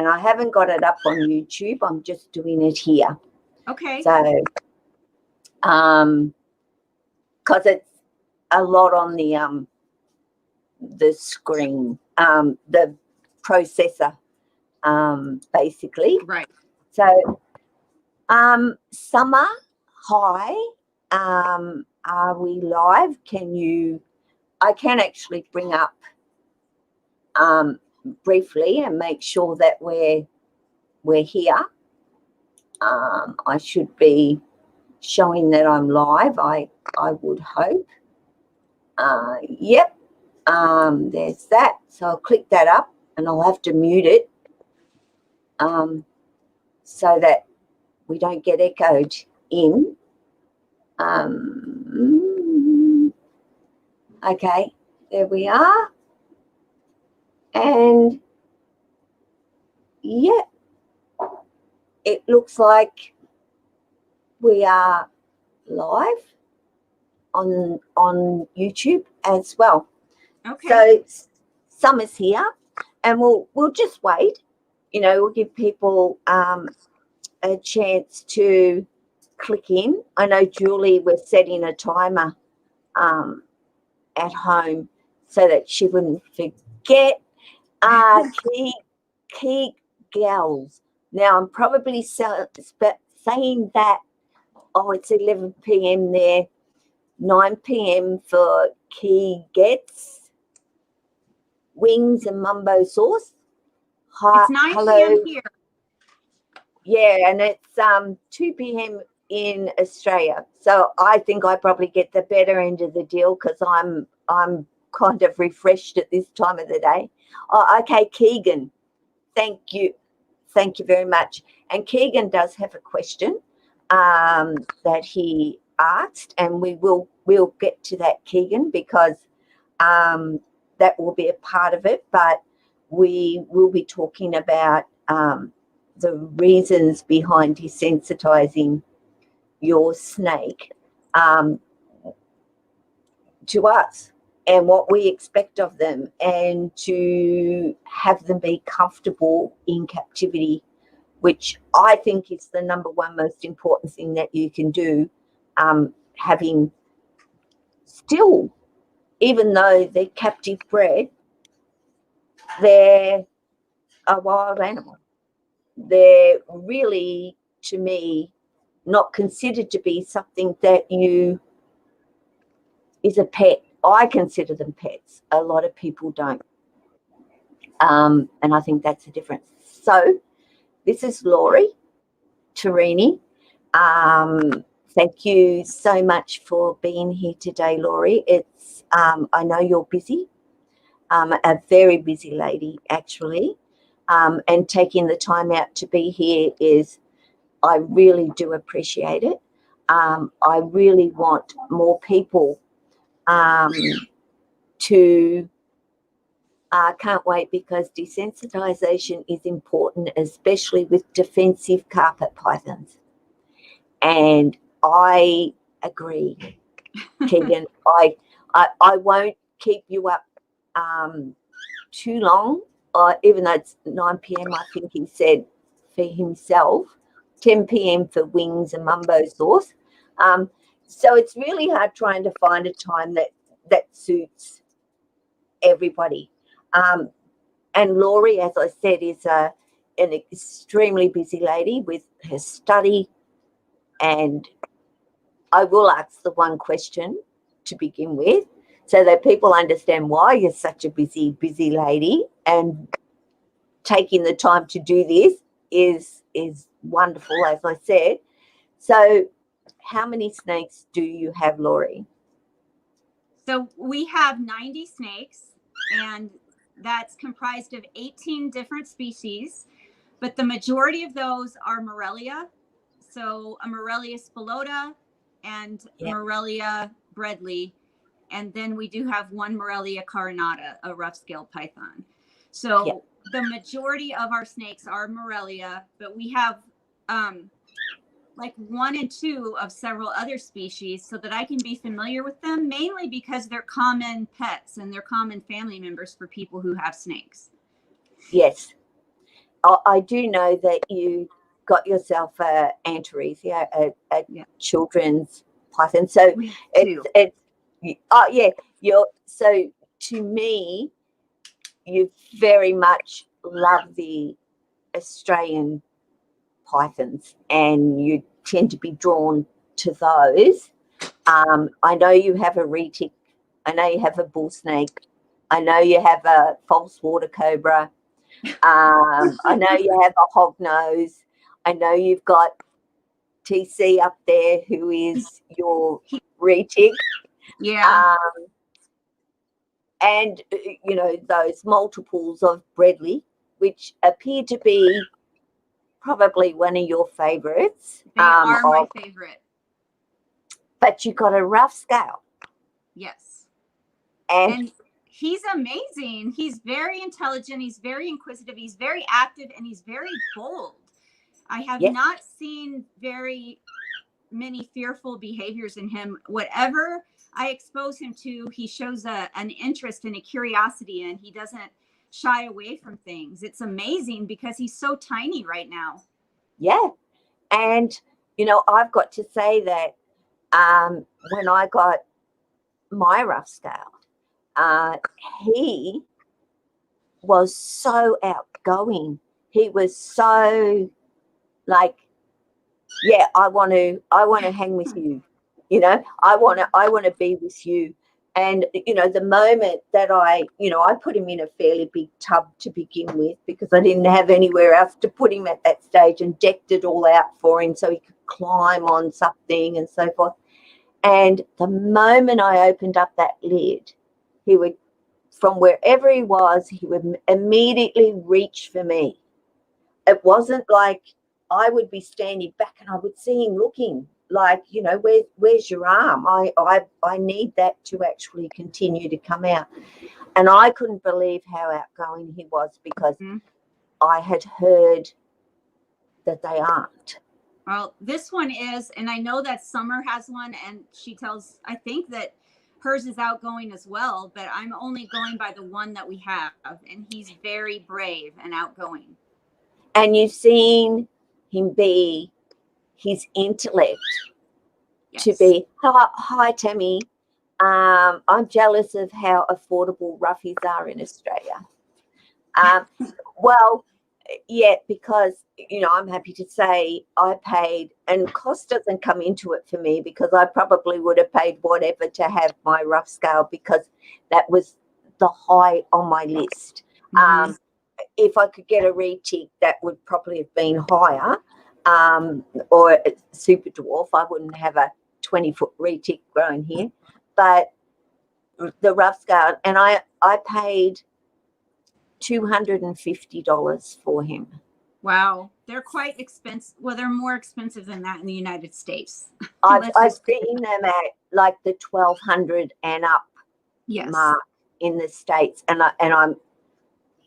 and I haven't got it up on YouTube. I'm just doing it here. Okay. So, because it's a lot on the screen, the processor, basically. Right. So, Summer, hi. Are we live? I can actually bring up briefly and make sure that we're here. I should be showing that I'm live, I would hope. Yep, there's that. So I'll click that up and I'll have to mute it so that we don't get echoed in. Okay, there we are. And yeah, it looks like we are live on YouTube as well. Okay. So Summer's here, and we'll just wait. You know, we'll give people a chance to click in. I know Julie was setting a timer at home so that she wouldn't forget. Key gals. Now I'm probably saying that. Oh, it's 11 p.m. there. 9 p.m. for Key Gets Wings and Mumbo Sauce. Hi, it's 9 hello. p.m. here. Yeah, and it's 2 p.m. in Australia. So I think I probably get the better end of the deal because I'm kind of refreshed at this time of the day. Oh, okay, Keegan. Thank you very much. And Keegan does have a question that he asked, and we'll get to that, Keegan, because that will be a part of it. But we will be talking about the reasons behind desensitizing your snake to us and what we expect of them, and to have them be comfortable in captivity, which I think is the number one most important thing that you can do, having still, even though they're captive bred, they're a wild animal. They're really, to me, not considered to be something that is a pet. I consider them pets. A lot of people don't. And I think that's the difference. So this is Lori Torrini. Thank you so much for being here today, Lori. It's I know you're busy, a very busy lady, actually, and taking the time out to be here I really do appreciate it. I really want more people to can't wait, because desensitization is important, especially with defensive carpet pythons. And I agree, Keegan. I won't keep you up too long, even though it's 9 p.m. I think he said for himself, 10 p.m. for wings and mumbo sauce. So it's really hard trying to find a time that suits everybody. And Lori, as I said, is an extremely busy lady with her study. And I will ask the one question to begin with, so that people understand why you're such a busy lady, and taking the time to do this is wonderful, as I said. So how many snakes do you have, Lori? So we have 90 snakes, and that's comprised of 18 different species, but the majority of those are Morelia. So a Morelia spilota and Morelia bredli. And then we do have one Morelia carinata, a rough-scaled python. So the majority of our snakes are Morelia, but we have like 1 and 2 of several other species, so that I can be familiar with them, mainly because they're common pets and they're common family members for people who have snakes. Yes. I do know that you got yourself a Antaresia, a children's python. So it's oh yeah, so to me, you very much love the Australian pythons, and you tend to be drawn to those. I know you have a retic. I know you have a bull snake. I know you have a false water cobra. I know you have a hog nose. I know you've got TC up there, who is your retic. Yeah. And, those multiples of Bredli, which appear to be probably one of your favourites. They are my favorite. But you got a rough scale. Yes. And he's amazing. He's very intelligent. He's very inquisitive. He's very active, and he's very bold. I have not seen very many fearful behaviors in him. Whatever I expose him to, he shows an interest and a curiosity, and he doesn't shy away from things. It's amazing because he's so tiny right now. Yeah. And, I've got to say that when I got my rough scale, he was so outgoing. He was so like, yeah, I want to hang with you. I want to be with you. And, the moment that I put him in a fairly big tub to begin with, because I didn't have anywhere else to put him at that stage, and decked it all out for him so he could climb on something and so forth. And the moment I opened up that lid, he would, from wherever he would immediately reach for me. It wasn't like I would be standing back and I would see him looking like, where's your arm? I need that to actually continue to come out. And I couldn't believe how outgoing he was, because I had heard that they aren't. Well, this one is, and I know that Summer has one, and I think that hers is outgoing as well, but I'm only going by the one that we have, and he's very brave and outgoing. And you've seen him be his intellect to be, hi Tammy, I'm jealous of how affordable roughies are in Australia. Well, yeah, because, I'm happy to say I paid, and cost doesn't come into it for me, because I probably would have paid whatever to have my rough scale, because that was the high on my list. If I could get a retic, that would probably have been higher, or a super dwarf. I wouldn't have a 20-foot retic growing here, but the rough scale, and I paid $250 for him. Wow, they're quite expensive. Well, they're more expensive than that in the United States. I've seen them at like the 1,200 and up mark in the States, and I'm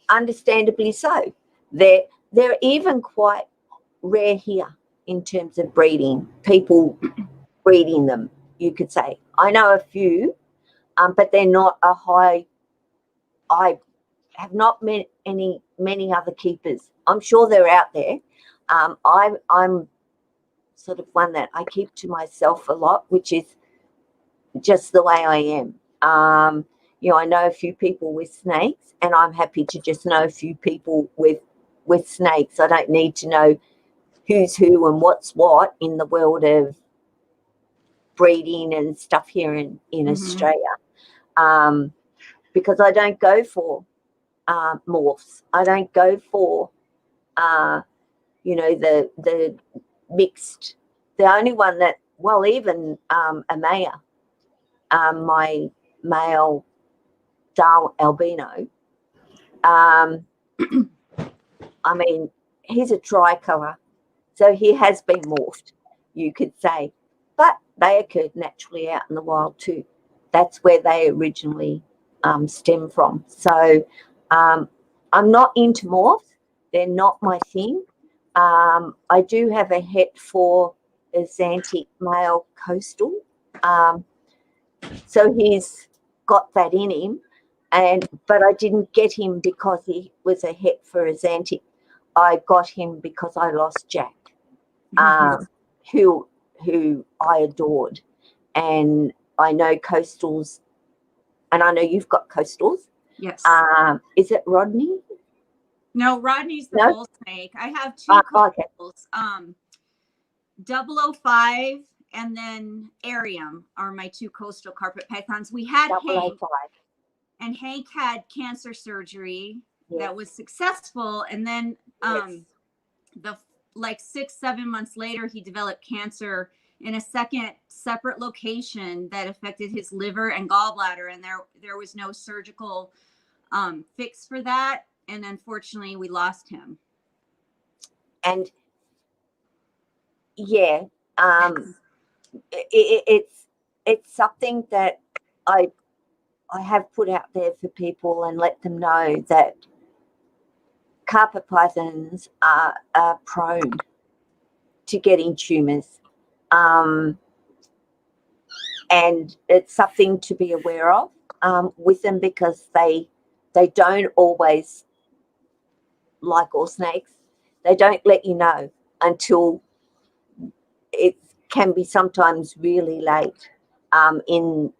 understandably so. They're even quite rare here in terms of breeding. People breeding them, you could say. I know a few, but they're not a high. I have not met many other keepers. I'm sure they're out there. I'm sort of one that I keep to myself a lot, which is just the way I am. I know a few people with snakes, and I'm happy to just know a few people with snakes. I don't need to know who's who and what's what in the world of breeding and stuff here in Australia, because I don't go for morphs. I don't go for the mixed. The only one that, well, even Amaya, my male Darwin albino, I mean, he's a tricolour, so he has been morphed, you could say, but they occurred naturally out in the wild too. That's where they originally stem from. So I'm not into morphs. They're not my thing. I do have a het for a Xantic male coastal. So he's got that in him, but I didn't get him because he was a het for a Xantic. I got him because I lost Jack, who I adored. And I know coastals, and I know you've got coastals. Yes. Is it Rodney? No, Rodney's the bull snake. I have two coastals. Okay. 005 and then Arium are my two coastal carpet pythons. We had Hank, and Hank had cancer surgery that was successful, and then the 6-7 months later he developed cancer in a second separate location that affected his liver and gallbladder, and there was no surgical fix for that, and unfortunately we lost him. And it's something that I have put out there for people and let them know that carpet pythons are prone to getting tumours, and it's something to be aware of with them, because they don't always, like all snakes, they don't let you know until it can be sometimes really late in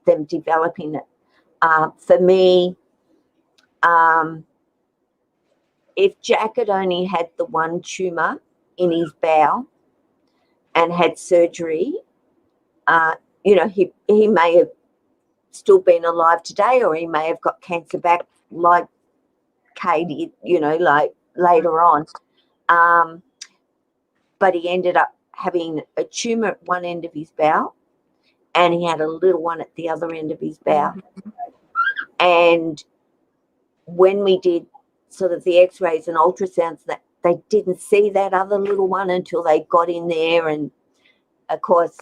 them developing it. For me, if Jack had only had the one tumour in his bowel and had surgery, he may have still been alive today, or he may have got cancer back like Katie, like later on. But he ended up having a tumour at one end of his bowel, and he had a little one at the other end of his bowel. And when we did sort of the x-rays and ultrasounds, that they didn't see that other little one until they got in there. And of course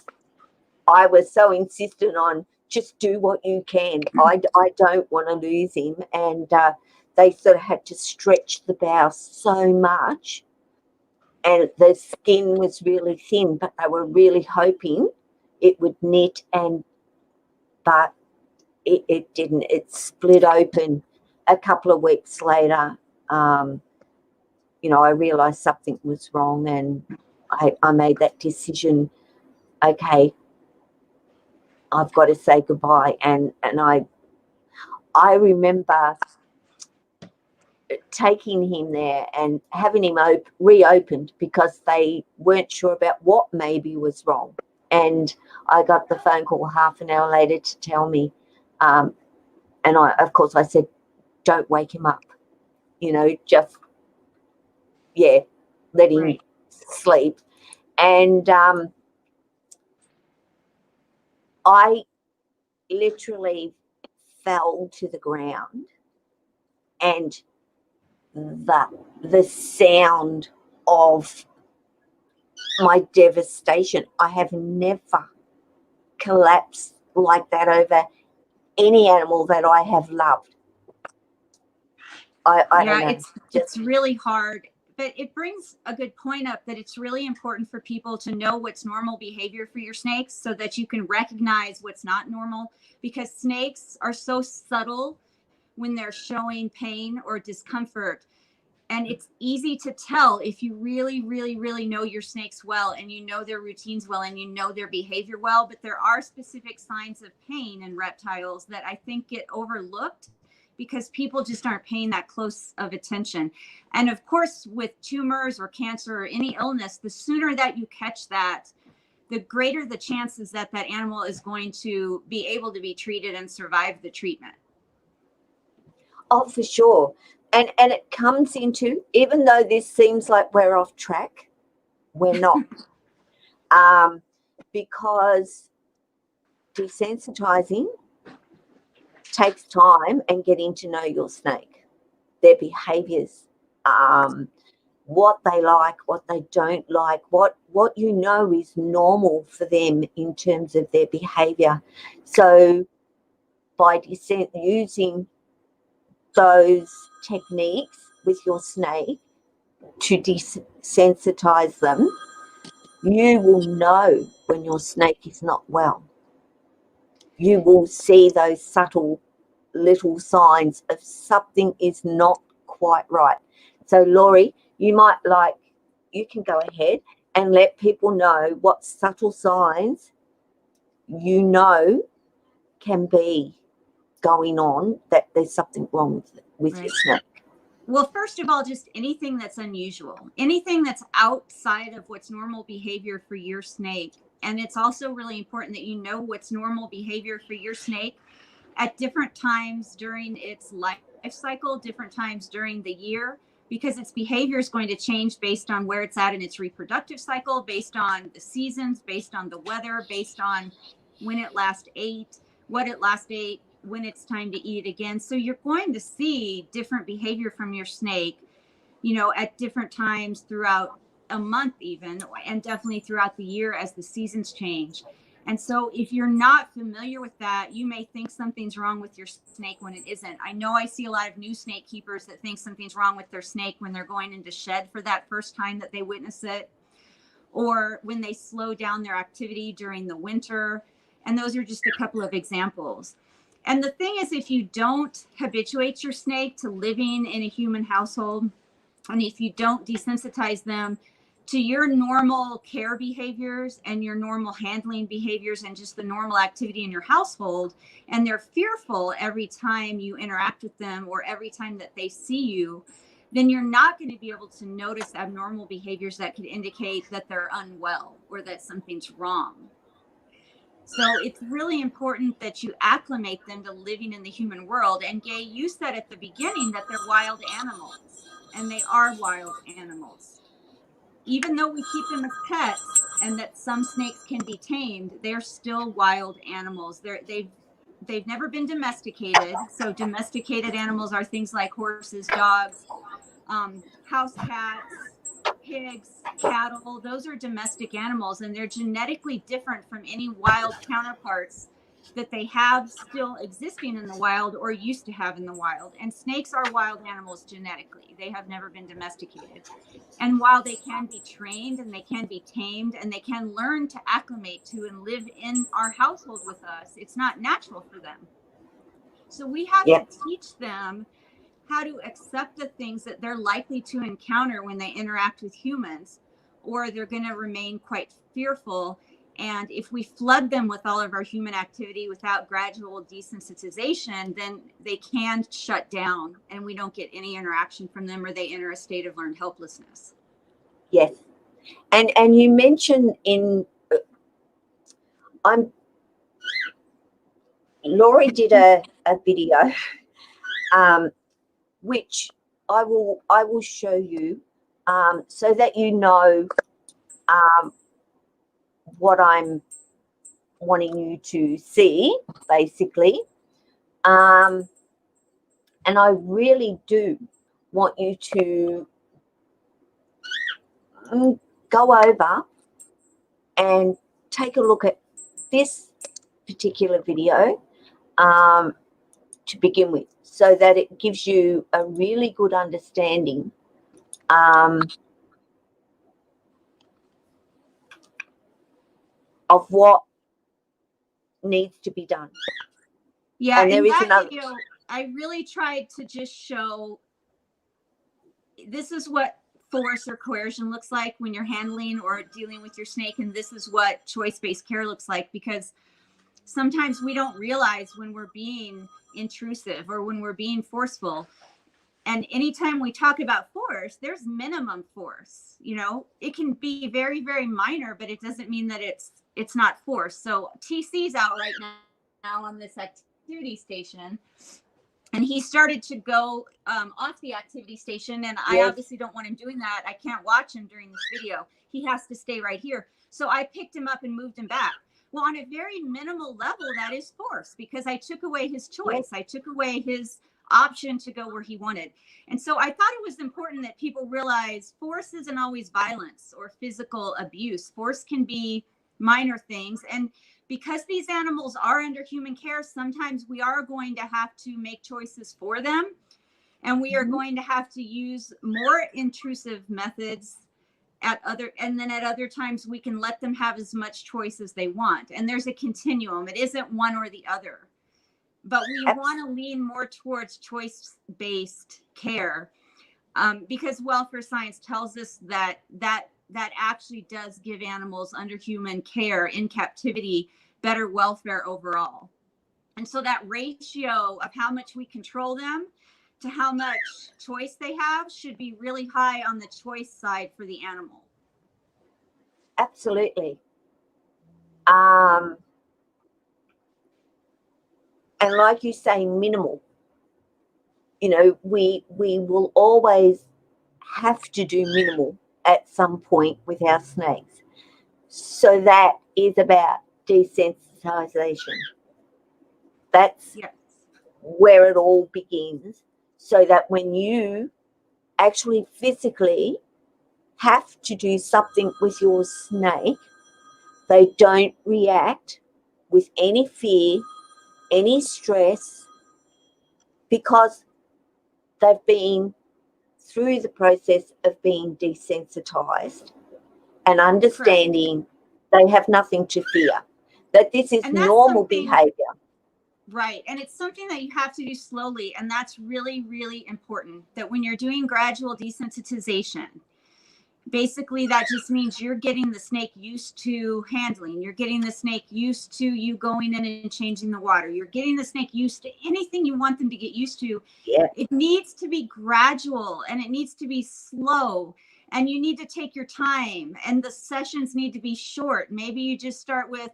I was so insistent on just do what you can. I don't want to lose him. And they sort of had to stretch the bowel so much, and the skin was really thin, but they were really hoping it would knit, but it didn't. It split open a couple of weeks later. I realised something was wrong, and I made that decision. Okay, I've got to say goodbye. And I remember taking him there and having him reopened, because they weren't sure about what maybe was wrong. And I got the phone call half an hour later to tell me, and of course I said, don't wake him up, just let him sleep. And I literally fell to the ground, and the sound of my devastation, I have never collapsed like that over any animal that I have loved. I don't know. It's really hard, but it brings a good point up that it's really important for people to know what's normal behavior for your snakes, so that you can recognize what's not normal, because snakes are so subtle when they're showing pain or discomfort. And it's easy to tell if you really, really, really know your snakes well, and you know their routines well, and you know their behavior well. But there are specific signs of pain in reptiles that I think get overlooked because people just aren't paying that close of attention. And of course, with tumors or cancer or any illness, the sooner that you catch that, the greater the chances that that animal is going to be able to be treated and survive the treatment. Oh, for sure. And it comes into, even though this seems like we're off track, we're not. Because desensitizing takes time, and getting to know your snake, their behaviors, what they like, what they don't like, what is normal for them in terms of their behavior. So by using those techniques with your snake to desensitize them, you will know when your snake is not well. You will see those subtle little signs of something is not quite right. So, Lori, you can go ahead and let people know what subtle signs can be going on, that there's something wrong with Right. your snake. Well, first of all, just anything that's unusual, anything that's outside of what's normal behavior for your snake. And it's also really important that you know what's normal behavior for your snake at different times during its life cycle, different times during the year, because its behavior is going to change based on where it's at in its reproductive cycle, based on the seasons, based on the weather, based on when it last ate, what it last ate, when it's time to eat again. So you're going to see different behavior from your snake, at different times throughout a month even, and definitely throughout the year as the seasons change. And so if you're not familiar with that, you may think something's wrong with your snake when it isn't. I know I see a lot of new snake keepers that think something's wrong with their snake when they're going into shed for that first time that they witness it, or when they slow down their activity during the winter. And those are just a couple of examples. And the thing is, if you don't habituate your snake to living in a human household, and if you don't desensitize them to your normal care behaviors and your normal handling behaviors and just the normal activity in your household, and they're fearful every time you interact with them or every time that they see you, then you're not going to be able to notice abnormal behaviors that could indicate that they're unwell or that something's wrong. So it's really important that you acclimate them to living in the human world. And Gay, you said at the beginning that they're wild animals, and they are wild animals. Even though we keep them as pets and that some snakes can be tamed, they're still wild animals. They've never been domesticated. So domesticated animals are things like horses, dogs, house cats, pigs, cattle. Those are domestic animals, and they're genetically different from any wild counterparts that they have still existing in the wild or used to have in the wild. And snakes are wild animals genetically. They have never been domesticated. And while they can be trained and they can be tamed and they can learn to acclimate to and live in our household with us, it's not natural for them. So we have to teach them how to accept the things that they're likely to encounter when they interact with humans, or they're going to remain quite fearful. And if we flood them with all of our human activity without gradual desensitization, then they can shut down and we don't get any interaction from them, or they enter a state of learned helplessness. Yes. And you mentioned Lori did a video, which I will show you, so that you know what I'm wanting you to see, basically. And I really do want you to go over and take a look at this particular video to begin with, so that it gives you a really good understanding of what needs to be done. Yeah, and there is another video, I really tried to just show this is what force or coercion looks like when you're handling or dealing with your snake, and this is what choice-based care looks like, because sometimes we don't realize when we're being intrusive or when we're being forceful. And anytime we talk about force, there's minimum force. It can be very, very minor, but it doesn't mean that it's not force. So TC's out right now on this activity station, and he started to go off the activity station, and I obviously don't want him doing that. I can't watch him during this video. He has to stay right here. So I picked him up and moved him back. Well, on a very minimal level, that is force, because I took away his choice. I took away his option to go where he wanted. And so I thought it was important that people realize force isn't always violence or physical abuse. Force can be minor things. And because these animals are under human care, sometimes we are going to have to make choices for them. And we are going to have to use more intrusive methods and then at other times we can let them have as much choice as they want. And there's a continuum. It isn't one or the other. But we want to lean more towards choice-based care. because welfare science tells us that actually does give animals under human care in captivity better welfare overall. And so that ratio of how much we control them to how much choice they have should be really high on the choice side for the animal. Absolutely. And like you say, minimal. You know, we will always have to do minimal at some point with our snakes. So that is about desensitization. That's Yes. where it all begins. So that when you actually physically have to do something with your snake, they don't react with any fear, any stress, because they've been through the process of being desensitized and understanding they have nothing to fear, that this is normal behavior. Right. And it's something that you have to do slowly. And that's really, really important, that when you're doing gradual desensitization, basically that just means you're getting the snake used to handling. You're getting the snake used to you going in and changing the water. You're getting the snake used to anything you want them to get used to. Yeah. It needs to be gradual and it needs to be slow. And you need to take your time, and the sessions need to be short. Maybe you just start with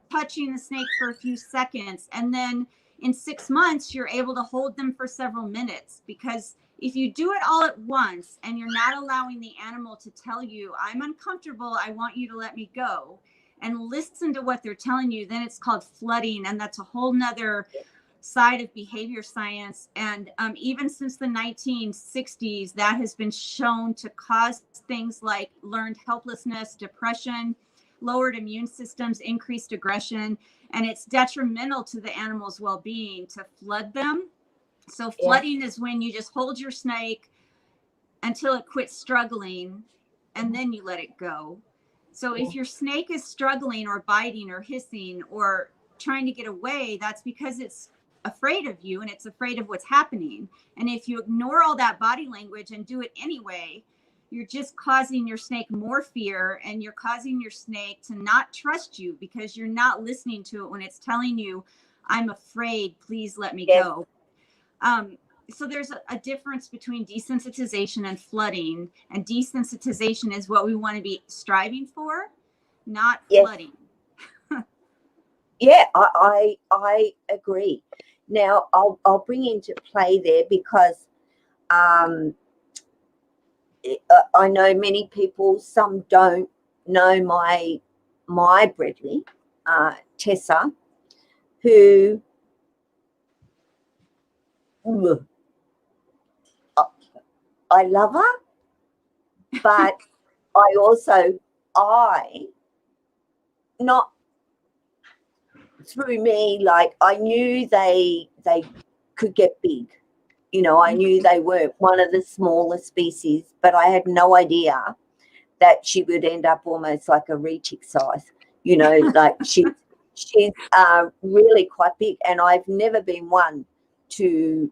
touching the snake for a few seconds, and then in 6 months you're able to hold them for several minutes. Because if you do it all at once and you're not allowing the animal to tell you, I'm uncomfortable, I want you to let me go, and listen to what they're telling you, then it's called flooding, and that's a whole nother side of behavior science. And even since the 1960s, that has been shown to cause things like learned helplessness, depression, lowered immune systems, increased aggression, and it's detrimental to the animal's well-being to flood them. So flooding is when you just hold your snake until it quits struggling, and then you let it go. So if your snake is struggling or biting or hissing or trying to get away, that's because it's afraid of you and it's afraid of what's happening. And if you ignore all that body language and do it anyway, you're just causing your snake more fear, and you're causing your snake to not trust you because you're not listening to it when it's telling you, I'm afraid, please let me go. So there's a difference between desensitization and flooding, and desensitization is what we want to be striving for, not flooding. Yeah, I agree. Now I'll bring into play there, because I know many people, some don't know my Bredley, Tessa, who I love her, but not through me, like I knew they could get big. You know, I knew they weren't one of the smaller species, but I had no idea that she would end up almost like a retic size. You know, like she's really quite big, and I've never been one to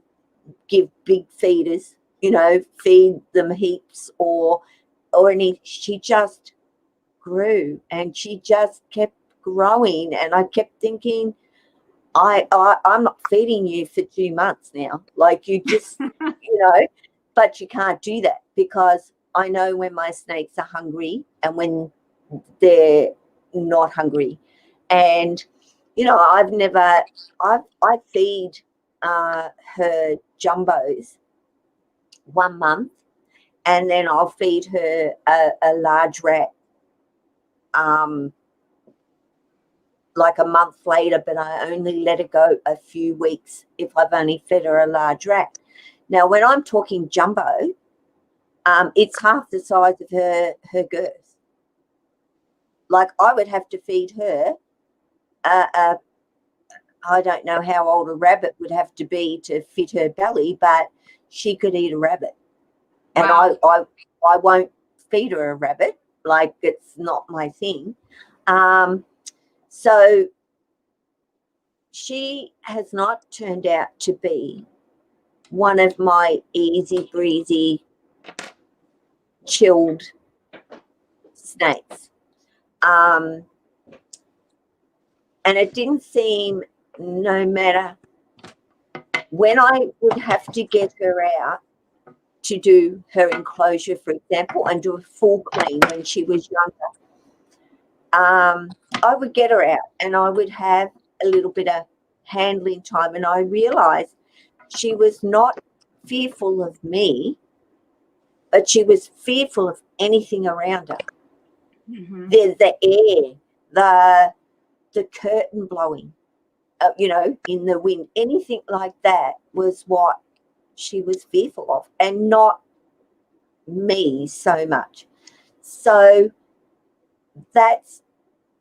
give big feeders, you know, feed them heaps or any. She just grew, and she just kept growing, and I kept thinking, I'm not feeding you for 2 months now. Like, you just, you know, but you can't do that, because I know when my snakes are hungry and when they're not hungry. And, you know, I feed her jumbos 1 month, and then I'll feed her a large rat like a month later, but I only let her go a few weeks if I've only fed her a large rat. Now, when I'm talking jumbo, it's half the size of her girth. Like, I would have to feed her I don't know how old a rabbit would have to be to fit her belly, but she could eat a rabbit. And wow. I won't feed her a rabbit. Like, it's not my thing. So she has not turned out to be one of my easy breezy chilled snakes. And it didn't seem, no matter when I would have to get her out to do her enclosure, for example, and do a full clean when she was younger, I would get her out and I would have a little bit of handling time, and I realized she was not fearful of me, but she was fearful of anything around her. Mm-hmm. The air, the curtain blowing, in the wind, anything like that was what she was fearful of, and not me so much. So that's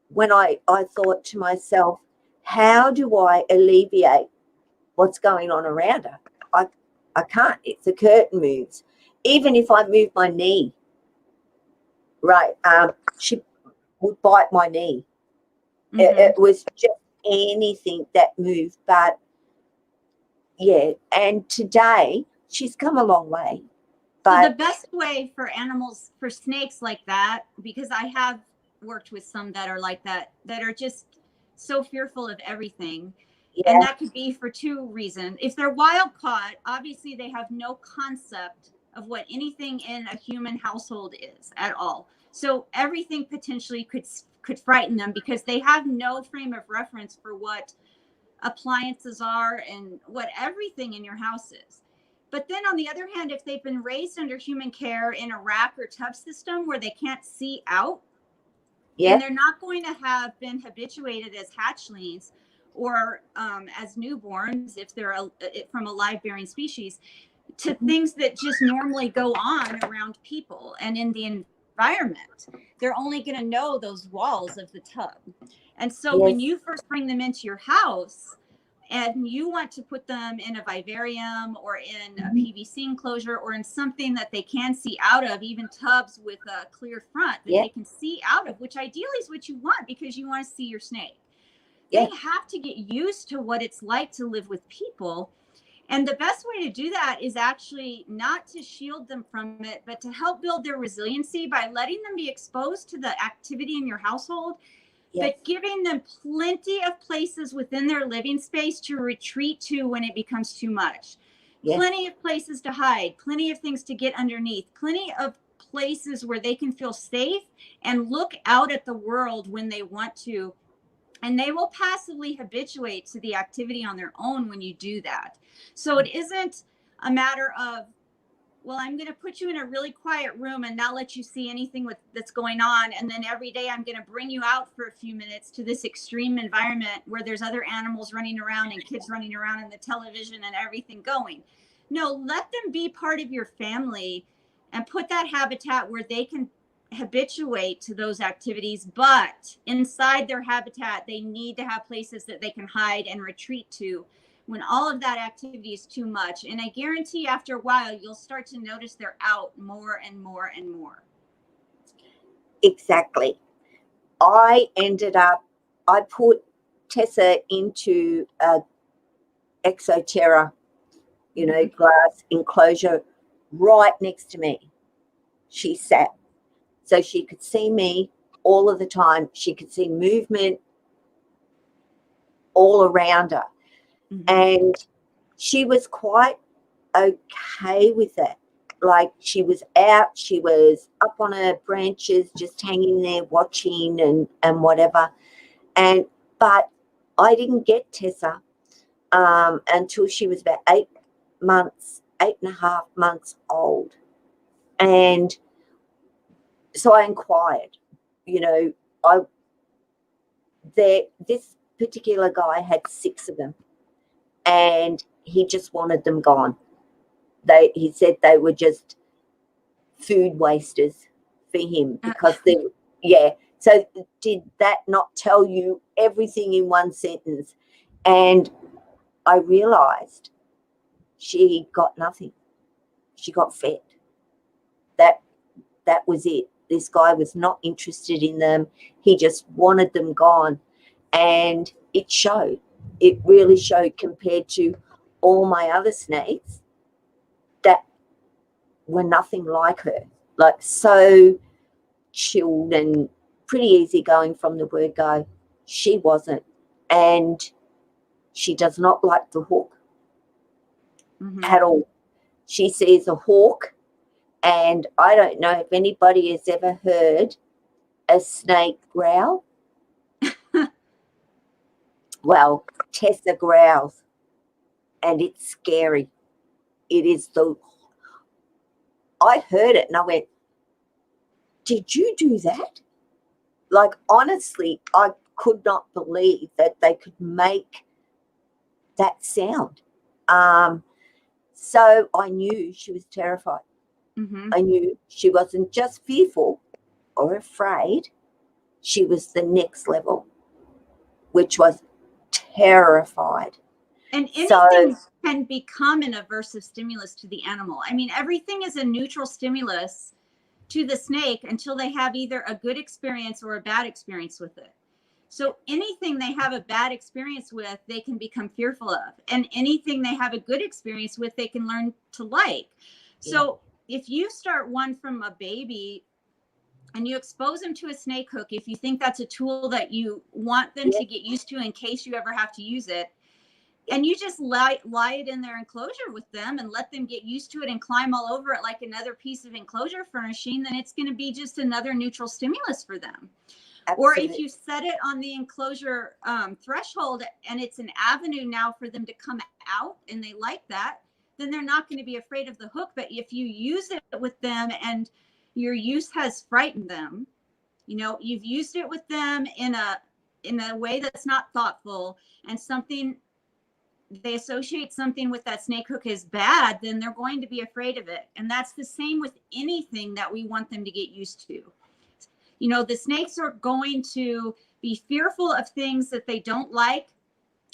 when I thought to myself, how do I alleviate what's going on around her? I can't. If the curtain moves, even if I move my knee, right, she would bite my knee. Mm-hmm. It was just anything that moved. But yeah, and today she's come a long way. So the But best way for animals, for snakes like that, because I have worked with some that are like that are just so fearful of everything. And yeah, that could be for two reasons. If they're wild caught, obviously they have no concept of what anything in a human household is at all. So everything potentially could frighten them because they have no frame of reference for what appliances are and what everything in your house is. But then on the other hand, if they've been raised under human care in a rack or tub system where they can't see out, yeah, and they're not going to have been habituated as hatchlings or as newborns, if they're from a live bearing species, to things that just normally go on around people and in the environment. They're only going to know those walls of the tub. And so when yes, you first bring them into your house, and you want to put them in a vivarium or in a PVC enclosure or in something that they can see out of, even tubs with a clear front that yeah, they can see out of, which ideally is what you want because you want to see your snake. yeah, They have to get used to what it's like to live with people. And the best way to do that is actually not to shield them from it, but to help build their resiliency by letting them be exposed to the activity in your household, yes, but giving them plenty of places within their living space to retreat to when it becomes too much. yes, Plenty of places to hide, plenty of things to get underneath, plenty of places where they can feel safe and look out at the world when they want to. And they will passively habituate to the activity on their own when you do that. So it isn't a matter of, well, I'm going to put you in a really quiet room and not let you see anything that's going on. And then every day I'm going to bring you out for a few minutes to this extreme environment where there's other animals running around and kids running around and the television and everything going. No, let them be part of your family and put that habitat where they can habituate to those activities. But inside their habitat, they need to have places that they can hide and retreat to when all of that activity is too much. And I guarantee after a while, you'll start to notice they're out more and more and more. exactly. I put Tessa into a exoterra, glass enclosure right next to me. She sat so she could see me all of the time. She could see movement all around her. Mm-hmm. And she was quite okay with that. Like, she was out, she was up on her branches, just hanging there watching and whatever. But I didn't get Tessa until she was about 8.5 months old. And so I inquired, this particular guy had 6 of them, and he just wanted them gone. He said they were just food wasters for him because so did that not tell you everything in one sentence? And I realized she got nothing. She got fed. That was it. This guy was not interested in them. He just wanted them gone. And it showed. It really showed compared to all my other snakes that were nothing like her. like so chilled and pretty easygoing from the word go. She wasn't. And she does not like the hook at all. She sees a hawk, and I don't know if anybody has ever heard a snake growl. Well, Tessa growls, and it's scary. It is I heard it and I went, did you do that? Like, honestly, I could not believe that they could make that sound. So I knew she was terrified. I knew she wasn't just fearful or afraid. She was the next level, which was terrified. And anything can become an aversive stimulus to the animal. I mean, everything is a neutral stimulus to the snake until they have either a good experience or a bad experience with it. So anything they have a bad experience with, they can become fearful of. And anything they have a good experience with, they can learn to like. Yeah. So if you start one from a baby and you expose them to a snake hook, if you think that's a tool that you want them to get used to in case you ever have to use it, and you just lie it in their enclosure with them and let them get used to it and climb all over it like another piece of enclosure furnishing, then it's going to be just another neutral stimulus for them. Absolutely. Or if you set it on the enclosure threshold and it's an avenue now for them to come out and they like that, then they're not going to be afraid of the hook. But if you use it with them and your use has frightened them, you know, you've used it with them in a way that's not thoughtful, and they associate something with that snake hook as bad, then they're going to be afraid of it. And that's the same with anything that we want them to get used to. You know, the snakes are going to be fearful of things that they don't like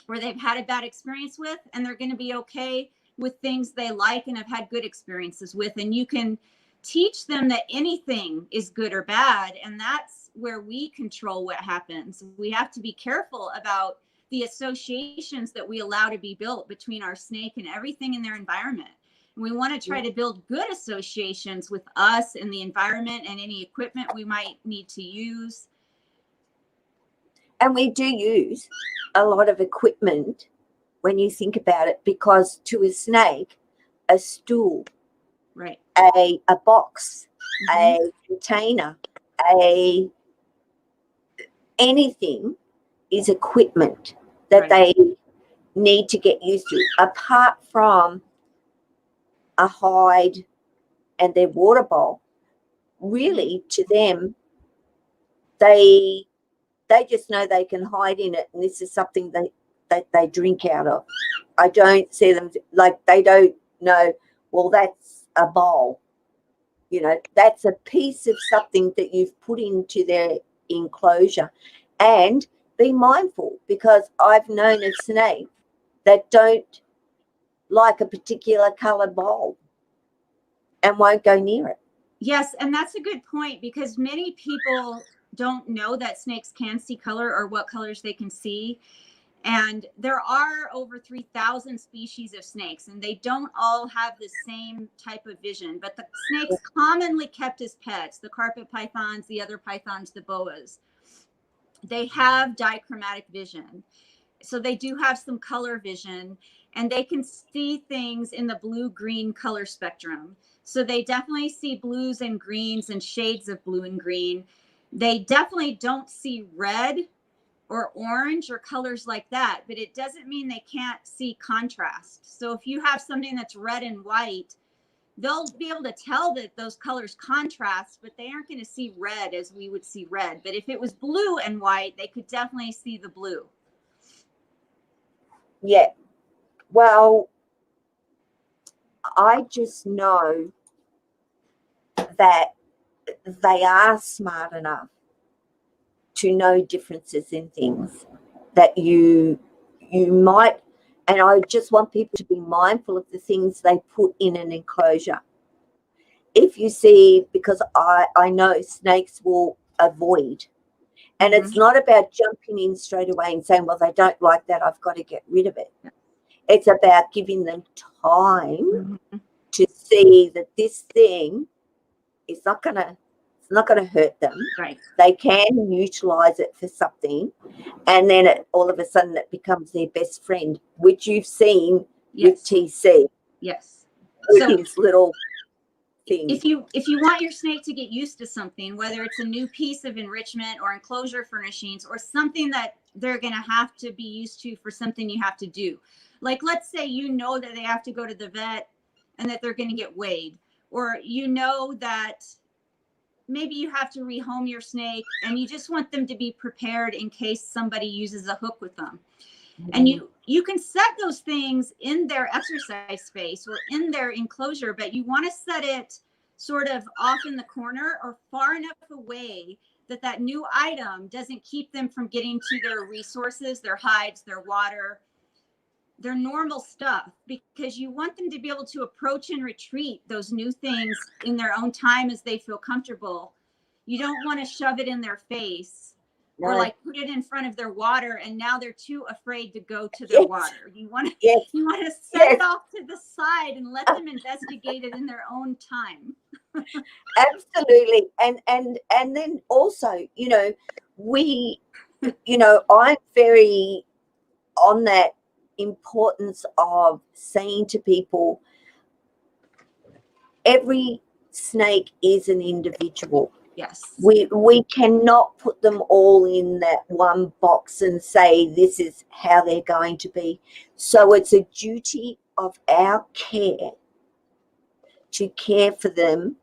or they've had a bad experience with, and they're going to be okay with things they like and have had good experiences with. And you can teach them that anything is good or bad, and that's where we control what happens. We have to be careful about the associations that we allow to be built between our snake and everything in their environment. And we want to try to build good associations with us and the environment and any equipment we might need to use. And we do use a lot of equipment when you think about it, because to a snake, a stool, right, a box, a container, anything is equipment that they need to get used to, apart from a hide and their water bowl. Really, to them, they just know they can hide in it, and this is something that they drink out of. I don't see them like, they don't know, well, that's a bowl. You know, that's a piece of something that you've put into their enclosure. And be mindful, because I've known of snakes that don't like a particular colored bowl and won't go near it. Yes, and that's a good point, because many people don't know that snakes can see color or what colors they can see. And there are over 3,000 species of snakes, and they don't all have the same type of vision. But the snakes commonly kept as pets, the carpet pythons, the other pythons, the boas, they have dichromatic vision. So they do have some color vision, and they can see things in the blue-green color spectrum. So they definitely see blues and greens and shades of blue and green. They definitely don't see red or orange or colors like that, but it doesn't mean they can't see contrast. So if you have something that's red and white, they'll be able to tell that those colors contrast, but they aren't going to see red as we would see red. But if it was blue and white, they could definitely see the blue. Yeah. Well, I just know that they are smart enough to know differences in things that you might, and I just want people to be mindful of the things they put in an enclosure. If you see, because I know snakes will avoid, and it's not about jumping in straight away and saying, well, they don't like that, I've got to get rid of it. It's about giving them time to see that this thing it's not gonna hurt them. Right. They can utilize it for something, and then all of a sudden it becomes their best friend, which you've seen with TC. Yes. With his little thing. If you want your snake to get used to something, whether it's a new piece of enrichment or enclosure furnishings or something that they're going to have to be used to for something you have to do. Like, let's say you know that they have to go to the vet and that they're going to get weighed, or you know that maybe you have to rehome your snake and you just want them to be prepared in case somebody uses a hook with them. And you can set those things in their exercise space or in their enclosure, but you want to set it sort of off in the corner or far enough away that that new item doesn't keep them from getting to their resources, their hides, their water, their normal stuff, because you want them to be able to approach and retreat those new things in their own time as they feel comfortable. You don't want to shove it in their face. No. Or like put it in front of their water, and now they're too afraid to go to their water. You want to set it off to the side and let them investigate it in their own time. Absolutely. And then also, I'm very on that importance of saying to people, every snake is an individual. Yes. We cannot put them all in that one box and say this is how they're going to be. So it's a duty of our care to care for them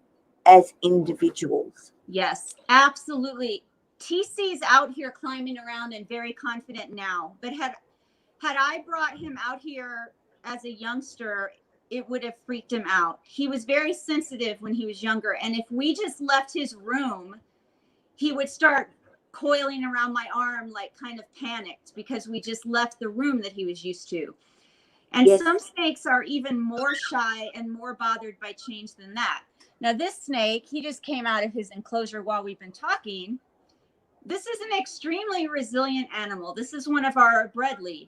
as individuals. Yes, absolutely. TC's out here climbing around and very confident now. But had I brought him out here as a youngster, it would have freaked him out. He was very sensitive when he was younger. And if we just left his room, he would start coiling around my arm, like kind of panicked, because we just left the room that he was used to. And some snakes are even more shy and more bothered by change than that. Now, this snake, he just came out of his enclosure while we've been talking. This is an extremely resilient animal. This is one of our Bredli.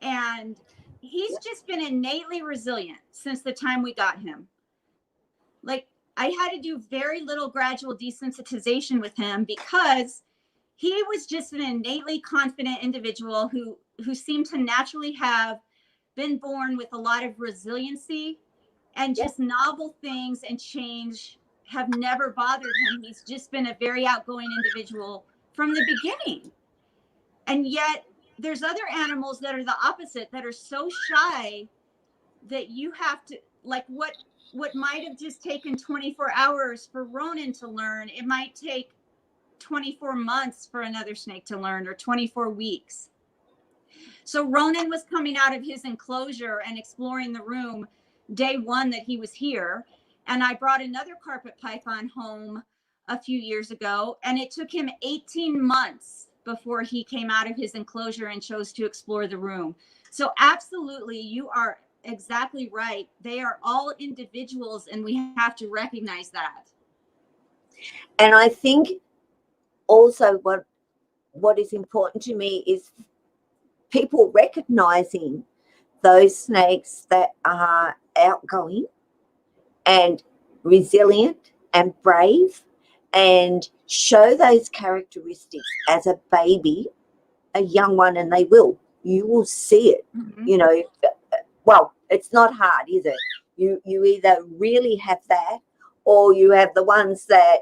And he's just been innately resilient since the time we got him. Like, I had to do very little gradual desensitization with him because he was just an innately confident individual who seemed to naturally have been born with a lot of resiliency, and just novel things and change have never bothered him. He's just been a very outgoing individual from the beginning. And yet there's other animals that are the opposite, that are so shy that you have to, like what might have just taken 24 hours for Ronan to learn, it might take 24 months for another snake to learn, or 24 weeks. So Ronan was coming out of his enclosure and exploring the room day one that he was here. And I brought another carpet python home a few years ago, and it took him 18 months before he came out of his enclosure and chose to explore the room. So absolutely, you are exactly right. They are all individuals, and we have to recognize that. And I think also what is important to me is people recognizing those snakes that are outgoing and resilient and brave, and show those characteristics as a baby, a young one, and you will see it. Well, it's not hard, is it? You either really have that, or you have the ones that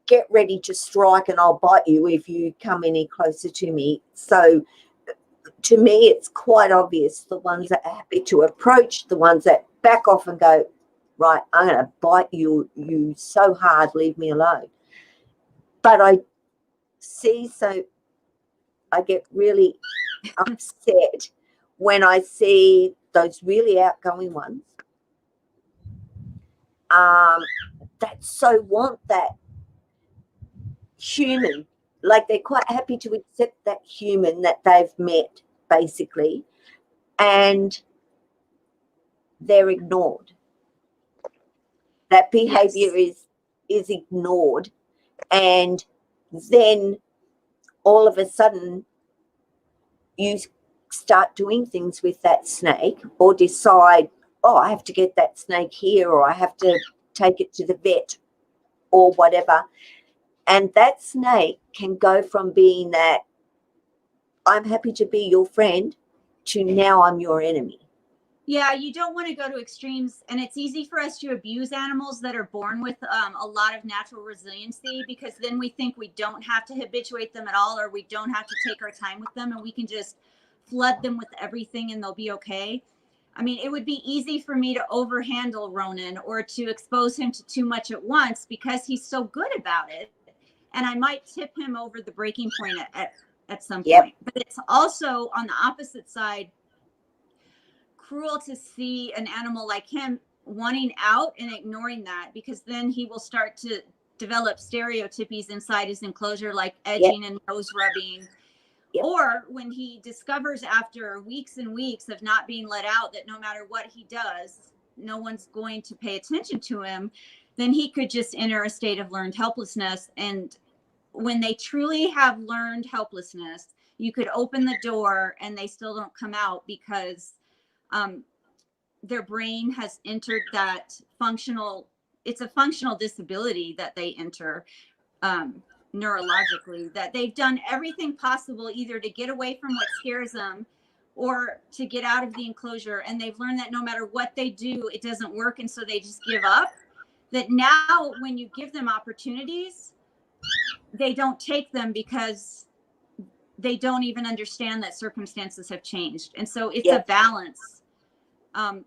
get ready to strike and I'll bite you if you come any closer to me. So to me, it's quite obvious, the ones that are happy to approach, the ones that back off and go, right, I'm going to bite you so hard, leave me alone. But I get really upset when I see those really outgoing ones that so want that human, like they're quite happy to accept that human that they've met, basically, and they're ignored. That behavior is ignored, and then all of a sudden you start doing things with that snake, or decide, oh, I have to get that snake here, or I have to take it to the vet or whatever. And that snake can go from being that I'm happy to be your friend to now I'm your enemy. Yeah, you don't want to go to extremes, and it's easy for us to abuse animals that are born with a lot of natural resiliency, because then we think we don't have to habituate them at all, or we don't have to take our time with them, and we can just flood them with everything and they'll be okay. I mean, it would be easy for me to overhandle Ronan or to expose him to too much at once because he's so good about it, and I might tip him over the breaking point at some point. But it's also on the opposite side cruel to see an animal like him wanting out and ignoring that, because then he will start to develop stereotypies inside his enclosure, like edging and nose rubbing. Or when he discovers after weeks and weeks of not being let out that no matter what he does, no one's going to pay attention to him, then he could just enter a state of learned helplessness. And when they truly have learned helplessness, you could open the door and they still don't come out because their brain has entered that it's a functional disability that they enter neurologically, that they've done everything possible either to get away from what scares them or to get out of the enclosure. And they've learned that no matter what they do, it doesn't work. And so they just give up. That now when you give them opportunities, they don't take them because they don't even understand that circumstances have changed. And so it's a balance. Both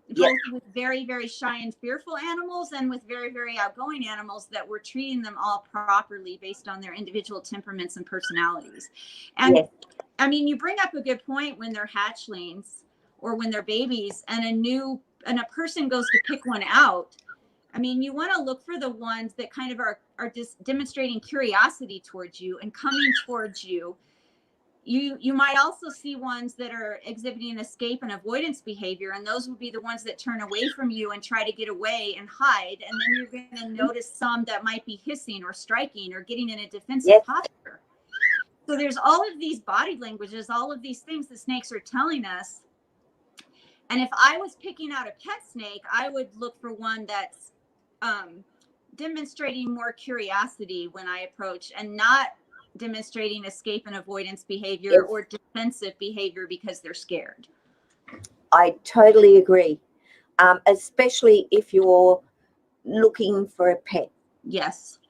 with very, very shy and fearful animals and with very, very outgoing animals, that we're treating them all properly based on their individual temperaments and personalities. And I mean, you bring up a good point when they're hatchlings or when they're babies and a person goes to pick one out. I mean, you want to look for the ones that kind of are just demonstrating curiosity towards you and coming towards you. You might also see ones that are exhibiting escape and avoidance behavior, and those would be the ones that turn away from you and try to get away and hide. And then you're going to notice some that might be hissing or striking or getting in a defensive posture. So there's all of these body languages, all of these things the snakes are telling us. And if I was picking out a pet snake, I would look for one that's demonstrating more curiosity when I approach, and not demonstrating escape and avoidance behavior or defensive behavior because they're scared. I totally agree, especially if you're looking for a pet. Yes.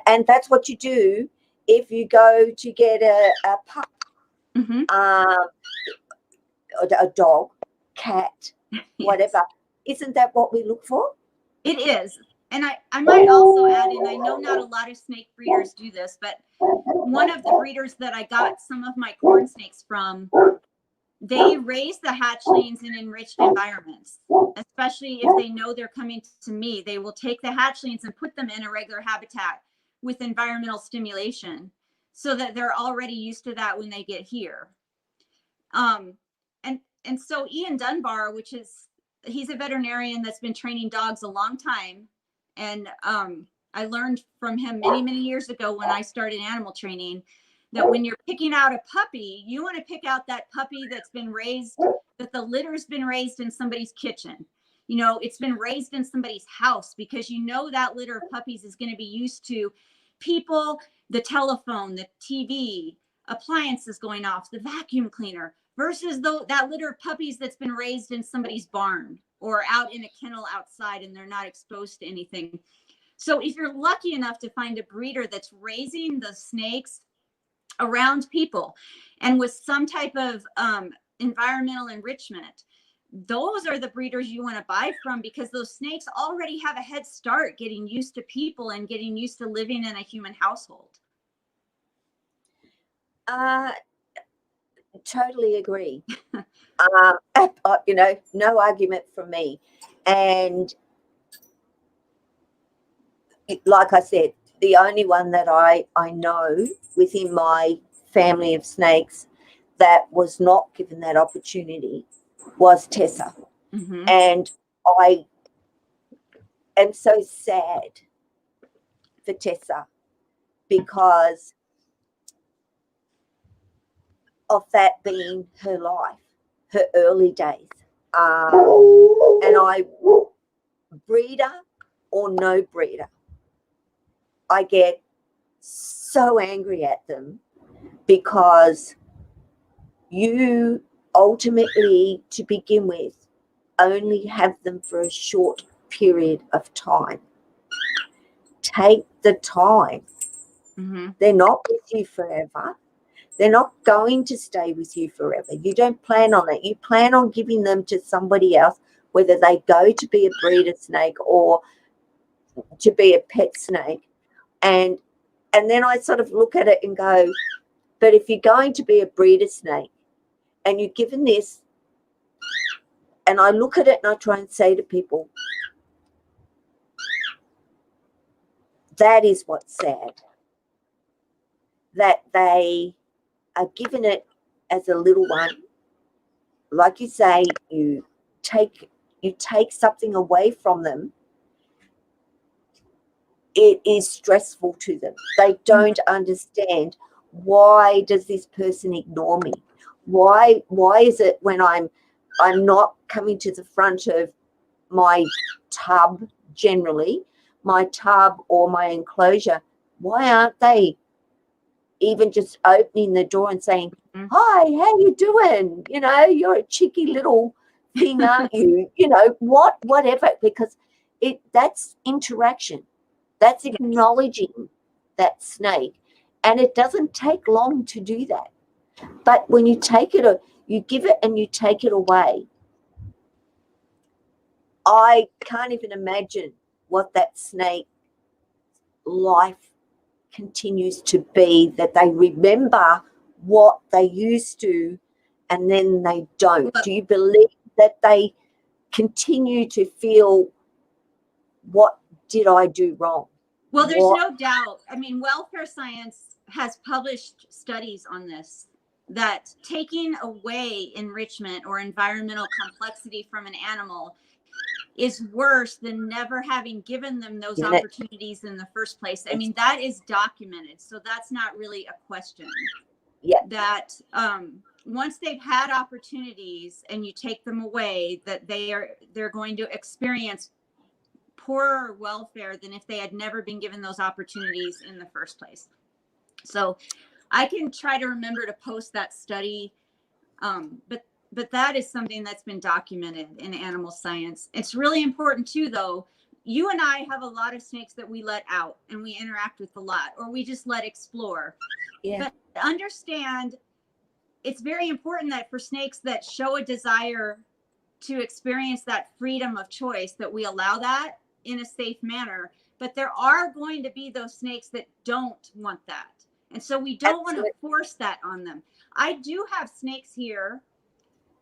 And that's what you do if you go to get a pup, a dog, cat, whatever. Isn't that what we look for? It is. And I might also add in, I know not a lot of snake breeders do this, but one of the breeders that I got some of my corn snakes from, they raise the hatchlings in enriched environments, especially if they know they're coming to me. They will take the hatchlings and put them in a regular habitat with environmental stimulation so that they're already used to that when they get here. And so Ian Dunbar, he's a veterinarian that's been training dogs a long time. And I learned from him many, many years ago when I started animal training that when you're picking out a puppy, you want to pick out that puppy that's been raised, that the litter's been raised in somebody's kitchen. You know, it's been raised in somebody's house, because you know that litter of puppies is going to be used to people, the telephone, the TV, appliances going off, the vacuum cleaner, versus that litter of puppies that's been raised in somebody's barn or out in a kennel outside and they're not exposed to anything. So if you're lucky enough to find a breeder that's raising the snakes around people and with some type of environmental enrichment, those are the breeders you want to buy from, because those snakes already have a head start getting used to people and getting used to living in a human household. Totally agree. No argument from me. And like I said, the only one that I know within my family of snakes that was not given that opportunity was Tessa. And I am so sad for Tessa because of that being her life, her early days. And breeder or no breeder, I get so angry at them because you ultimately, to begin with, only have them for a short period of time. Take the time. Mm-hmm. They're not with you forever. They're not going to stay with you forever. You don't plan on it. You plan on giving them to somebody else, whether they go to be a breeder snake or to be a pet snake. And then I sort of look at it and go, but if you're going to be a breeder snake and you're given this, and I look at it and I try and say to people, that is what's sad, that they are given it as a little one. Like you say, you take something away from them. It is stressful to them. They don't understand, why does this person ignore me? Why is it when I'm not coming to the front of my tub, generally my tub or my enclosure, why aren't they even just opening the door and saying, hi, how you doing? You know, you're a cheeky little thing, aren't you? You know, whatever, because that's interaction. That's acknowledging that snake. And it doesn't take long to do that. But when you take it, you give it and you take it away, I can't even imagine what that snake life continues to be, that they remember what they used to and then they don't. Do you believe that they continue to feel, what did I do wrong? Well, there's no doubt. I mean, welfare science has published studies on this, that taking away enrichment or environmental complexity from an animal is worse than never having given them those opportunities in the first place. I mean, that is documented. So that's not really a question. Yeah. That once they've had opportunities and you take them away, that they're going to experience poorer welfare than if they had never been given those opportunities in the first place. So I can try to remember to post that study, but that is something that's been documented in animal science. It's really important too, though. You and I have a lot of snakes that we let out and we interact with a lot, or we just let explore. Yeah. But understand, it's very important that for snakes that show a desire to experience that freedom of choice, that we allow that in a safe manner. But there are going to be those snakes that don't want that. And so we don't want to force that on them. I do have snakes here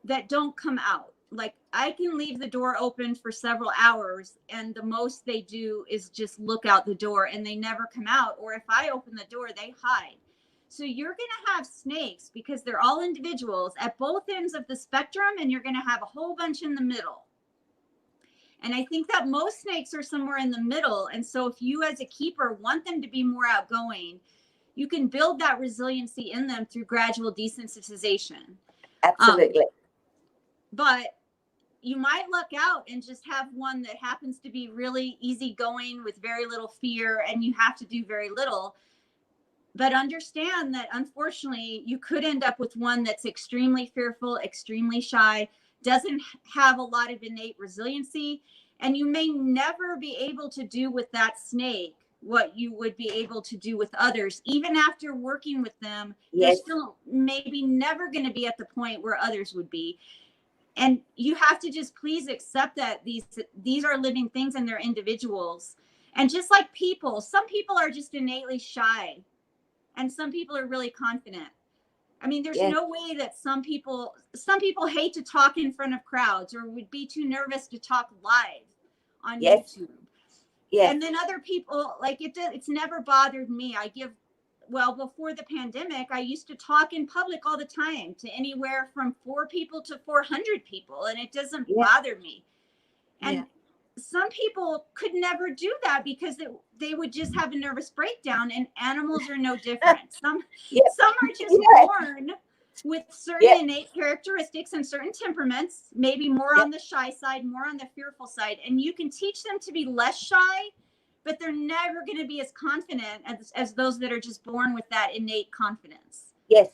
that don't come out. Like, I can leave the door open for several hours and the most they do is just look out the door and they never come out. Or if I open the door, they hide. So you're going to have snakes, because they're all individuals, at both ends of the spectrum, and you're going to have a whole bunch in the middle. And I think that most snakes are somewhere in the middle. And so if you as a keeper want them to be more outgoing, you can build that resiliency in them through gradual desensitization. Absolutely. But you might luck out and just have one that happens to be really easygoing with very little fear, and you have to do very little. But understand that, unfortunately, you could end up with one that's extremely fearful, extremely shy, doesn't have a lot of innate resiliency, and you may never be able to do with that snake what you would be able to do with others. Even after working with them, they're still maybe never going to be at the point where others would be. And you have to just please accept that these are living things and they're individuals. And just like people, some people are just innately shy and some people are really confident. I mean, there's no way that some people hate to talk in front of crowds or would be too nervous to talk live on YouTube. Yeah. And then other people, like, it's never bothered me. Before the pandemic, I used to talk in public all the time to anywhere from 4 people to 400 people, and it doesn't bother me. And some people could never do that because they would just have a nervous breakdown, and animals are no different. Some are just born with certain Yep. innate characteristics and certain temperaments, maybe more Yep. on the shy side, more on the fearful side. And you can teach them to be less shy, but they're never going to be as confident as those that are just born with that innate confidence. Yes,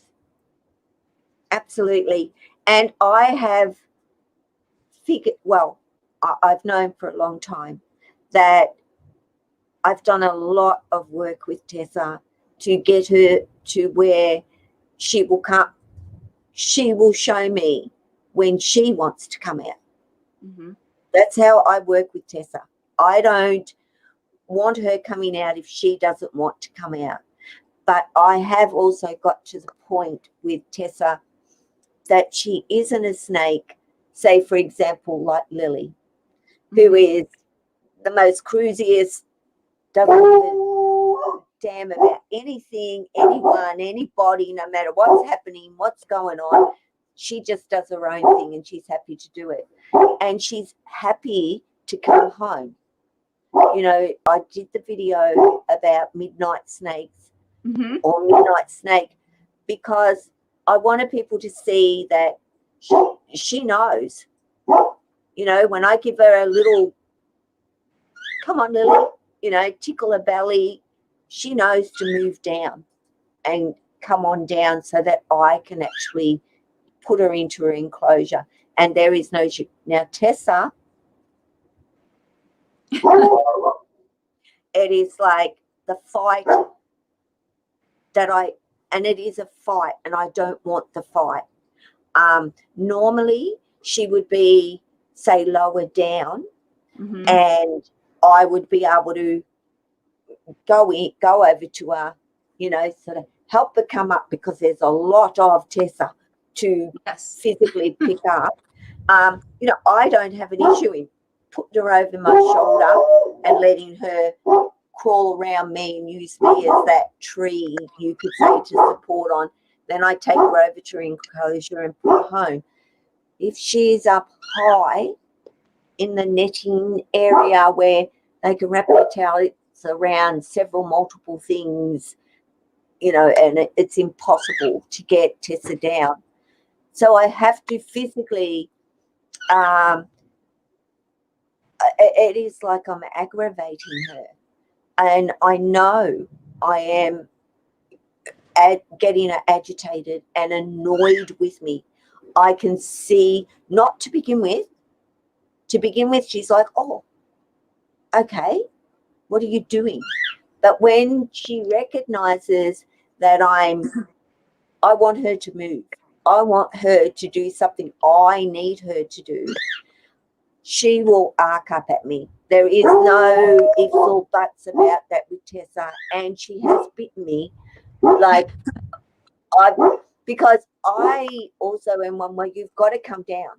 absolutely. And I have figured, well, I've known for a long time that I've done a lot of work with Tessa to get her to where she will come. She will show me when she wants to come out. Mm-hmm. That's how I work with Tessa. I don't want her coming out if she doesn't want to come out. But I have also got to the point with Tessa that she isn't a snake, say, for example, like Lily, who is the most cruisiest, doesn't give a damn about anything, anyone, anybody, no matter what's happening, what's going on. She just does her own thing and she's happy to do it. And she's happy to come home. You know, I did the video about midnight snakes or midnight snake because I wanted people to see that she knows. You know, when I give her a little, come on, Lily, you know, tickle her belly, she knows to move down and come on down so that I can actually put her into her enclosure. And there is no, now Tessa, it is like the fight and it is a fight and I don't want the fight. Normally she would be, say, lower down and I would be able to go over to her, you know, sort of help her come up because there's a lot of Tessa to physically pick up. You know, I don't have an issue in putting her over my shoulder and letting her crawl around me and use me as that tree, you could say, to support on. Then I take her over to her enclosure and put her home. If she's up high in the netting area where they can wrap their tails around multiple things, you know, and it's impossible to get Tessa down. So I have to physically, it is like I'm aggravating her. And I know I am getting her agitated and annoyed with me. I can see, not to begin with. To begin with, she's like, oh, okay, what are you doing? But when she recognizes that I want her to move, I want her to do something I need her to do, she will arc up at me. There is no ifs or buts about that with Tessa, and she has bitten me. Like, because I also am one where you've got to come down.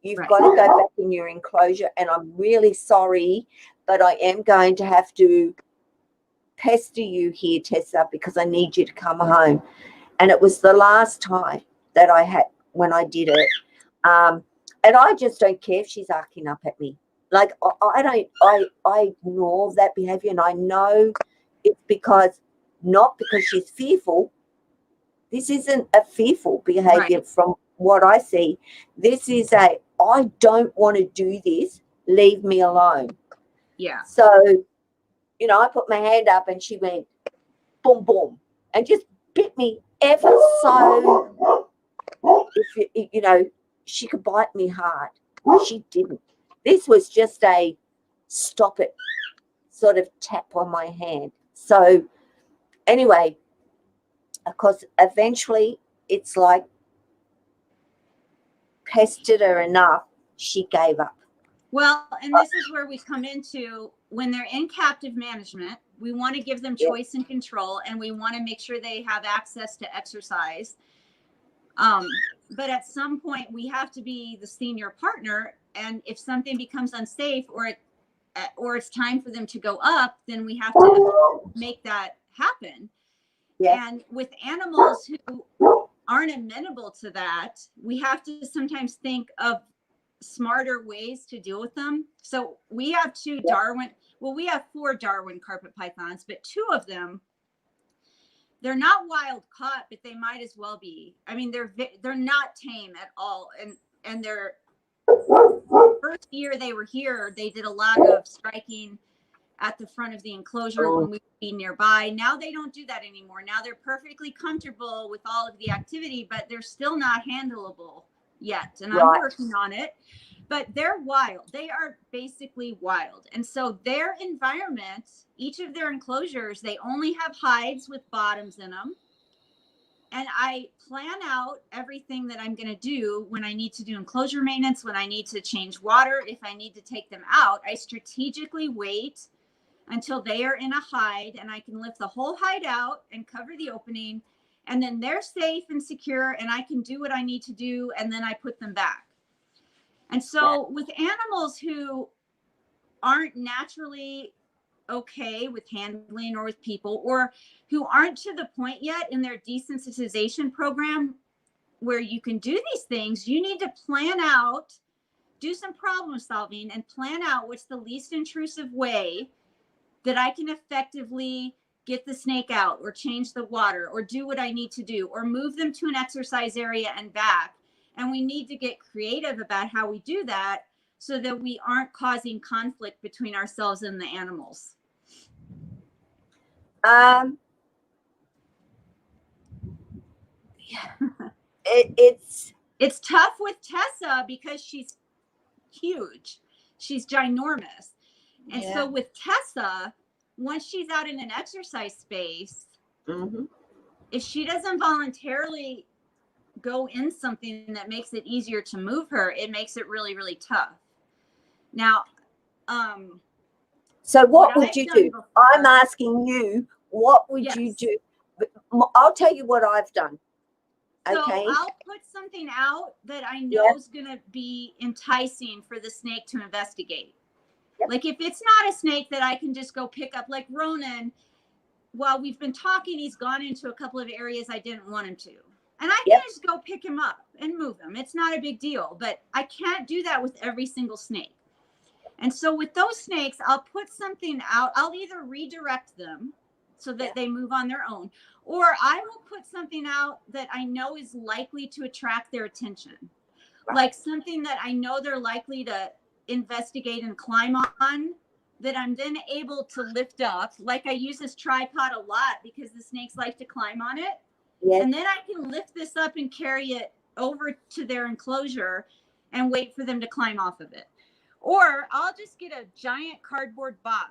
You've got to go back in your enclosure, and I'm really sorry, but I am going to have to pester you here, Tessa, because I need you to come home. And it was the last time that I had when I did it. And I just don't care if she's arcing up at me. Like, I ignore that behavior, and I know it's not because she's fearful. This isn't a fearful behavior from what I see. This is I don't want to do this. Leave me alone. Yeah. So, you know, I put my hand up and she went boom, boom, and just bit me ever so. If you know, she could bite me hard. She didn't. This was just a stop it sort of tap on my hand. So anyway, of course, eventually it's like pestered her enough, she gave up. Well, and this is where we come into when they're in captive management, we want to give them choice and control, and we want to make sure they have access to exercise. But at some point, we have to be the senior partner, and if something becomes unsafe or it's time for them to go up, then we have to make that happen. Yeah. And with animals who aren't amenable to that, we have to sometimes think of smarter ways to deal with them. So we have we have 4 Darwin carpet pythons, but 2 of them they're not wild caught, but they might as well be. I mean, they're not tame at all. And their first year they were here, they did a lot of striking at the front of the enclosure when we would be nearby. Now they don't do that anymore. Now they're perfectly comfortable with all of the activity, but they're still not handleable yet. And I'm working on it. But they're wild. They are basically wild. And so their environment, each of their enclosures, they only have hides with bottoms in them. And I plan out everything that I'm going to do when I need to do enclosure maintenance, when I need to change water, if I need to take them out. I strategically wait until they are in a hide and I can lift the whole hide out and cover the opening. And then they're safe and secure and I can do what I need to do. And then I put them back. And so with animals who aren't naturally okay with handling or with people, or who aren't to the point yet in their desensitization program where you can do these things, you need to plan out, do some problem solving and plan out what's the least intrusive way that I can effectively get the snake out or change the water or do what I need to do or move them to an exercise area and back. And we need to get creative about how we do that so that we aren't causing conflict between ourselves and the animals. It's tough with Tessa because she's huge. She's ginormous. And so with Tessa, once she's out in an exercise space, if she doesn't voluntarily go in something that makes it easier to move her, it makes it really, really tough. Now, so what would you do? Before, I'm asking you, what would you do? I'll tell you what I've done. So okay. I'll put something out that I know is going to be enticing for the snake to investigate. Like if it's not a snake that I can just go pick up, like Ronan, while we've been talking, he's gone into a couple of areas I didn't want him to. And I can just go pick him up and move him. It's not a big deal, but I can't do that with every single snake. And so with those snakes, I'll put something out. I'll either redirect them so that they move on their own, or I will put something out that I know is likely to attract their attention. Like something that I know they're likely to investigate and climb on, that I'm then able to lift up. Like I use this tripod a lot because the snakes like to climb on it. And then I can lift this up and carry it over to their enclosure and wait for them to climb off of it. Or I'll just get a giant cardboard box.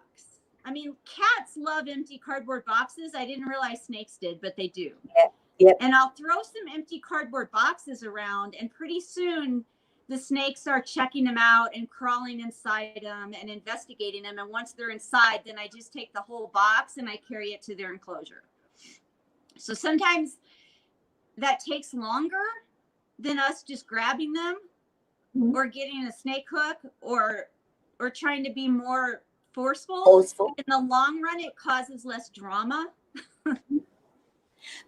I mean, cats love empty cardboard boxes. I didn't realize snakes did, but they do. And I'll throw some empty cardboard boxes around, and pretty soon the snakes are checking them out and crawling inside them and investigating them. And once they're inside, then I just take the whole box and I carry it to their enclosure. So sometimes that takes longer than us just grabbing them or getting a snake hook or trying to be more forceful. In the long run, it causes less drama.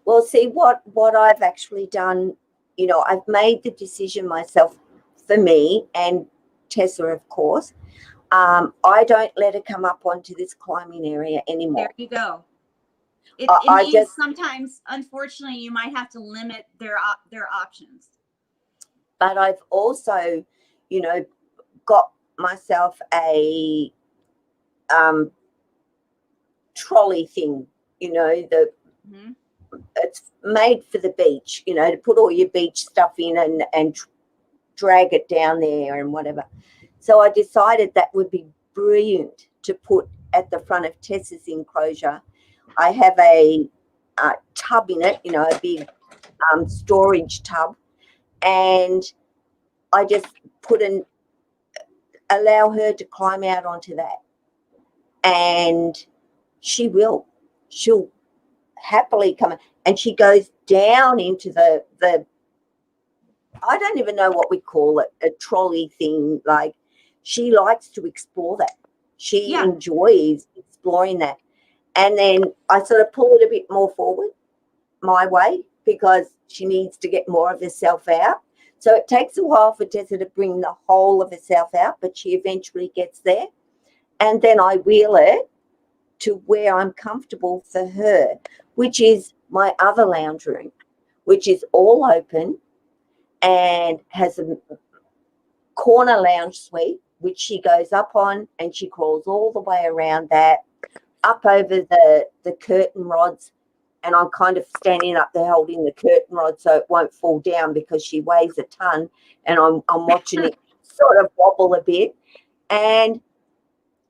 Well, see, what I've actually done, you know, I've made the decision myself for me and Tessa, of course. I don't let her come up onto this climbing area anymore. There you go. It means sometimes, unfortunately, you might have to limit their options. But I've also, you know, got myself a trolley thing, you know, it's made for the beach, you know, to put all your beach stuff in and drag it down there and whatever. So I decided that would be brilliant to put at the front of Tessa's enclosure. I have a tub in it, you know, a big storage tub, and I just allow her to climb out onto that, and she'll happily come in, and she goes down into the I don't even know what we call it, a trolley thing. Like, she likes to explore that. She enjoys exploring that. And then I sort of pull it a bit more forward my way because she needs to get more of herself out. So it takes a while for Tessa to bring the whole of herself out, but she eventually gets there. And then I wheel it to where I'm comfortable for her, which is my other lounge room, which is all open and has a corner lounge suite, which she goes up on, and she crawls all the way around that, up over the curtain rods, and I'm kind of standing up there holding the curtain rod so it won't fall down because she weighs a ton, and I'm watching it sort of wobble a bit, and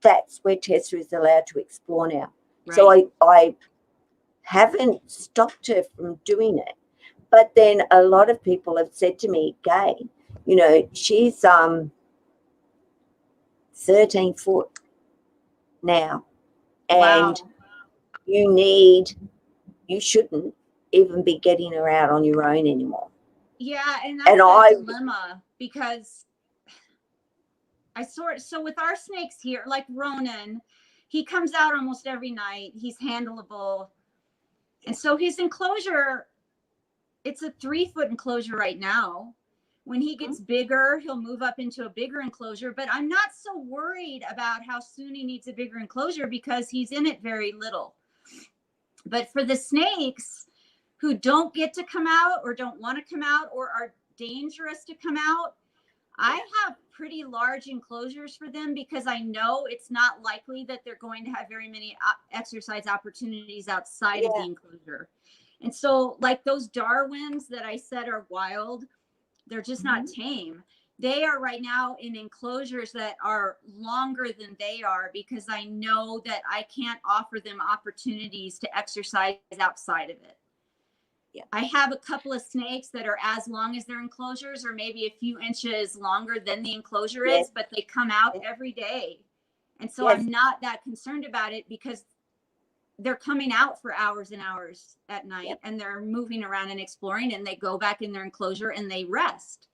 that's where Tessa is allowed to explore now. Right. So I haven't stopped her from doing it, but then a lot of people have said to me, Gay, you know, she's 13 foot now, and you shouldn't even be getting her out on your own anymore. Yeah, and that's a dilemma, because so with our snakes here, like Ronan, he comes out almost every night. He's handleable. And so his enclosure, it's a 3-foot enclosure right now. When he gets bigger, he'll move up into a bigger enclosure, but I'm not so worried about how soon he needs a bigger enclosure because he's in it very little. But for the snakes who don't get to come out or don't want to come out or are dangerous to come out, I have pretty large enclosures for them because I know it's not likely that they're going to have very many exercise opportunities outside of the enclosure. And so like those Darwins that I said are wild, they're just not tame. They are right now in enclosures that are longer than they are because I know that I can't offer them opportunities to exercise outside of it. Yeah. I have a couple of snakes that are as long as their enclosures or maybe a few inches longer than the enclosure is, but they come out every day. And so I'm not that concerned about it because they're coming out for hours and hours at night and they're moving around and exploring, and they go back in their enclosure and they rest.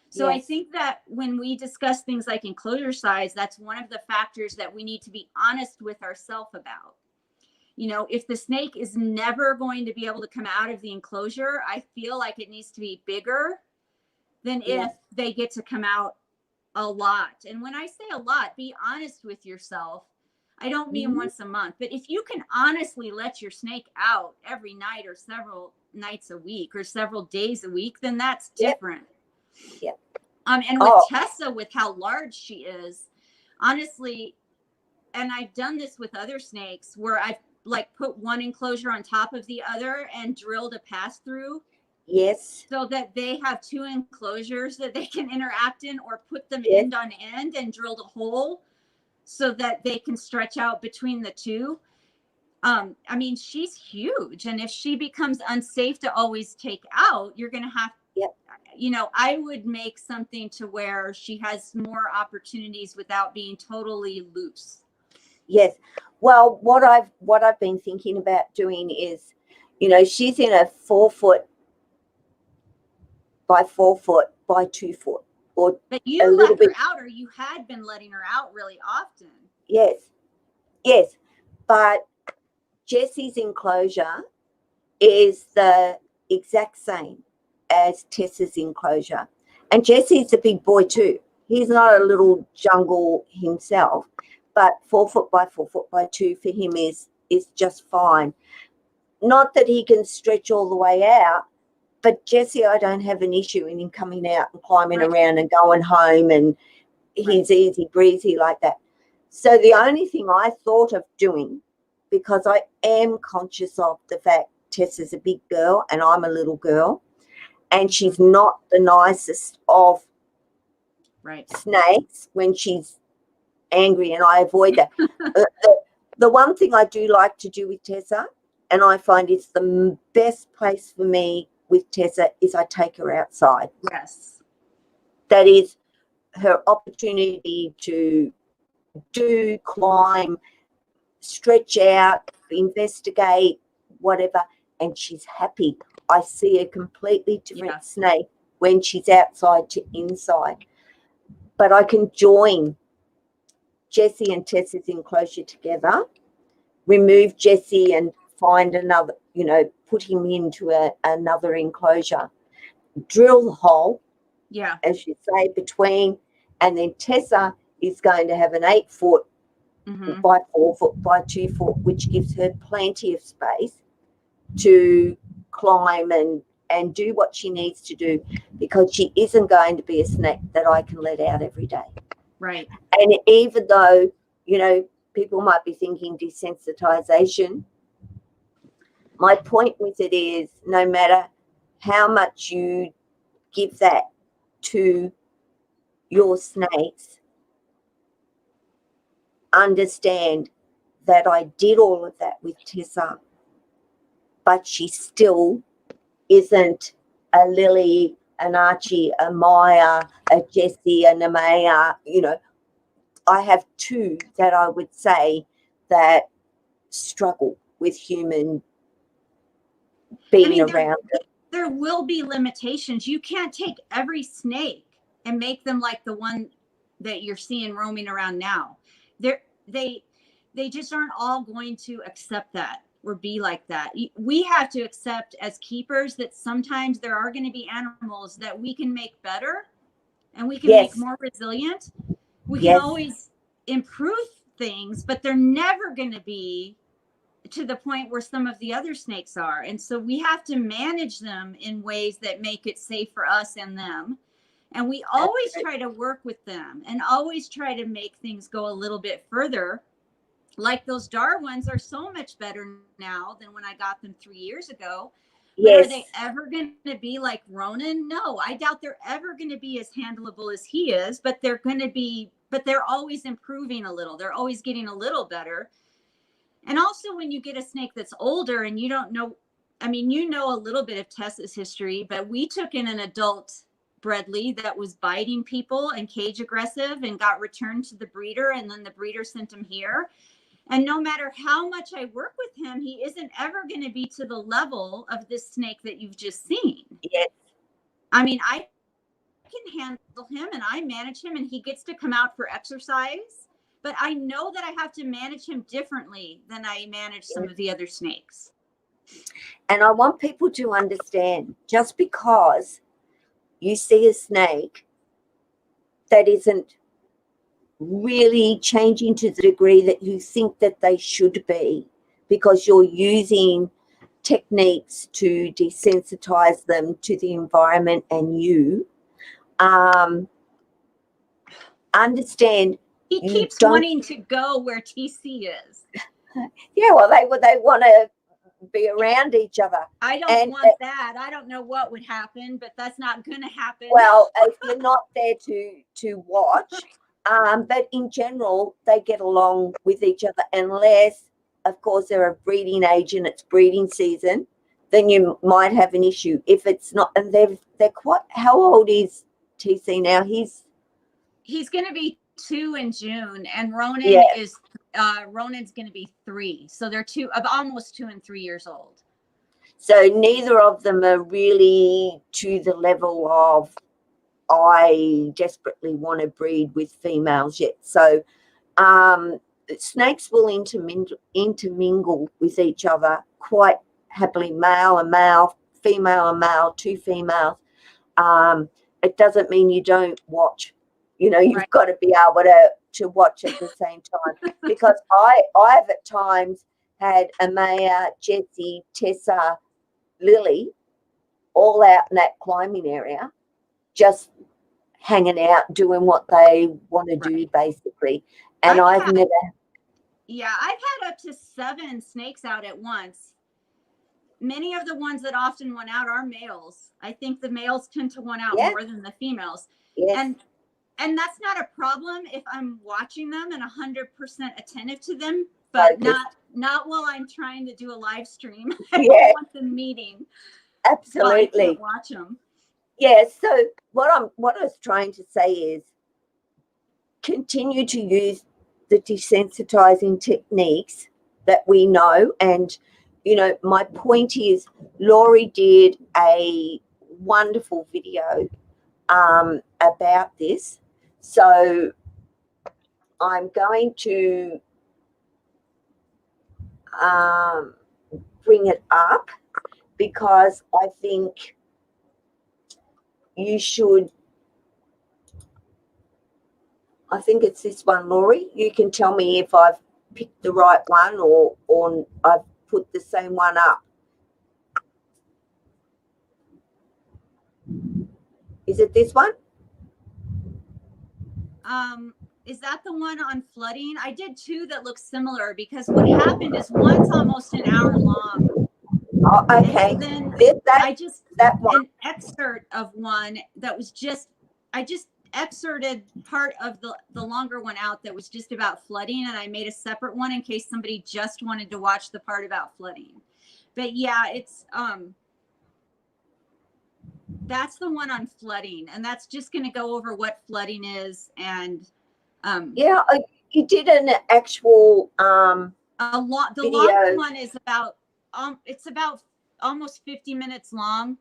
So I think that when we discuss things like enclosure size, that's one of the factors that we need to be honest with ourselves about. You know, if the snake is never going to be able to come out of the enclosure, I feel like it needs to be bigger than if they get to come out a lot. And when I say a lot, be honest with yourself. I don't mean once a month, but if you can honestly let your snake out every night or several nights a week or several days a week, then that's different. And with Tessa, with how large she is, honestly, and I've done this with other snakes where I've like put one enclosure on top of the other and drilled a pass through. Yes. So that they have two enclosures that they can interact in, or put them end on end and drilled a hole so that they can stretch out between the two. I mean, she's huge. And if she becomes unsafe to always take out, you're going to have, you know, I would make something to where she has more opportunities without being totally loose. Yes. Well, what I've been thinking about doing is, you know, she's in a 4 foot by 4 foot by 2 foot, or but you let her out, or you had been letting her out really often. Yes, but Jessie's enclosure is the exact same as Tessa's enclosure, and Jesse's a big boy too. He's not a little jungle himself, but 4 foot by 4 foot by 2 for him is just fine. Not that he can stretch all the way out, but Jesse, I don't have an issue in him coming out and climbing around and going home, and he's easy breezy like that. So the only thing I thought of doing, because I am conscious of the fact Tessa's a big girl and I'm a little girl, and she's not the nicest of snakes when she's angry, and I avoid that. The one thing I do like to do with Tessa, and I find it's the best place for me with Tessa, is I take her outside. Yes. That is her opportunity to climb, stretch out, investigate, whatever, and she's happy. I see a completely different snake when she's outside to inside. But I can join Jessie and Tessa's enclosure together, remove Jessie and find another, you know, put him into another enclosure, drill the hole, as you say, between, and then Tessa is going to have an 8 foot by 4 foot by 2 foot, which gives her plenty of space to climb and do what she needs to do, because she isn't going to be a snake that I can let out every day. Right. And even though, people might be thinking desensitization, my point with it is no matter how much you give that to your snakes, understand that I did all of that with Tessa, but she still isn't a Lily, an Archie, a Maya, a Jessie, a Nemea. I have two that I would say that struggle with human being around them. There will be limitations. You can't take every snake and make them like the one that you're seeing roaming around now. They just aren't all going to accept that or be like that. We have to accept as keepers that sometimes there are going to be animals that we can make better and we can make more resilient. We can always improve things, but they're never going to be to the point where some of the other snakes are. And so we have to manage them in ways that make it safe for us and them. And we always try to work with them and always try to make things go a little bit further. Like those Darwins are so much better now than when I got them 3 years ago. But are they ever going to be like Ronan? No, I doubt they're ever going to be as handleable as he is, but they're always improving a little. They're always getting a little better. And also when you get a snake that's older and you don't know, a little bit of Tessa's history, but we took in an adult Bredli that was biting people and cage aggressive and got returned to the breeder. And then the breeder sent him here. And no matter how much I work with him, he isn't ever going to be to the level of this snake that you've just seen. Yes. I can handle him and I manage him and he gets to come out for exercise. But I know that I have to manage him differently than I manage some of the other snakes. And I want people to understand, just because you see a snake that isn't really changing to the degree that you think that they should be, because you're using techniques to desensitize them to the environment and you, understand. He keeps wanting to go where TC is. Yeah, well, they want to be around each other. I don't want that. I don't know what would happen, but that's not going to happen. Well, if you're not there to watch, but in general, they get along with each other, unless, of course, they're a breeding age and it's breeding season. Then you might have an issue. If it's not, and they're quite. How old is TC now? He's going to be 2 in June, and Ronan is Ronan's going to be 3. So they're almost 2 and 3 years old. So neither of them are really to the level of I desperately want to breed with females yet. So snakes will intermingle with each other quite happily, male and male, female and male, 2 females. It doesn't mean you don't watch. You've got to be able to watch at the same time, because I've at times had Amaya, Jessie, Tessa, Lily all out in that climbing area, just hanging out, doing what they want to do, basically. And I've had up to 7 snakes out at once. Many of the ones that often went out are males. I think the males tend to want out more than the females. Yes. And that's not a problem if I'm watching them and 100% attentive to them, but not while I'm trying to do a live stream. I don't want them meeting. Absolutely. So I can't watch them. Yeah. So what I was trying to say is continue to use the desensitizing techniques that we know. And, my point is Lori did a wonderful video about this. So I'm going to bring it up, because I think you should. I think it's this one, Lori. You can tell me if I've picked the right one or I've put the same one up. Is it this one? Is that the one on flooding? I did two that look similar, because what happened is one's almost an hour long. Oh, okay. And then I just, that one. an excerpt of one that was just, I just excerpted part of the longer one out that was just about flooding, and I made a separate one in case somebody just wanted to watch the part about flooding. But yeah, it's that's the one on flooding, and that's just going to go over what flooding is. And yeah, you did an actual the video. longer one is about it's about almost 50 minutes long,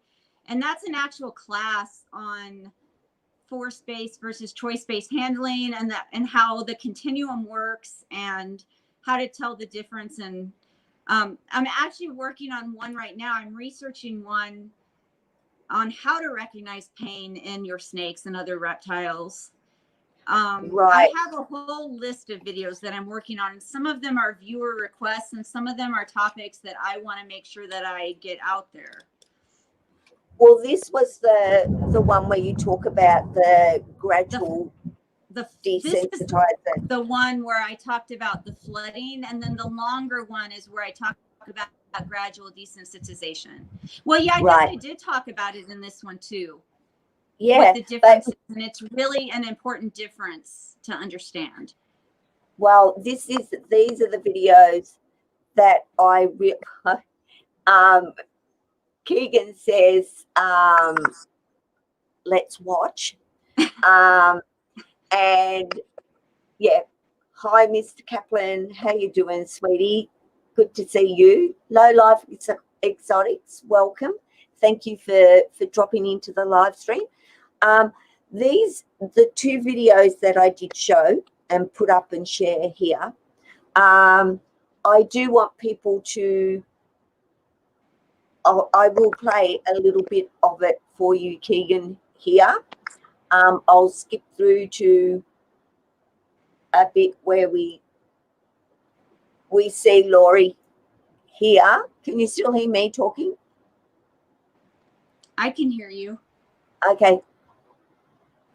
and that's an actual class on force-based versus choice-based handling, and how the continuum works, and how to tell the difference. And I'm actually working on one right now. I'm researching one on how to recognize pain in your snakes and other reptiles. Right. I have a whole list of videos that I'm working on, and some of them are viewer requests, and some of them are topics that I want to make sure that I get out there. Well, this was the one where you talk about the gradual desensitization. The one where I talked about the flooding, and then the longer one is where I talk about gradual desensitization. Well, yeah, I guess I did talk about it in this one too. Yeah, what the difference is, and it's really an important difference to understand. Well, these are the videos that I Keegan says, let's watch. And yeah, hi, Mr. Kaplan. How you doing, sweetie? Good to see you. Low Life Exotics, welcome. Thank you for dropping into the live stream. The two videos that I did show and put up and share here, I do want people to, I will play a little bit of it for you, Keegan, here. I'll skip through to a bit where we see Lori here. Can you still hear me talking? I can hear you. Okay.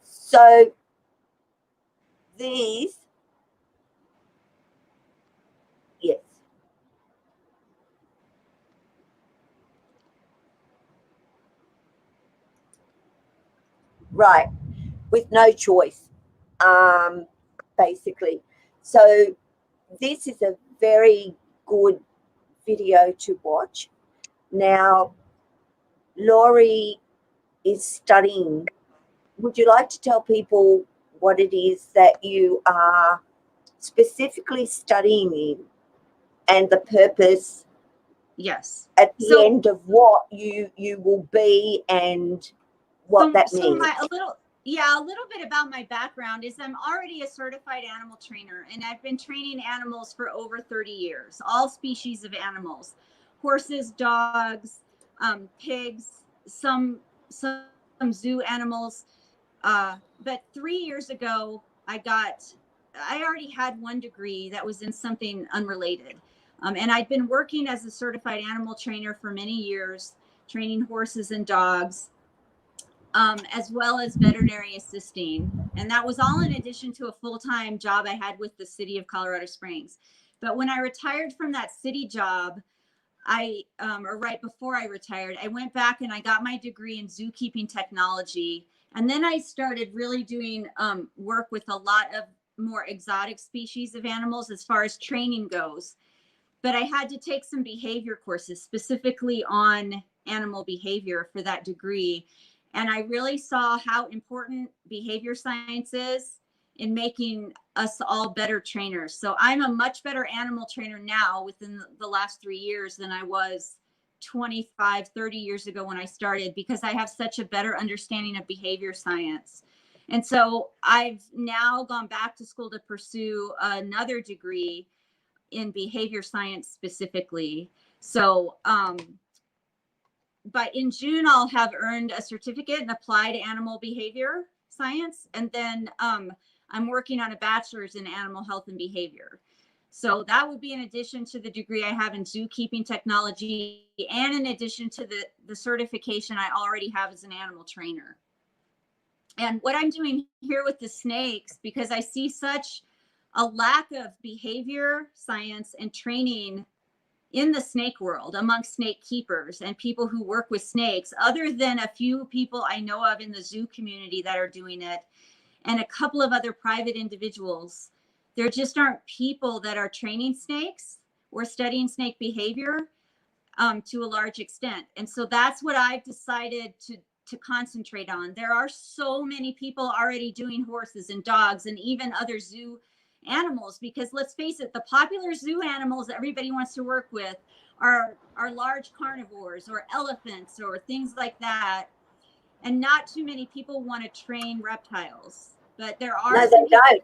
So these, yes. Right. With no choice, basically. So this is a very good video to watch. Now, Lori is studying. Would you like to tell people what it is that you are specifically studying in, and the purpose? Yes. At the end of what you will be, and what that means. A little bit about my background is I'm already a certified animal trainer, and I've been training animals for over 30 years, all species of animals, horses, dogs, pigs, some zoo animals. But 3 years ago, I already had one degree that was in something unrelated. And I'd been working as a certified animal trainer for many years, training horses and dogs, as well as veterinary assisting. And that was all in addition to a full-time job I had with the city of Colorado Springs. But when I retired from that city job, or right before I retired, I went back and I got my degree in zookeeping technology. And then I started really doing work with a lot of more exotic species of animals as far as training goes. But I had to take some behavior courses specifically on animal behavior for that degree. And I really saw how important behavior science is in making us all better trainers. So I'm a much better animal trainer now within the last 3 years than I was 25, 30 years ago when I started, because I have such a better understanding of behavior science. And so I've now gone back to school to pursue another degree in behavior science specifically. So, but in June, I'll have earned a certificate in applied animal behavior science. And then I'm working on a bachelor's in animal health and behavior. So that would be in addition to the degree I have in zookeeping technology, and in addition to the certification I already have as an animal trainer. And what I'm doing here with the snakes, because I see such a lack of behavior science and training in the snake world amongst snake keepers and people who work with snakes, other than a few people I know of in the zoo community that are doing it, and a couple of other private individuals. There just aren't people that are training snakes or studying snake behavior to a large extent. And so that's what I've decided to concentrate on. There are so many people already doing horses and dogs and even other zoo animals, because let's face it, the popular zoo animals everybody wants to work with are large carnivores or elephants or things like that. And not too many people want to train reptiles, but there are No, some they people. don't.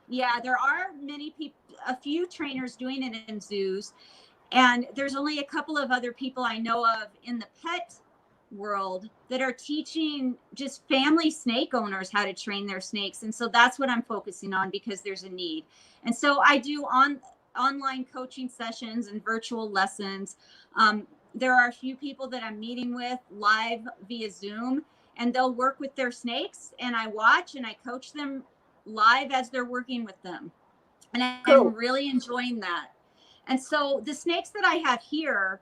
Yeah, there are many people, a few trainers doing it in zoos. And there's only a couple of other people I know of in the pet world that are teaching just family snake owners how to train their snakes. And so that's what I'm focusing on, because there's a need. And so I do online coaching sessions and virtual lessons. There are a few people that I'm meeting with live via Zoom, and they'll work with their snakes, and I watch and I coach them live as they're working with them. And Cool. I'm really enjoying that. And so the snakes that I have here,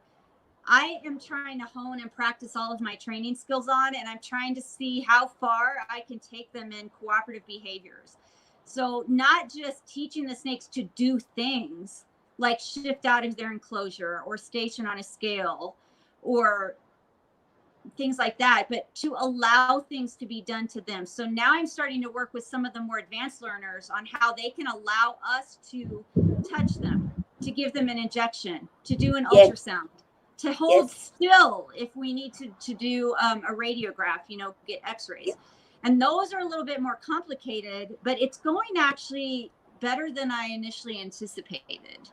I am trying to hone and practice all of my training skills on, and I'm trying to see how far I can take them in cooperative behaviors. So not just teaching the snakes to do things like shift out of their enclosure or station on a scale or things like that, but to allow things to be done to them. So now I'm starting to work with some of the more advanced learners on how they can allow us to touch them, to give them an injection, to do an Yes. ultrasound, to hold Yes. still if we need to do a radiograph, get x-rays. Yes. And those are a little bit more complicated, but it's going actually better than I initially anticipated.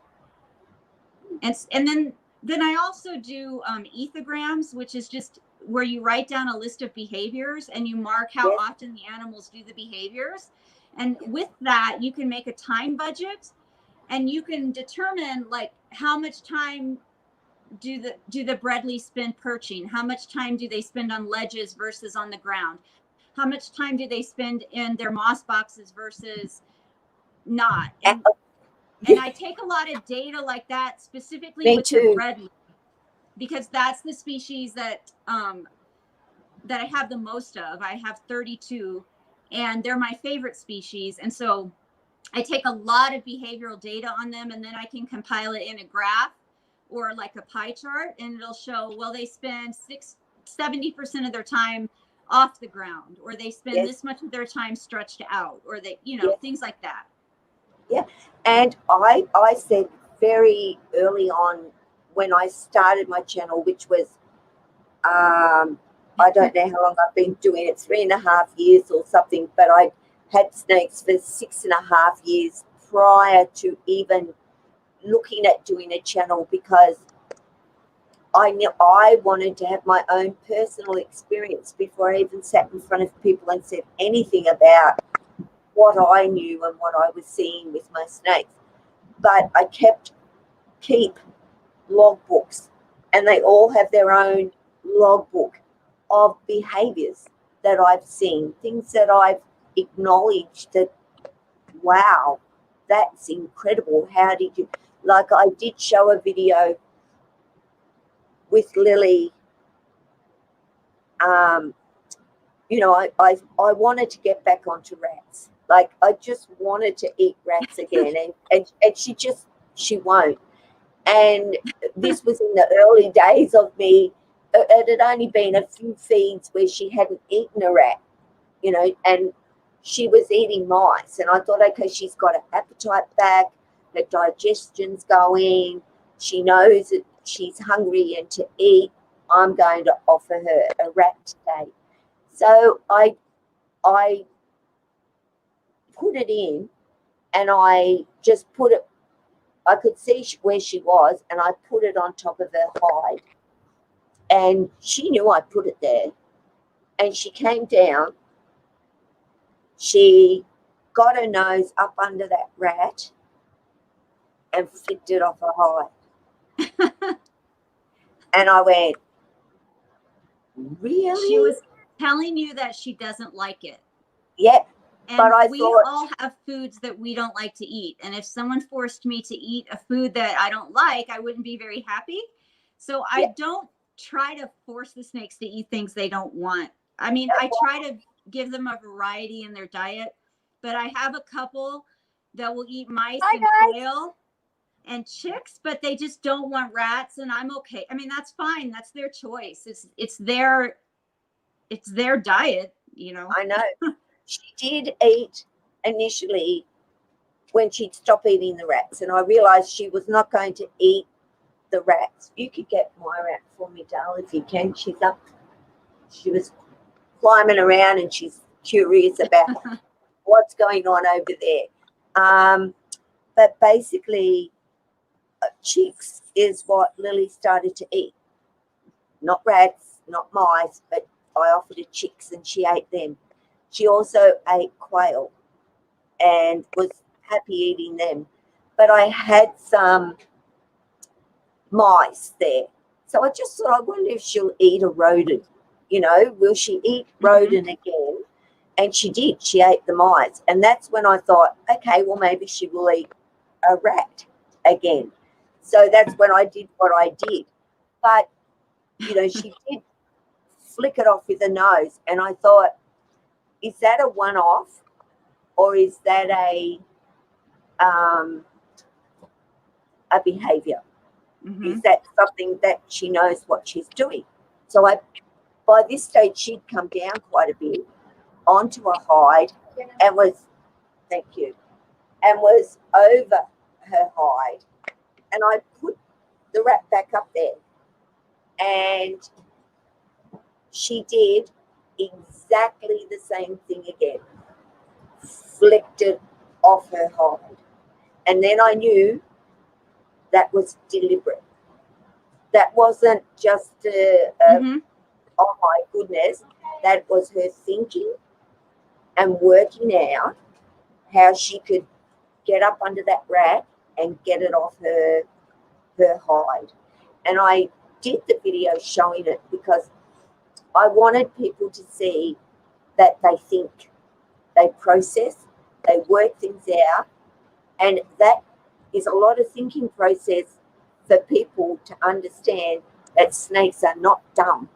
And then I also do ethograms, which is just where you write down a list of behaviors and you mark how Yes. often the animals do the behaviors. And with that, you can make a time budget, and you can determine like how much time do the Bredli spend perching, how much time do they spend on ledges versus on the ground, how much time do they spend in their moss boxes versus not. And I take a lot of data like that specifically Me with too. the Bredli, because that's the species that I have the most of. I have 32, and they're my favorite species. And so I take a lot of behavioral data on them, and then I can compile it in a graph or like a pie chart, and it'll show, well, they spend 70% of their time off the ground, or they spend Yes. this much of their time stretched out, or they, Yes. things like that. Yeah. And I said very early on when I started my channel, which was, I don't know how long I've been doing it, 3.5 years or something, but I had snakes for 6.5 years prior to even looking at doing a channel, because I knew I wanted to have my own personal experience before I even sat in front of people and said anything about what I knew and what I was seeing with my snakes. But I keep logbooks, and they all have their own logbook of behaviors that I've seen, things that I've acknowledged that, wow, that's incredible. How did you, like I did show a video with Lily. I wanted to get back onto rats. Like I just wanted to eat rats again, and she won't. And this was in the early days of me. It had only been a few feeds where she hadn't eaten a rat, and she was eating mice. And I thought, okay, she's got her appetite back, her digestion's going, she knows that she's hungry and to eat. I'm going to offer her a rat today. So I put it in, and I just put it, I could see where she was, and I put it on top of her hide. And she knew I put it there. And she came down. She got her nose up under that rat and flicked it off her hide. And I went, really? She was telling you that she doesn't like it. Yeah. And but I we thought, all have foods that we don't like to eat. And if someone forced me to eat a food that I don't like, I wouldn't be very happy. So I don't try to force the snakes to eat things they don't want. I mean, I try to give them a variety in their diet, but I have a couple that will eat mice and quail and chicks, but they just don't want rats, and I'm okay. I mean, that's fine. That's their choice. It's their diet, you know. I know. She did eat initially when she'd stop eating the rats, and I realized she was not going to eat the rats. You could get my rat for me, Dale, if you can. She's up. She was climbing around and she's curious about what's going on over there. But basically, chicks is what Lily started to eat. Not rats, not mice, but I offered her chicks and she ate them. She also ate quail and was happy eating them. But I had some mice there. So I just thought, I wonder if she'll eat a rodent. You know, will she eat rodent again? And she did. She ate the mice. And that's when I thought, okay, well, maybe she will eat a rat again. So that's when I did what I did. But, you know, she did flick it off with her nose. And I thought, is that a one-off or is that a behavior? Is that something that she knows what she's doing? So by this stage, she'd come down quite a bit onto a hide and was, thank you, and was over her hide. And I put the rat back up there. And she did exactly the same thing again. Flicked it off her hide. And then I knew that was deliberate. That wasn't just oh my goodness, that was her thinking and working out how she could get up under that rat and get it off her hide. And I did the video showing it because I wanted people to see that they think, they process, they work things out, and that is a lot of thinking process for people to understand that snakes are not dumb.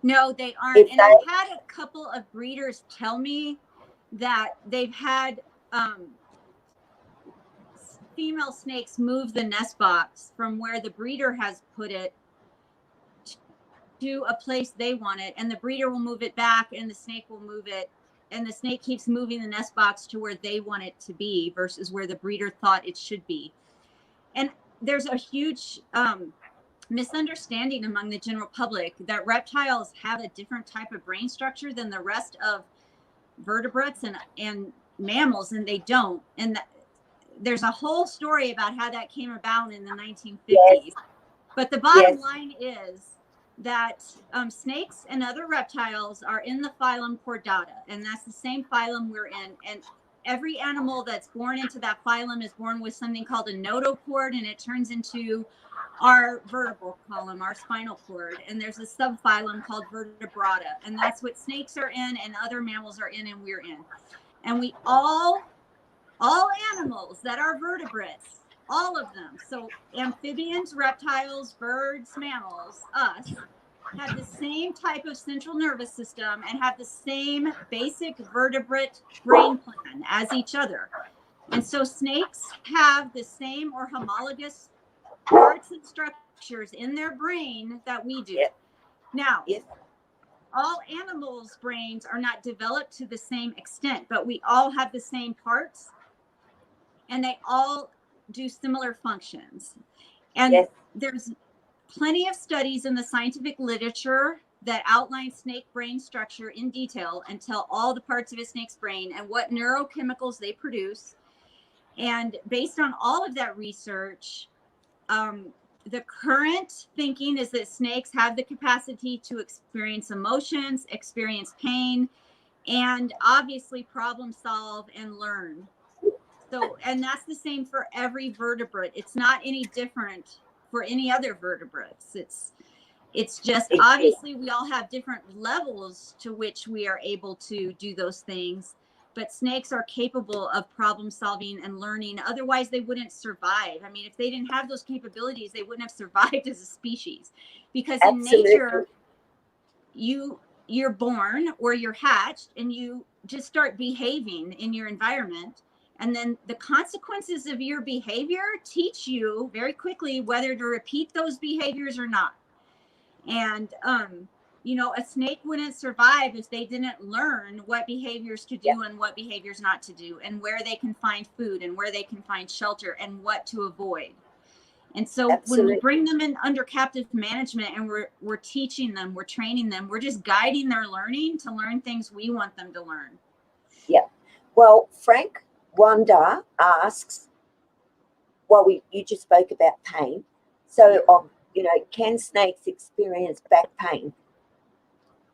No, they aren't. And I've had a couple of breeders tell me that they've had female snakes move the nest box from where the breeder has put it to a place they want it, and the breeder will move it back and the snake will move it, and the snake keeps moving the nest box to where they want it to be versus where the breeder thought it should be. And there's a huge misunderstanding among the general public that reptiles have a different type of brain structure than the rest of vertebrates and mammals, and they don't. And there's a whole story about how that came about in the 1950s. Yes. But the bottom line is that snakes and other reptiles are in the phylum Chordata, and that's the same phylum we're in. And every animal that's born into that phylum is born with something called a notochord, and it turns into our vertebral column, our spinal cord. And there's a subphylum called vertebrata, and that's what snakes are in and other mammals are in and we're in. And we all animals that are vertebrates, all of them, so amphibians, reptiles, birds, mammals, us, have the same type of central nervous system and have the same basic vertebrate brain plan as each other. And so snakes have the same or homologous parts and structures in their brain that we do. Now, all animals' brains are not developed to the same extent, but we all have the same parts and they all do similar functions. And there's plenty of studies in the scientific literature that outline snake brain structure in detail and tell all the parts of a snake's brain and what neurochemicals they produce. And based on all of that research, the current thinking is that snakes have the capacity to experience emotions, experience pain, and obviously problem solve and learn. So, and that's the same for every vertebrate. It's not any different for any other vertebrates. It's just obviously we all have different levels to which we are able to do those things, but snakes are capable of problem solving and learning. Otherwise, they wouldn't survive. I mean, if they didn't have those capabilities, they wouldn't have survived as a species. Because in nature, you're born or you're hatched and you just start behaving in your environment. And then the consequences of your behavior teach you very quickly whether to repeat those behaviors or not. And, you know, a snake wouldn't survive if they didn't learn what behaviors to do and what behaviors not to do, and where they can find food and where they can find shelter and what to avoid. And so when we bring them in under captive management and we're teaching them, we're training them, we're just guiding their learning to learn things we want them to learn. Yeah. Well, Frank Wanda asks, well, you just spoke about pain. So, you know, can snakes experience back pain?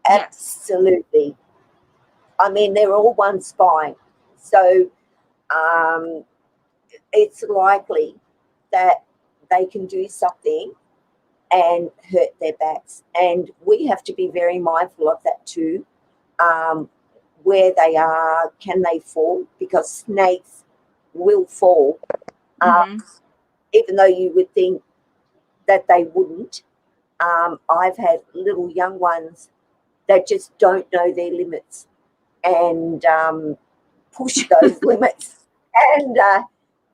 Absolutely. Yes. I mean, they're all one spine. So it's likely that they can do something and hurt their backs. And we have to be very mindful of that too. Where they are, can they fall? Because snakes will fall. Even though you would think that they wouldn't. I've had little young ones that just don't know their limits and push those limits.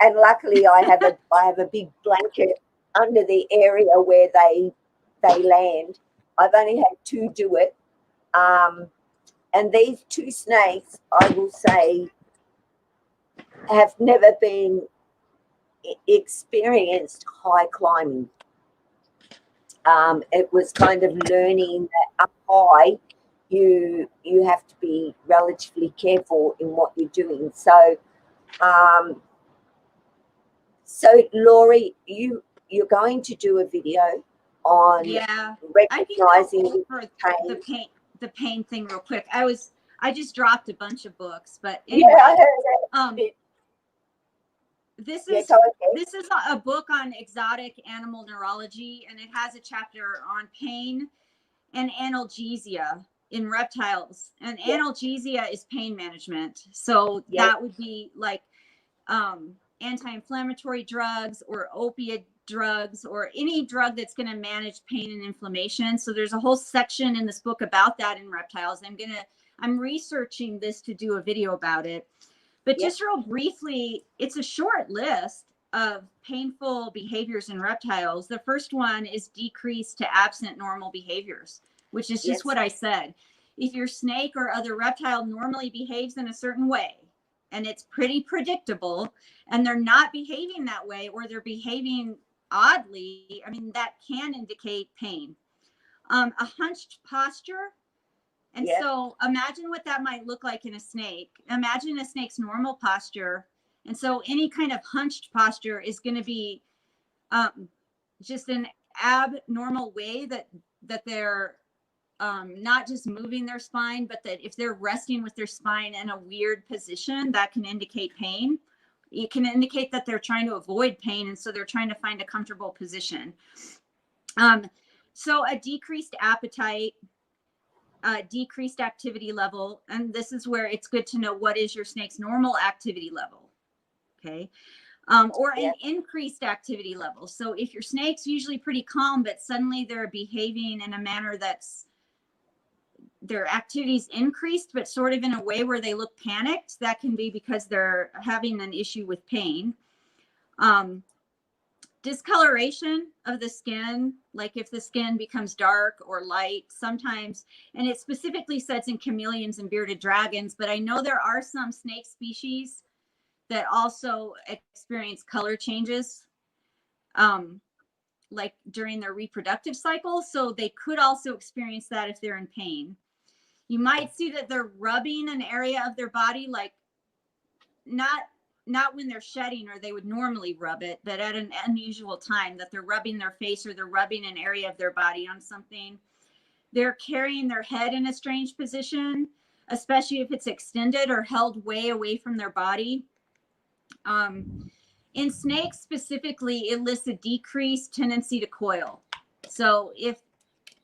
And luckily I have a big blanket under the area where they land. I've only had 2 do it. And these 2 snakes, I will say, have never been experienced high climbing. It was kind of learning that up high, you have to be relatively careful in what you're doing. So, Lori, you're going to do a video on recognizing pain. The pain thing real quick. I just dropped a bunch of books, but anyway, I heard that. This is a book on exotic animal neurology, and it has a chapter on pain and analgesia in reptiles. And analgesia is pain management. So that would be like anti-inflammatory drugs or opiate drugs or any drug that's going to manage pain and inflammation. So there's a whole section in this book about that in reptiles. I'm researching this to do a video about it. But just real briefly, it's a short list of painful behaviors in reptiles. The first one is decrease to absent normal behaviors, which is just what I said. If your snake or other reptile normally behaves in a certain way, and it's pretty predictable, and they're not behaving that way, or they're behaving oddly, I mean, that can indicate pain. A hunched posture. And so imagine what that might look like in a snake. Imagine a snake's normal posture. And so any kind of hunched posture is going to be just an abnormal way that they're not just moving their spine, but that if they're resting with their spine in a weird position, that can indicate pain. It can indicate that they're trying to avoid pain. And so they're trying to find a comfortable position. So a decreased appetite, decreased activity level. And this is where it's good to know what is your snake's normal activity level. Okay. Or an increased activity level. So if your snake's usually pretty calm, but suddenly they're behaving in a manner that's their activity's increased, but sort of in a way where they look panicked, that can be because they're having an issue with pain. Discoloration of the skin, like if the skin becomes dark or light sometimes, and it specifically says in chameleons and bearded dragons, but I know there are some snake species that also experience color changes, like during their reproductive cycle. So they could also experience that if they're in pain. You might see that they're rubbing an area of their body, like not when they're shedding or they would normally rub it, but at an unusual time, that they're rubbing their face or they're rubbing an area of their body on something. They're carrying their head in a strange position, especially if it's extended or held way away from their body. In snakes specifically, it lists a decreased tendency to coil. So if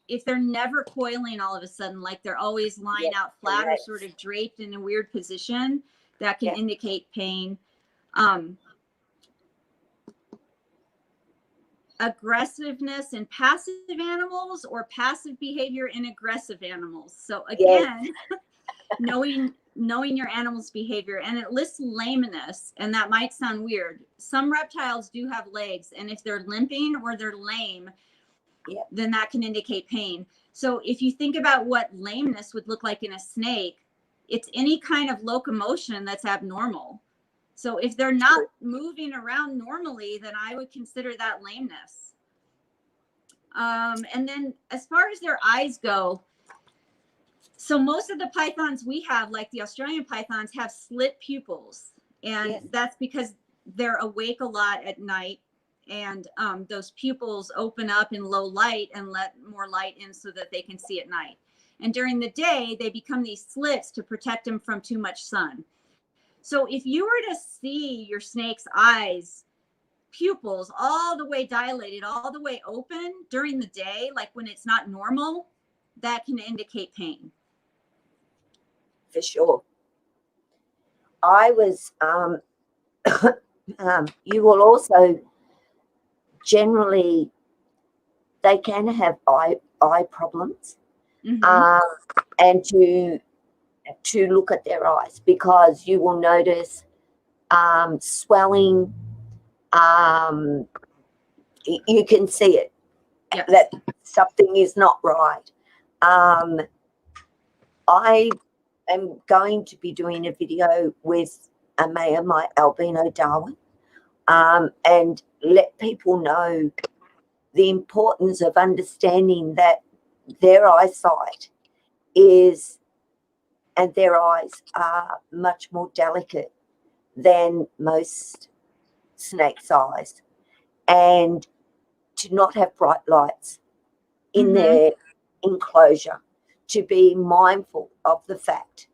if they're never coiling all of a sudden, like they're always lying out flat or sort of draped in a weird position, that can indicate pain. Aggressiveness in passive animals or passive behavior in aggressive animals. So again, knowing your animal's behavior, and it lists lameness, and that might sound weird. Some reptiles do have legs, and if they're limping or they're lame, then that can indicate pain. So if you think about what lameness would look like in a snake, it's any kind of locomotion that's abnormal. So if they're not moving around normally, then I would consider that lameness. And then as far as their eyes go, so most of the pythons we have, like the Australian pythons, have slit pupils. And that's because they're awake a lot at night. And those pupils open up in low light and let more light in so that they can see at night. And during the day, they become these slits to protect them from too much sun. So if you were to see your snake's eyes, pupils all the way dilated, all the way open during the day, like when it's not normal, that can indicate pain. For sure. I was, you will also generally, they can have eye problems, and to look at their eyes, because you will notice swelling. You can see it, that something is not right. I am going to be doing a video with Amaya, my albino Darwin, and let people know the importance of understanding that their eyesight is, and their eyes are much more delicate than most snakes' eyes, and to not have bright lights in their enclosure, to be mindful of the fact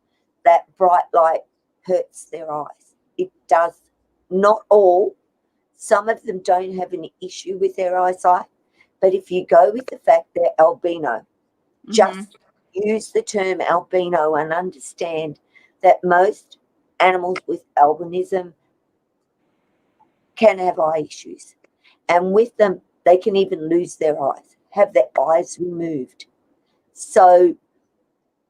that bright light hurts their eyes. It does. Not all. Some of them don't have an issue with their eyesight, but if you go with the fact they're albino, just use the term albino and understand that most animals with albinism can have eye issues. And with them, they can even lose their eyes, have their eyes removed. So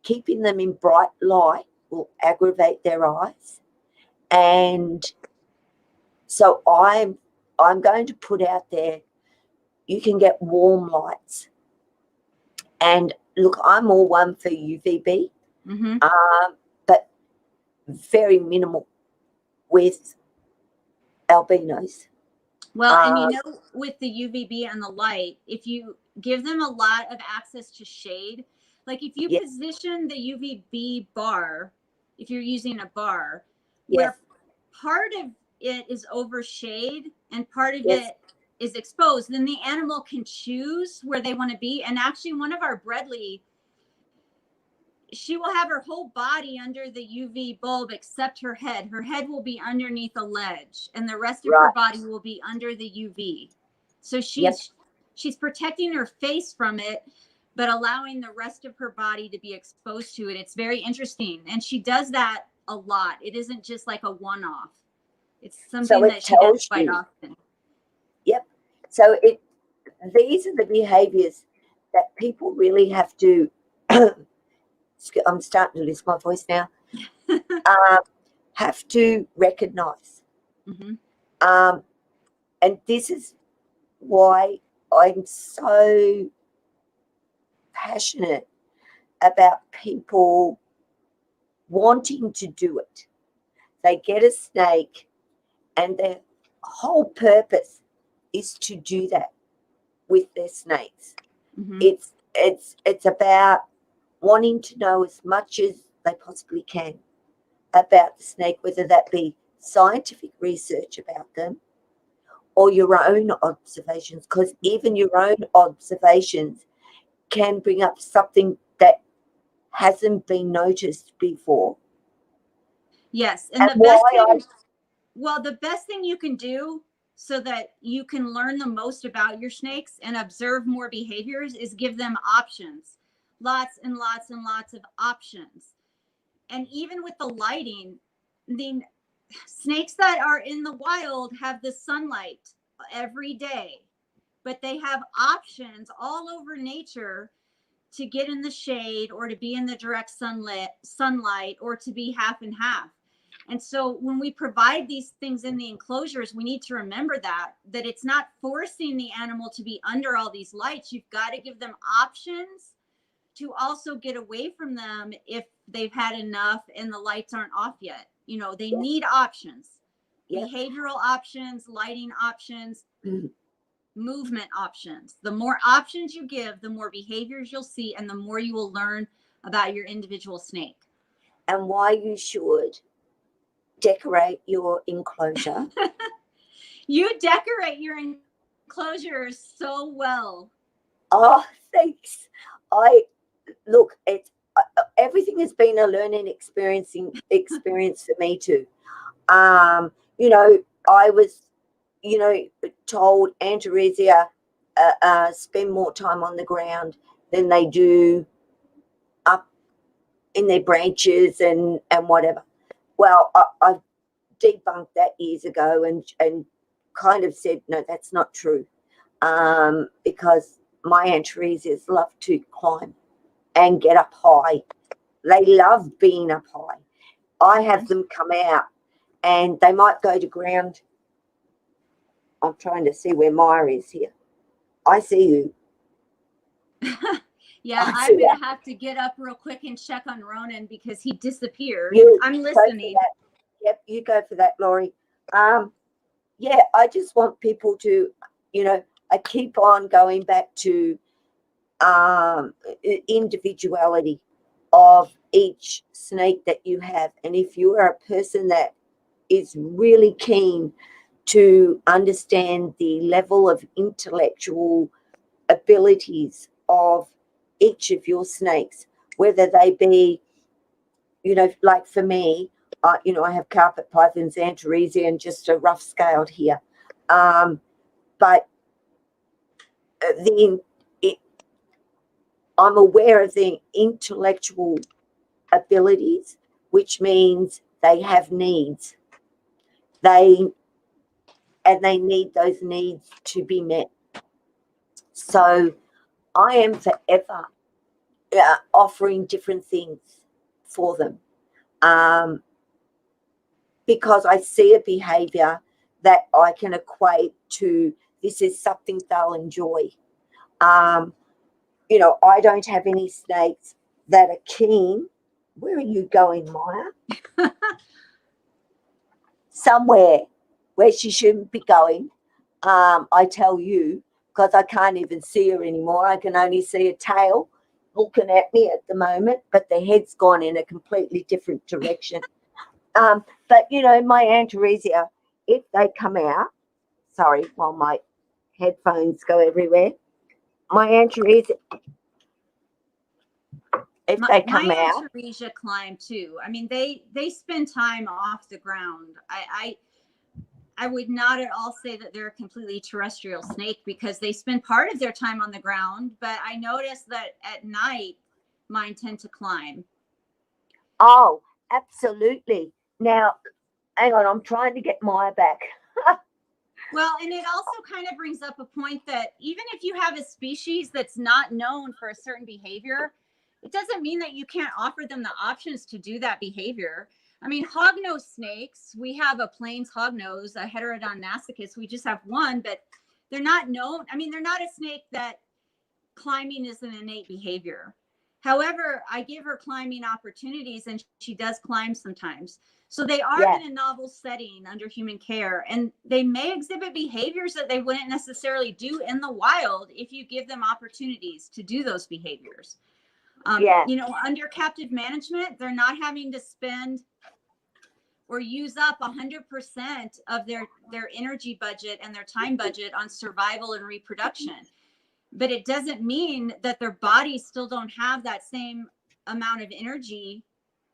keeping them in bright light will aggravate their eyes. And so I'm going to put out there, you can get warm lights. And look, I'm all one for UVB, but very minimal with albinos. Well, and you know, with the UVB and the light, if you give them a lot of access to shade, like if you position the UVB bar, if you're using a bar, where part of it is over shade and part of it is exposed, then the animal can choose where they want to be. And actually, one of our Bredli, she will have her whole body under the UV bulb except her head. Her head will be underneath a ledge, and the rest of her body will be under the UV. So she's protecting her face from it, but allowing the rest of her body to be exposed to it. It's very interesting, and she does that a lot. It isn't just like a one-off. It's something that she does quite often. Yep. So these are the behaviors that people really have to. I'm starting to lose my voice now. Have to recognize. And this is why I'm so passionate about people wanting to do it. They get a snake, and their whole purpose is to do that with their snakes. It's about wanting to know as much as they possibly can about the snake, whether that be scientific research about them or your own observations, because even your own observations can bring up something that hasn't been noticed before. Yes, and the best thing you can do, so that you can learn the most about your snakes and observe more behaviors is give them options, lots and lots and lots of options. And even with the lighting, the snakes that are in the wild have the sunlight every day, but they have options all over nature to get in the shade or to be in the direct sunlight or to be half and half. And so when we provide these things in the enclosures, we need to remember that it's not forcing the animal to be under all these lights. You've got to give them options to also get away from them if they've had enough and the lights aren't off yet. You know, they need options, behavioral options, lighting options, movement options. The more options you give, the more behaviors you'll see and the more you will learn about your individual snake. And why you should decorate your enclosure. You decorate your enclosures so well. Oh, thanks. Look, it's everything has been a learning experience for me too. You know, I was, you know, told Antaresia spend more time on the ground than they do up in their branches and whatever. Well, I debunked that years ago and kind of said, no, that's not true, because my Antaresias love to climb and get up high. They love being up high. I have them come out and they might go to ground. I'm trying to see where Maya is here. I see you. Yeah, I'm going to have to get up real quick and check on Ronan because he disappeared. I'm listening. Yep, you go for that, Lori. Yeah, I just want people to, you know, I keep on going back to individuality of each snake that you have. And if you are a person that is really keen to understand the level of intellectual abilities of each of your snakes, whether they be, you know, like for me, you know, I have carpet pythons, Antaresia, and just a rough scaled here. But I'm aware of the intellectual abilities, which means they have needs. They need those needs to be met. So I am forever offering different things for them, because I see a behavior that I can equate to this is something they'll enjoy. You know, I don't have any snakes that are keen. Where are you going, Maya? Somewhere where she shouldn't be going. I tell you, because I can't even see her anymore. I can only see a tail looking at me at the moment, but the head's gone in a completely different direction. But, you know, my Antaresia, if they come out, sorry, while my headphones go everywhere, my Antaresia, if they come my out. Antaresia climb too. I mean, they spend time off the ground. I would not at all say that they're a completely terrestrial snake because they spend part of their time on the ground, but I notice that at night mine tend to climb. Oh, absolutely. Now, hang on, I'm trying to get Maya back. Well, and it also kind of brings up a point that even if you have a species that's not known for a certain behavior, it doesn't mean that you can't offer them the options to do that behavior. I mean, hognose snakes, we have a plains hognose, a heterodon nasicus. We just have one, but they're not known. I mean, they're not a snake that climbing is an innate behavior. However, I give her climbing opportunities and she does climb sometimes. So they are in a novel setting under human care, and they may exhibit behaviors that they wouldn't necessarily do in the wild if you give them opportunities to do those behaviors. You know, under captive management, they're not having to spend or use up 100% of their energy budget and their time budget on survival and reproduction. But it doesn't mean that their bodies still don't have that same amount of energy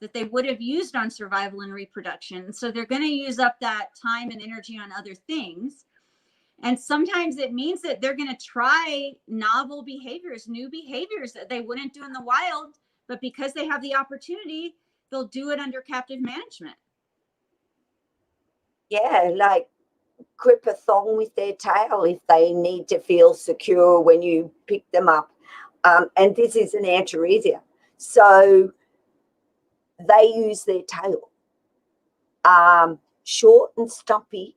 that they would have used on survival and reproduction. So they're going to use up that time and energy on other things. And sometimes it means that they're going to try novel behaviors, new behaviors that they wouldn't do in the wild, but because they have the opportunity, they'll do it under captive management. Yeah, like grip a thong with their tail if they need to feel secure when you pick them up. And this is an antaresia. So they use their tail. Short and stumpy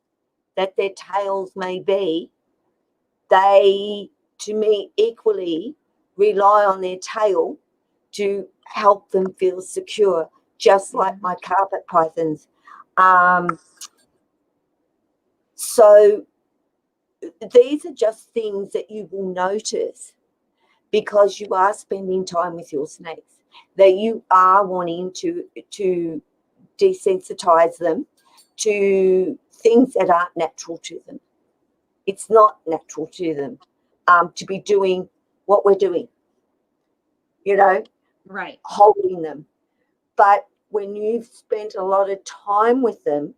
that their tails may be, they, to me, equally rely on their tail to help them feel secure, just like my carpet pythons. So these are just things that you will notice because you are spending time with your snakes, that you are wanting to desensitize them to things that aren't natural to them. It's not natural to them to be doing what we're doing, you know, Right. holding them. But when you've spent a lot of time with them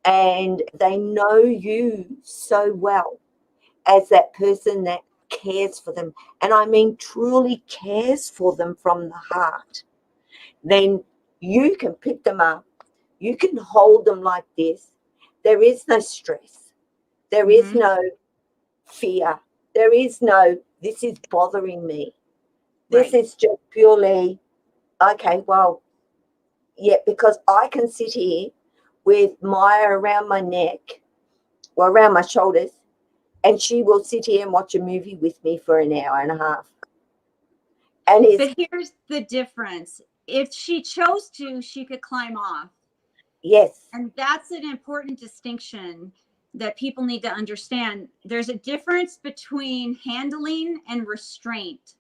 and they know you so well as that person that cares for them, and I mean truly cares for them from the heart, then you can pick them up, you can hold them like this. There is no stress. There is no fear. There is no, this is bothering me. This is just purely, okay, well, yeah, because I can sit here with Maya around my neck, or around my shoulders, and she will sit here and watch a movie with me for an hour and a half. And but here's the difference. If she chose to, she could climb off. Yes. And that's an important distinction that people need to understand. There's a difference between handling and restraint.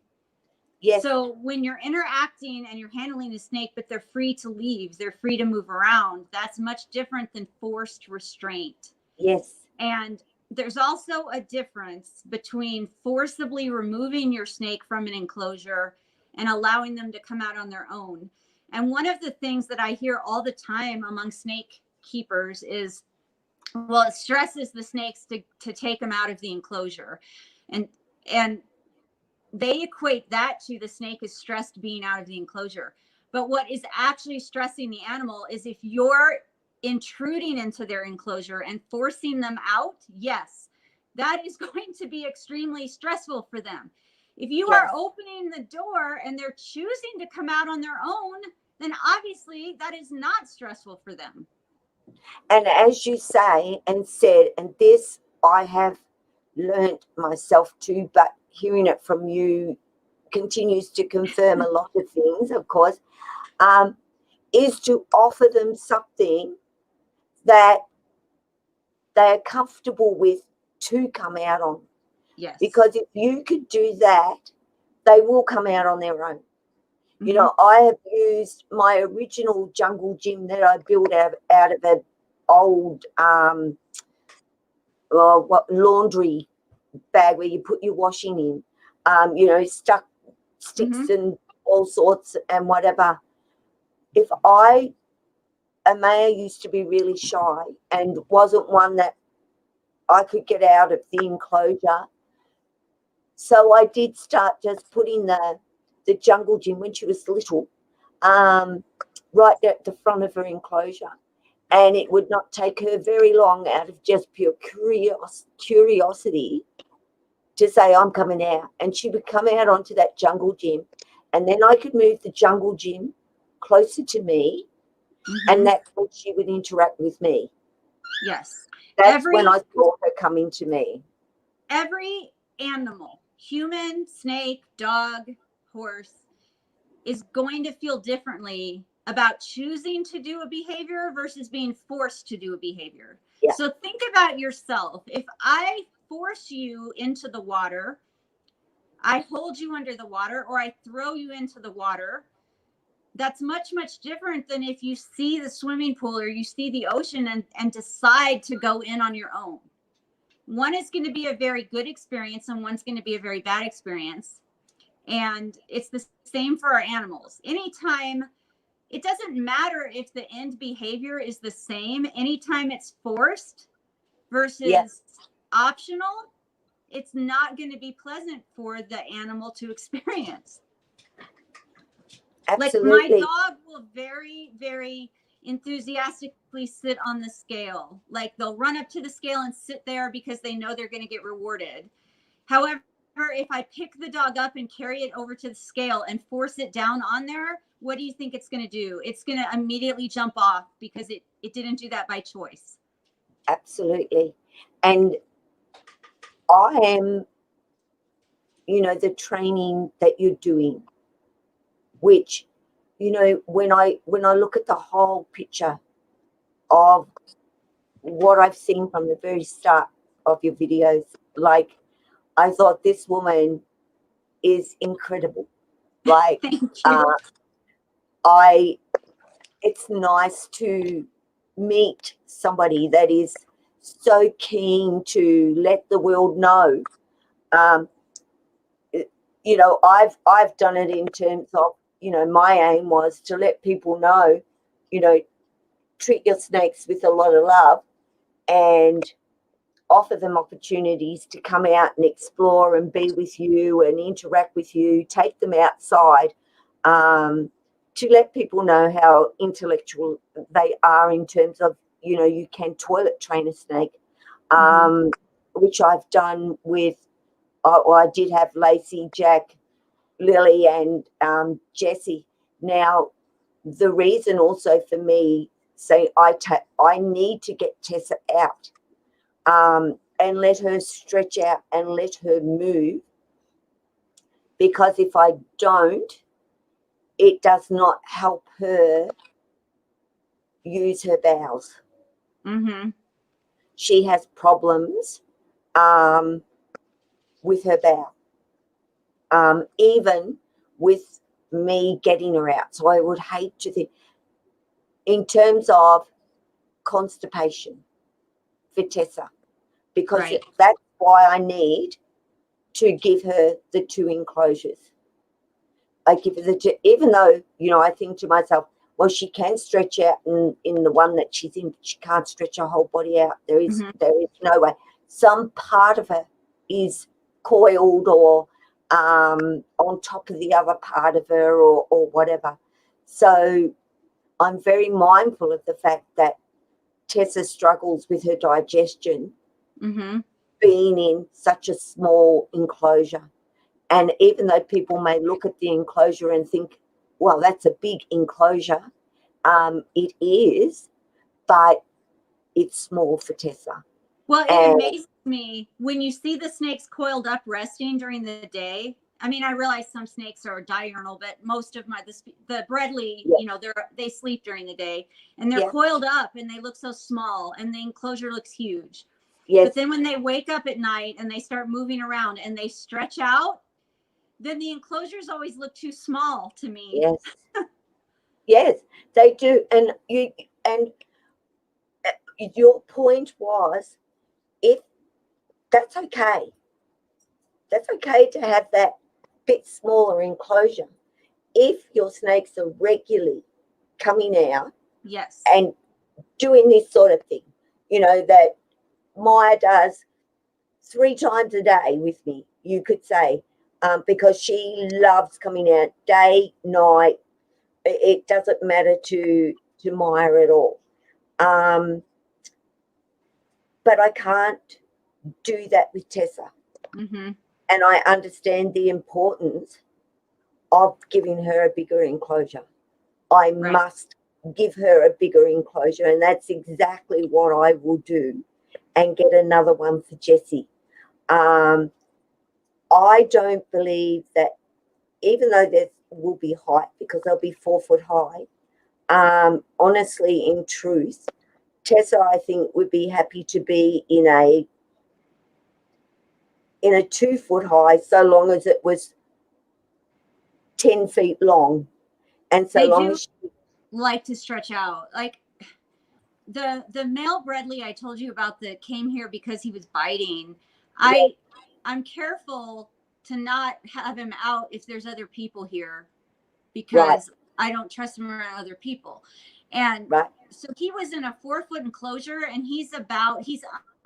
Yes. So when you're interacting and you're handling a snake, but they're free to leave, they're free to move around, that's much different than forced restraint. Yes. And there's also a difference between forcibly removing your snake from an enclosure and allowing them to come out on their own. And one of the things that I hear all the time among snake keepers is, well, it stresses the snakes to take them out of the enclosure. And they equate that to the snake is stressed being out of the enclosure. But what is actually stressing the animal is if you're intruding into their enclosure and forcing them out, yes, that is going to be extremely stressful for them. If you are opening the door and they're choosing to come out on their own, then obviously that is not stressful for them. And as you say and said, and this I have learned myself too, but hearing it from you continues to confirm a lot of things, of course, is to offer them something that they're comfortable with to come out on. Yes. Because if you could do that, they will come out on their own. You know, I have used my original jungle gym that I built out of an old laundry bag where you put your washing in, you know, sticks and all sorts and whatever. If Amaya used to be really shy and wasn't one that I could get out of the enclosure. So I did start just putting the jungle gym when she was little, right at the front of her enclosure. And it would not take her very long out of just pure curiosity to say, I'm coming out. And she would come out onto that jungle gym. And then I could move the jungle gym closer to me. And that's when she would interact with me. Yes. That's when I saw her coming to me. Every animal, human, snake, dog, horse, is going to feel differently about choosing to do a behavior versus being forced to do a behavior. Yeah. So think about yourself. If I force you into the water, I hold you under the water, or I throw you into the water, that's much, much different than if you see the swimming pool or you see the ocean and decide to go in on your own. One is going to be a very good experience and one's going to be a very bad experience. And it's the same for our animals. Anytime, it doesn't matter if the end behavior is the same, anytime it's forced versus optional, it's not going to be pleasant for the animal to experience. Absolutely. Like my dog will very, very enthusiastically sit on the scale. Like they'll run up to the scale and sit there because they know they're going to get rewarded. However, if I pick the dog up and carry it over to the scale and force it down on there, what do you think it's going to do? It's going to immediately jump off because it didn't do that by choice. Absolutely. And I am, the training that you're doing, which, when I look at the whole picture of what I've seen from the very start of your videos, like, I thought this woman is incredible. Like, Thank you. It's nice to meet somebody that is so keen to let the world know. I've done it in terms of, my aim was to let people know, treat your snakes with a lot of love and offer them opportunities to come out and explore and be with you and interact with you, take them outside, to let people know how intellectual they are in terms of, you can toilet train a snake, which I've done with, I did have Lacey, Jack, Lily, and Jessie. Now, the reason also for me saying I need to get Tessa out, and let her stretch out and let her move, because if I don't, it does not help her use her bowels. Mm-hmm. She has problems with her bowel, even with me getting her out. So I would hate to think, in terms of constipation for Tessa, because Right. that's why I need to give her the 2 enclosures. I give her the 2, even though, I think to myself, well, she can stretch out in the one that she's in, but she can't stretch her whole body out. There is no way. Some part of her is coiled or on top of the other part of her or whatever. So I'm very mindful of the fact that Tessa struggles with her digestion, being in such a small enclosure. And even though people may look at the enclosure and think, well, that's a big enclosure, it is, but it's small for Tessa. Well, it amazes me when you see the snakes coiled up resting during the day. I mean, I realize some snakes are diurnal, but most of the Bredli, they sleep during the day, and they're coiled up and they look so small, and the enclosure looks huge. Yes. But then when they wake up at night and they start moving around and they stretch out, then the enclosures always look too small to me. Yes. Yes, they do. And your point was, if that's okay. That's okay to have that bit smaller enclosure. If your snakes are regularly coming out, yes, and doing this sort of thing, that Maya does 3 times a day with me, you could say, because she loves coming out day, night. It doesn't matter to Maya at all. But I can't do that with Tessa. And I understand the importance of giving her a bigger enclosure. I must give her a bigger enclosure, and that's exactly what I will do, and get another one for Jessie. I don't believe that, even though there will be height, because they'll be 4 foot high, honestly, in truth, Tessa, I think, would be happy to be in a 2 foot high, so long as it was 10 feet long, and so long as she like to stretch out. Like the male Bredli I told you about that came here because he was biting. I'm careful to not have him out if there's other people here, because I don't trust him around other people. And so he was in a 4 foot enclosure, and he's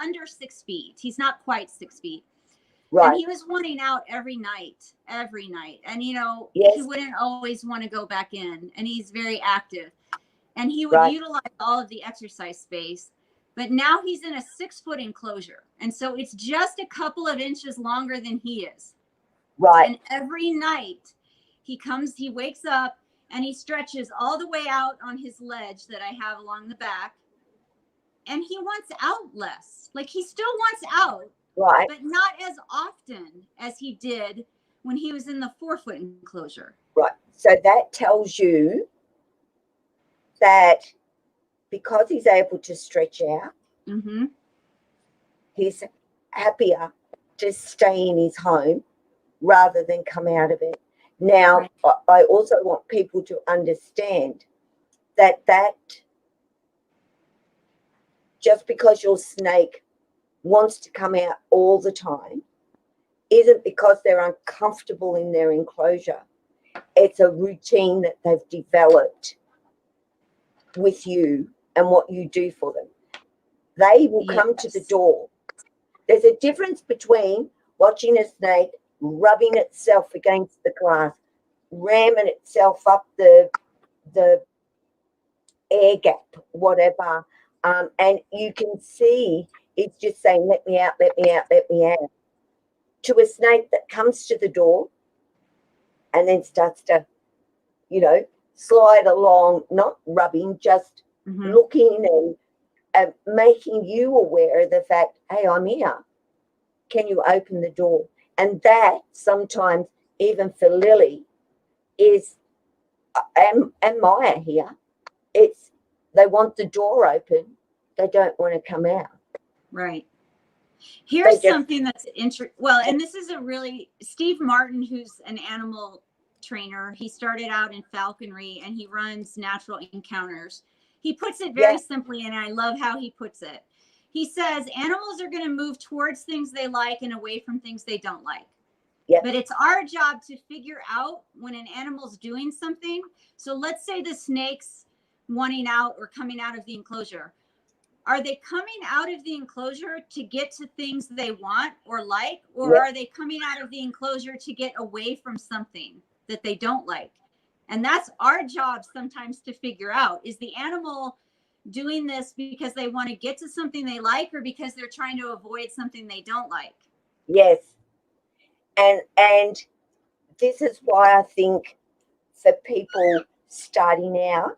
under 6 feet. He's not quite 6 feet. Right. And he was wanting out every night. And, you know, Yes. he wouldn't always want to go back in. And he's very active. And he would Right. utilize all of the exercise space. But now he's in a 6-foot enclosure. And so it's just a couple of inches longer than he is. Right. And every night he wakes up and he stretches all the way out on his ledge that I have along the back. And he wants out less. Like, he still wants out. Right. But not as often as he did when he was in the 4-foot enclosure. Right. So that tells you that because he's able to stretch out, Mm-hmm. he's happier to stay in his home rather than come out of it. Now, Right. I also want people to understand that just because your snake wants to come out all the time isn't because they're uncomfortable in their enclosure. It's a routine that they've developed with you and what you do for them. They will come to the door. There's a difference between watching a snake rubbing itself against the glass, ramming itself up the air gap, whatever, and you can see it's just saying, let me out, let me out, let me out, to a snake that comes to the door and then starts to, you know, slide along, not rubbing, just looking and making you aware of the fact, hey, I'm here. Can you open the door? And that sometimes, even for Lily, is, and Maya here, it's they want the door open. They don't want to come out. Right. Here's something that's interesting. Well, and this is Steve Martin, who's an animal trainer. He started out in falconry and he runs natural encounters. He puts it very simply, and I love how he puts it. He says animals are going to move towards things they like and away from things they don't like. Yep. But it's our job to figure out when an animal's doing something. So let's say the snake's wanting out or coming out of the enclosure. Are they coming out of the enclosure to get to things they want or like, or are they coming out of the enclosure to get away from something that they don't like? And that's our job sometimes to figure out. Is the animal doing this because they want to get to something they like or because they're trying to avoid something they don't like? Yes. And this is why I think for people starting out,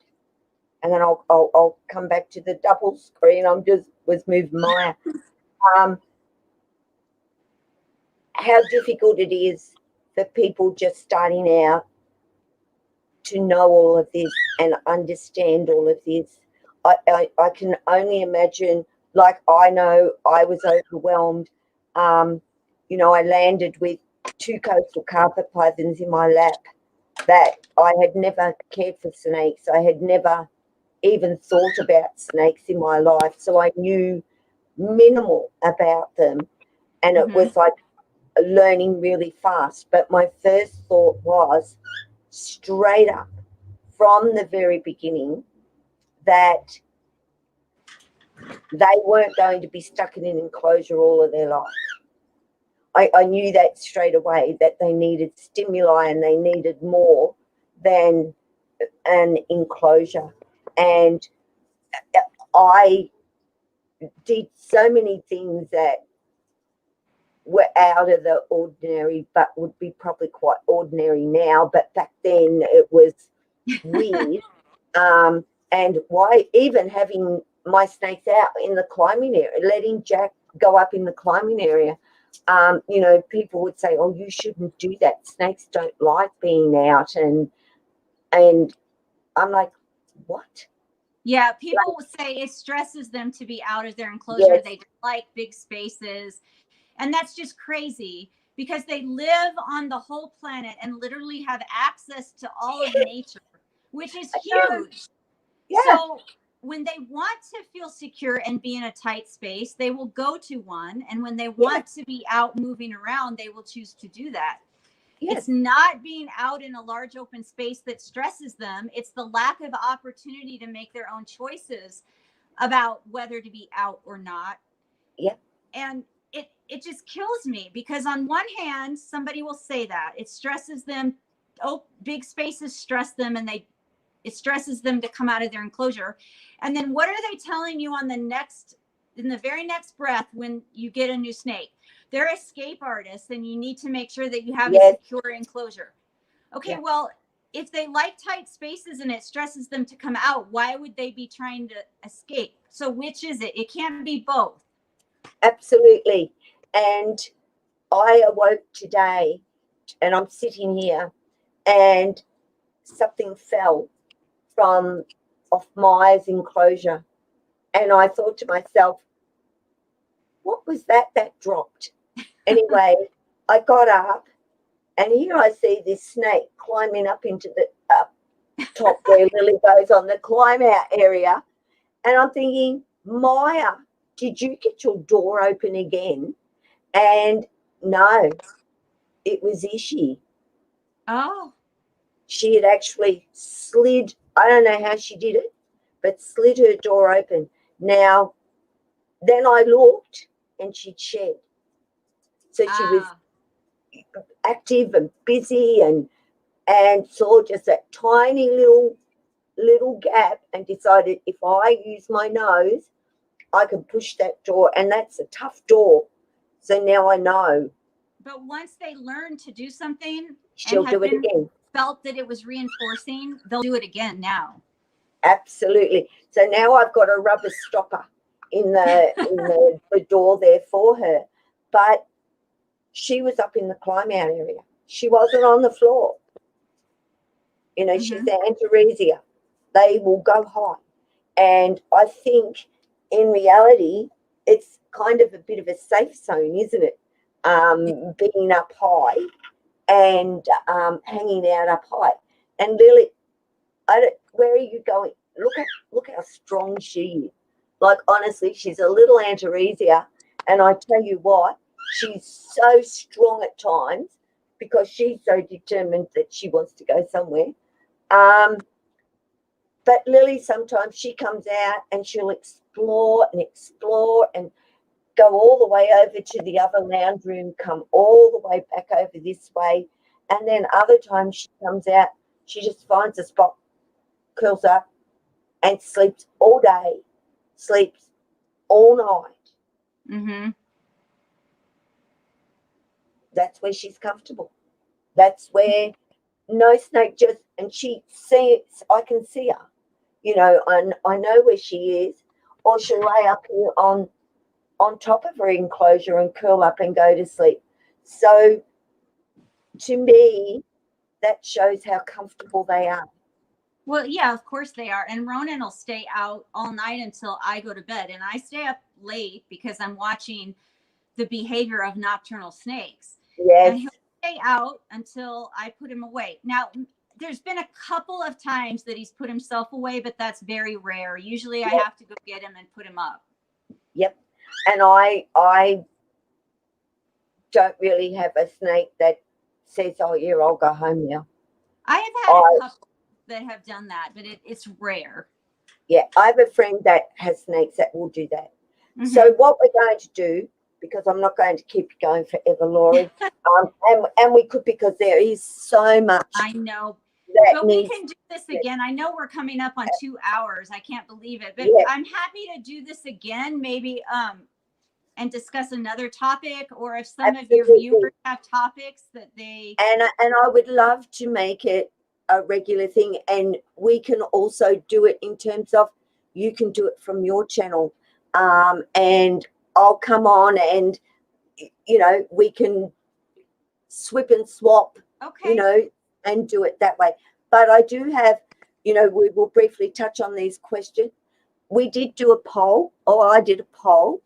and then I'll come back to the double screen. Was moving Maya. How difficult it is for people just starting out to know all of this and understand all of this. I can only imagine, like, I know I was overwhelmed. You know, I landed with 2 coastal carpet pythons in my lap that I had never cared for snakes. I had never even thought about snakes in my life. So I knew minimal about them. And it was like learning really fast. But my first thought was straight up from the very beginning that they weren't going to be stuck in an enclosure all of their life. I knew that straight away, that they needed stimuli and they needed more than an enclosure. And I did so many things that were out of the ordinary, but would be probably quite ordinary now. But back then it was weird. And why even having my snakes out in the climbing area, letting Jack go up in the climbing area. You know, people would say, oh, you shouldn't do that. Snakes don't like being out. And I'm like, what? Yeah, people will say it stresses them to be out of their enclosure. They don't like big spaces. And that's just crazy because they live on the whole planet and literally have access to all of nature, which is huge. Yeah. So when they want to feel secure and be in a tight space, they will go to one. And when they want to be out moving around, they will choose to do that. Yes. It's not being out in a large open space that stresses them. It's the lack of opportunity to make their own choices about whether to be out or not. Yeah. And it just kills me, because on one hand, somebody will say that it stresses them. Oh, big spaces stress them, and it stresses them to come out of their enclosure. And then what are they telling you in the very next breath when you get a new snake? They're escape artists, and you need to make sure that you have a secure enclosure. Okay, well, if they like tight spaces and it stresses them to come out, why would they be trying to escape? So which is it? It can't be both. Absolutely. And I awoke today and I'm sitting here and something fell from off Maya's enclosure. And I thought to myself, what was that dropped? Anyway, I got up and here I see this snake climbing up into the top where Lily goes on the climb out area. And I'm thinking, Maya, did you get your door open again? And no, it was Ishi. Oh. She had actually slid, I don't know how she did it, but slid her door open. Now, then I looked and she'd shed. So she was active and busy and saw just that tiny little gap and decided if I use my nose, I can push that door. And that's a tough door. So now I know. But once they learn to do something, she'll do it again. Felt that it was reinforcing, they'll do it again now. Absolutely. So now I've got a rubber stopper in the door there for her. But she was up in the climb out area. She wasn't on the floor. You know, she's Antaresia. They will go high. And I think in reality, it's kind of a bit of a safe zone, isn't it? Being up high and hanging out up high. And Lily, where are you going? Look how strong she is. Like, honestly, she's a little Antaresia. And I tell you what, she's so strong at times because she's so determined that she wants to go somewhere. But Lily, sometimes she comes out and she'll explore and go all the way over to the other lounge room, come all the way back over this way. And then other times she comes out, she just finds a spot, curls up and sleeps all day, sleeps all night. Mm-hmm. That's where she's comfortable. That's where no snake and she sees, I can see her, you know, and I know where she is, or she'll lay up here on top of her enclosure and curl up and go to sleep. So to me, that shows how comfortable they are. Well, yeah, of course they are. And Ronan will stay out all night until I go to bed. And I stay up late because I'm watching the behavior of nocturnal snakes. Yes. And he'll stay out until I put him away. Now, there's been a couple of times that he's put himself away, but that's very rare. Usually I have to go get him and put him up. Yep. And I don't really have a snake that says, oh, yeah, I'll go home now. I have had a couple that have done that, but it's rare. Yeah, I have a friend that has snakes that will do that. Mm-hmm. So what we're going to do, because I'm not going to keep going forever, Lori, and we could, because there is so much. I know. But we can do this again. I know we're coming up on 2 hours. I can't believe it. But I'm happy to do this again, maybe and discuss another topic, or if some of your viewers have topics that they... And I would love to make it a regular thing, and we can also do it in terms of you can do it from your channel, and I'll come on and, you know, we can swip and swap, you know, and do it that way. But I do have, you know, we will briefly touch on these questions. We did do a poll, or I did a poll,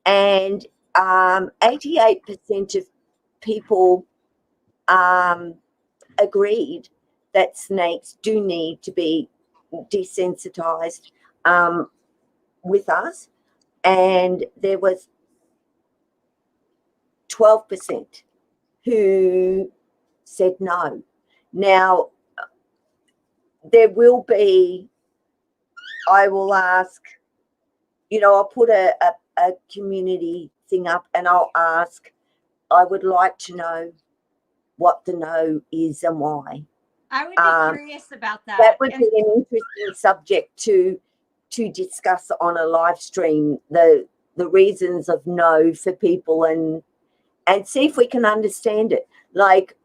and 88% of people agreed that snakes do need to be desensitized with us, and there was 12% who said no. Now, there will be, I will ask, you know, I'll put a a community thing up, and I'll ask. I would like to know what the no is and why. I would be curious about that. That would be an interesting subject to discuss on a live stream, the reasons of no for people, and see if we can understand it, like,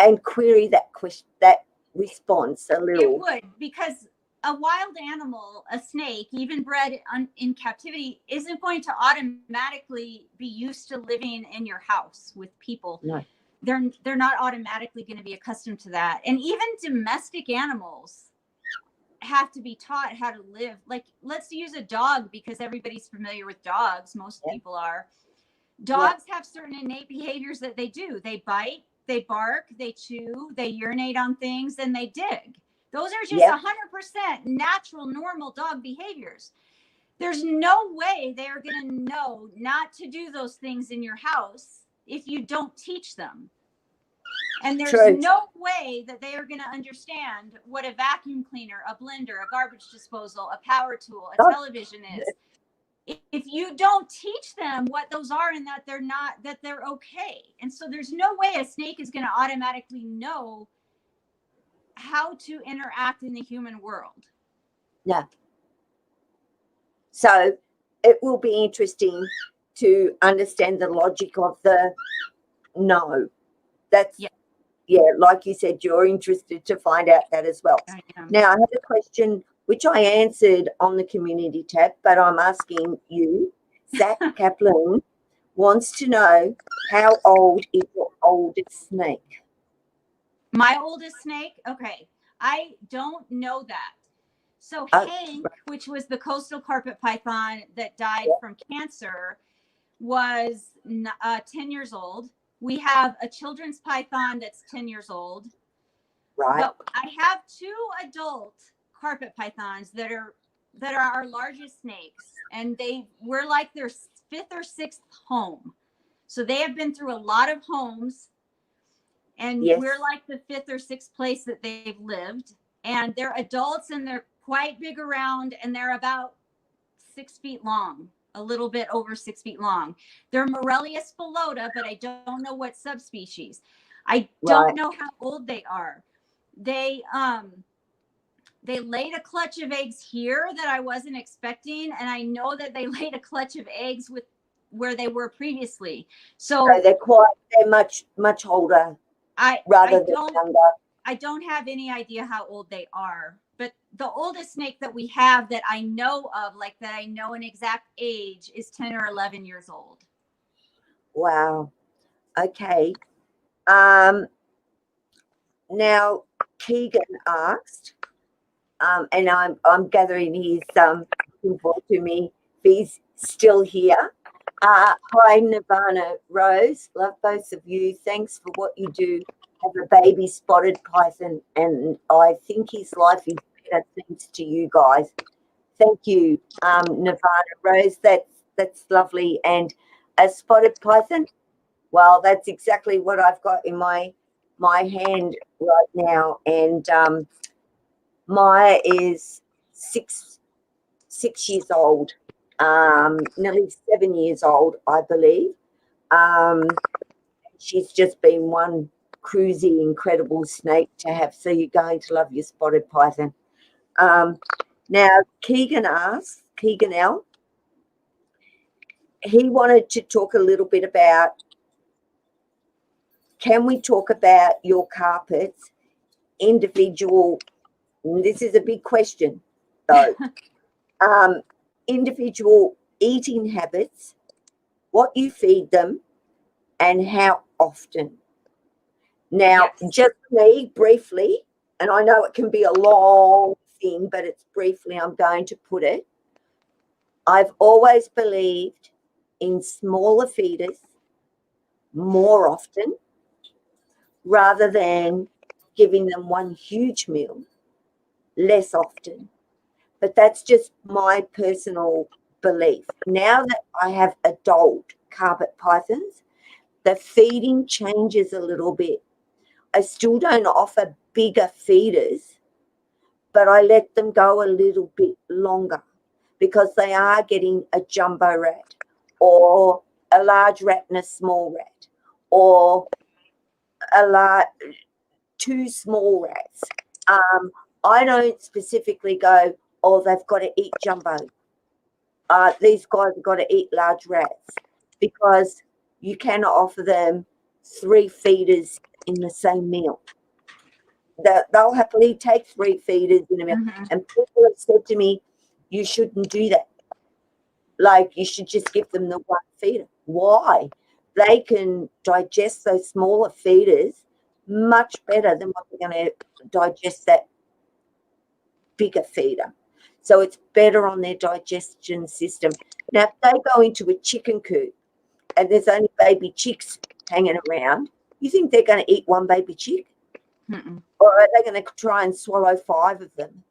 and query that question, that response a little. It would, because a wild animal, a snake, even bred in captivity, isn't going to automatically be used to living in your house with people. No. They're not automatically going to be accustomed to that. And even domestic animals have to be taught how to live. Like, let's use a dog, because everybody's familiar with dogs. Most people are. Dogs have certain innate behaviors that they do. They bite, they bark, they chew, they urinate on things, and they dig. Those are just 100% natural, normal dog behaviors. There's no way they are going to know not to do those things in your house if you don't teach them. And there's no way that they are going to understand what a vacuum cleaner, a blender, a garbage disposal, a power tool, a television is, if you don't teach them what those are, and that they're okay. And so there's no way a snake is going to automatically know how to interact in the human world. Yeah. So it will be interesting to understand the logic of the no. That's like you said, you're interested to find out that as well. Now, I have a question which I answered on the community tab, but I'm asking you. Zach Kaplan wants to know, how old is your oldest snake? My oldest snake? Okay. I don't know that. So Hank, which was the coastal carpet python that died from cancer, was 10 years old. We have a children's python that's 10 years old. Right. But I have 2 adult carpet pythons that are our largest snakes, and we're like their 5th or 6th home. So they have been through a lot of homes, and we're like the 5th or 6th place that they've lived. And they're adults, and they're quite big around, and they're about 6 feet long, a little bit over 6 feet long. They're Morelia spilota, but I don't know what subspecies. I don't know how old they are. They laid a clutch of eggs here that I wasn't expecting, and I know that they laid a clutch of eggs with where they were previously. So they're much older. Rather than younger. I don't have any idea how old they are, but the oldest snake that we have that I know of, like that I know an exact age, is 10 or 11 years old. Wow. Okay. Now Keegan asked, and I'm gathering his info to me if he's still here. Hi, Nirvana Rose. Love both of you. Thanks for what you do. Have a baby spotted python, and I think his life is better thanks to you guys. Thank you, Nirvana Rose. That's lovely. And a spotted python, well, that's exactly what I've got in my hand right now. And Maya is six years old, nearly 7 years old, I believe. She's just been one cruisy, incredible snake to have. So you're going to love your spotted python. Now, Keegan L, he wanted to talk a little bit about, can we talk about your carpets, individual, this is a big question though, individual eating habits, what you feed them, and how often. Now, just me, briefly, and I know it can be a long thing, but it's briefly I'm going to put it. I've always believed in smaller feeders more often, rather than giving them one huge meal less often. But that's just my personal belief. Now that I have adult carpet pythons, the feeding changes a little bit. I still don't offer bigger feeders, but I let them go a little bit longer, because they are getting a jumbo rat or a large rat and a small rat or two small rats. I don't specifically go, oh, they've got to eat jumbo. These guys have got to eat large rats, because you cannot offer them 3 feeders in the same meal. They'll happily take 3 feeders in a meal. Mm-hmm. And people have said to me, you shouldn't do that. Like, you should just give them the 1 feeder. Why? They can digest those smaller feeders much better than what they're going to digest that bigger feeder. So it's better on their digestion system. Now, if they go into a chicken coop and there's only baby chicks hanging around, you think they're going to eat 1 baby chick? Mm-mm. Or are they going to try and swallow 5 of them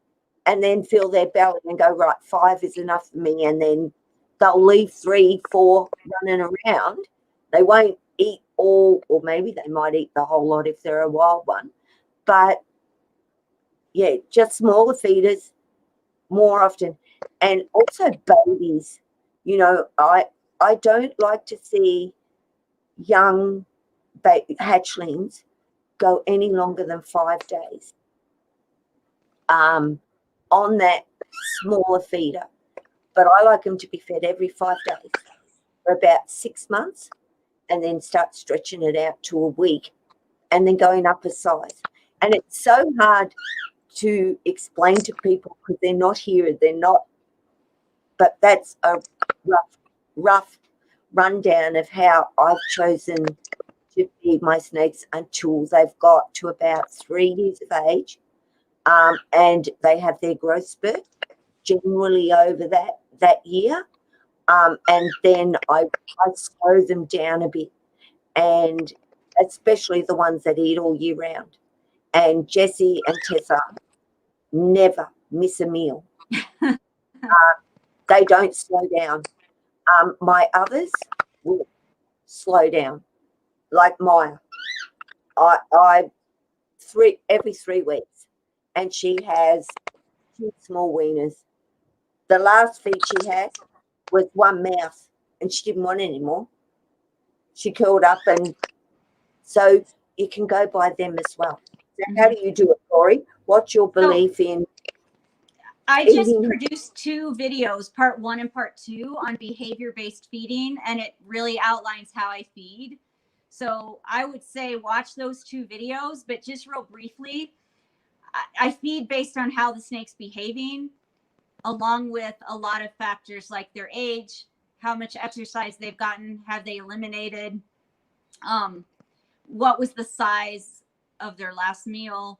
and then fill their belly and go, right, 5 is enough for me, and then they'll leave 3, 4 running around? They won't eat all, or maybe they might eat the whole lot if they're a wild one. But, yeah, just smaller feeders more often. And also babies. You know, I don't like to see young hatchlings go any longer than 5 days on that smaller feeder. But I like them to be fed every 5 days for about 6 months, and then start stretching it out to a week, and then going up a size. And it's so hard to explain to people because they're not here, but that's a rough rundown of how I've chosen to feed my snakes until they've got to about 3 years of age, and they have their growth spurt generally over that year, and then I slow them down a bit, and especially the ones that eat all year round. And Jessie and Tessa never miss a meal. They don't slow down. My others will slow down, like Maya. Every 3 weeks, and she has 2 small weaners. The last feed she had was 1 mouse, and she didn't want any more. She curled up, and so you can go by them as well. So how do you do it, Lori? What's your belief in? I just produced 2 videos, part 1 and part 2, on behavior-based feeding, and it really outlines how I feed. So I would say watch those 2 videos, but just real briefly, I feed based on how the snake's behaving, along with a lot of factors like their age, how much exercise they've gotten, have they eliminated, what was the size of their last meal.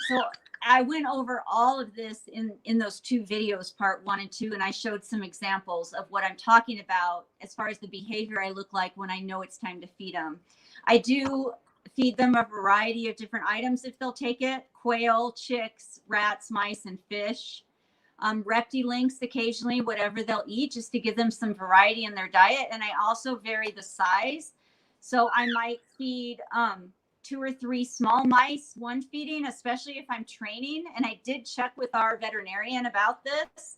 So I went over all of this in those 2 videos, part 1 and 2, and I showed some examples of what I'm talking about as far as the behavior I look like when I know it's time to feed them. I do feed them a variety of different items if they'll take it: quail, chicks, rats, mice, and fish. Reptilinks occasionally, whatever they'll eat, just to give them some variety in their diet. And I also vary the size. So I might feed 2 or 3 small mice one feeding, especially if I'm training. And I did check with our veterinarian about this,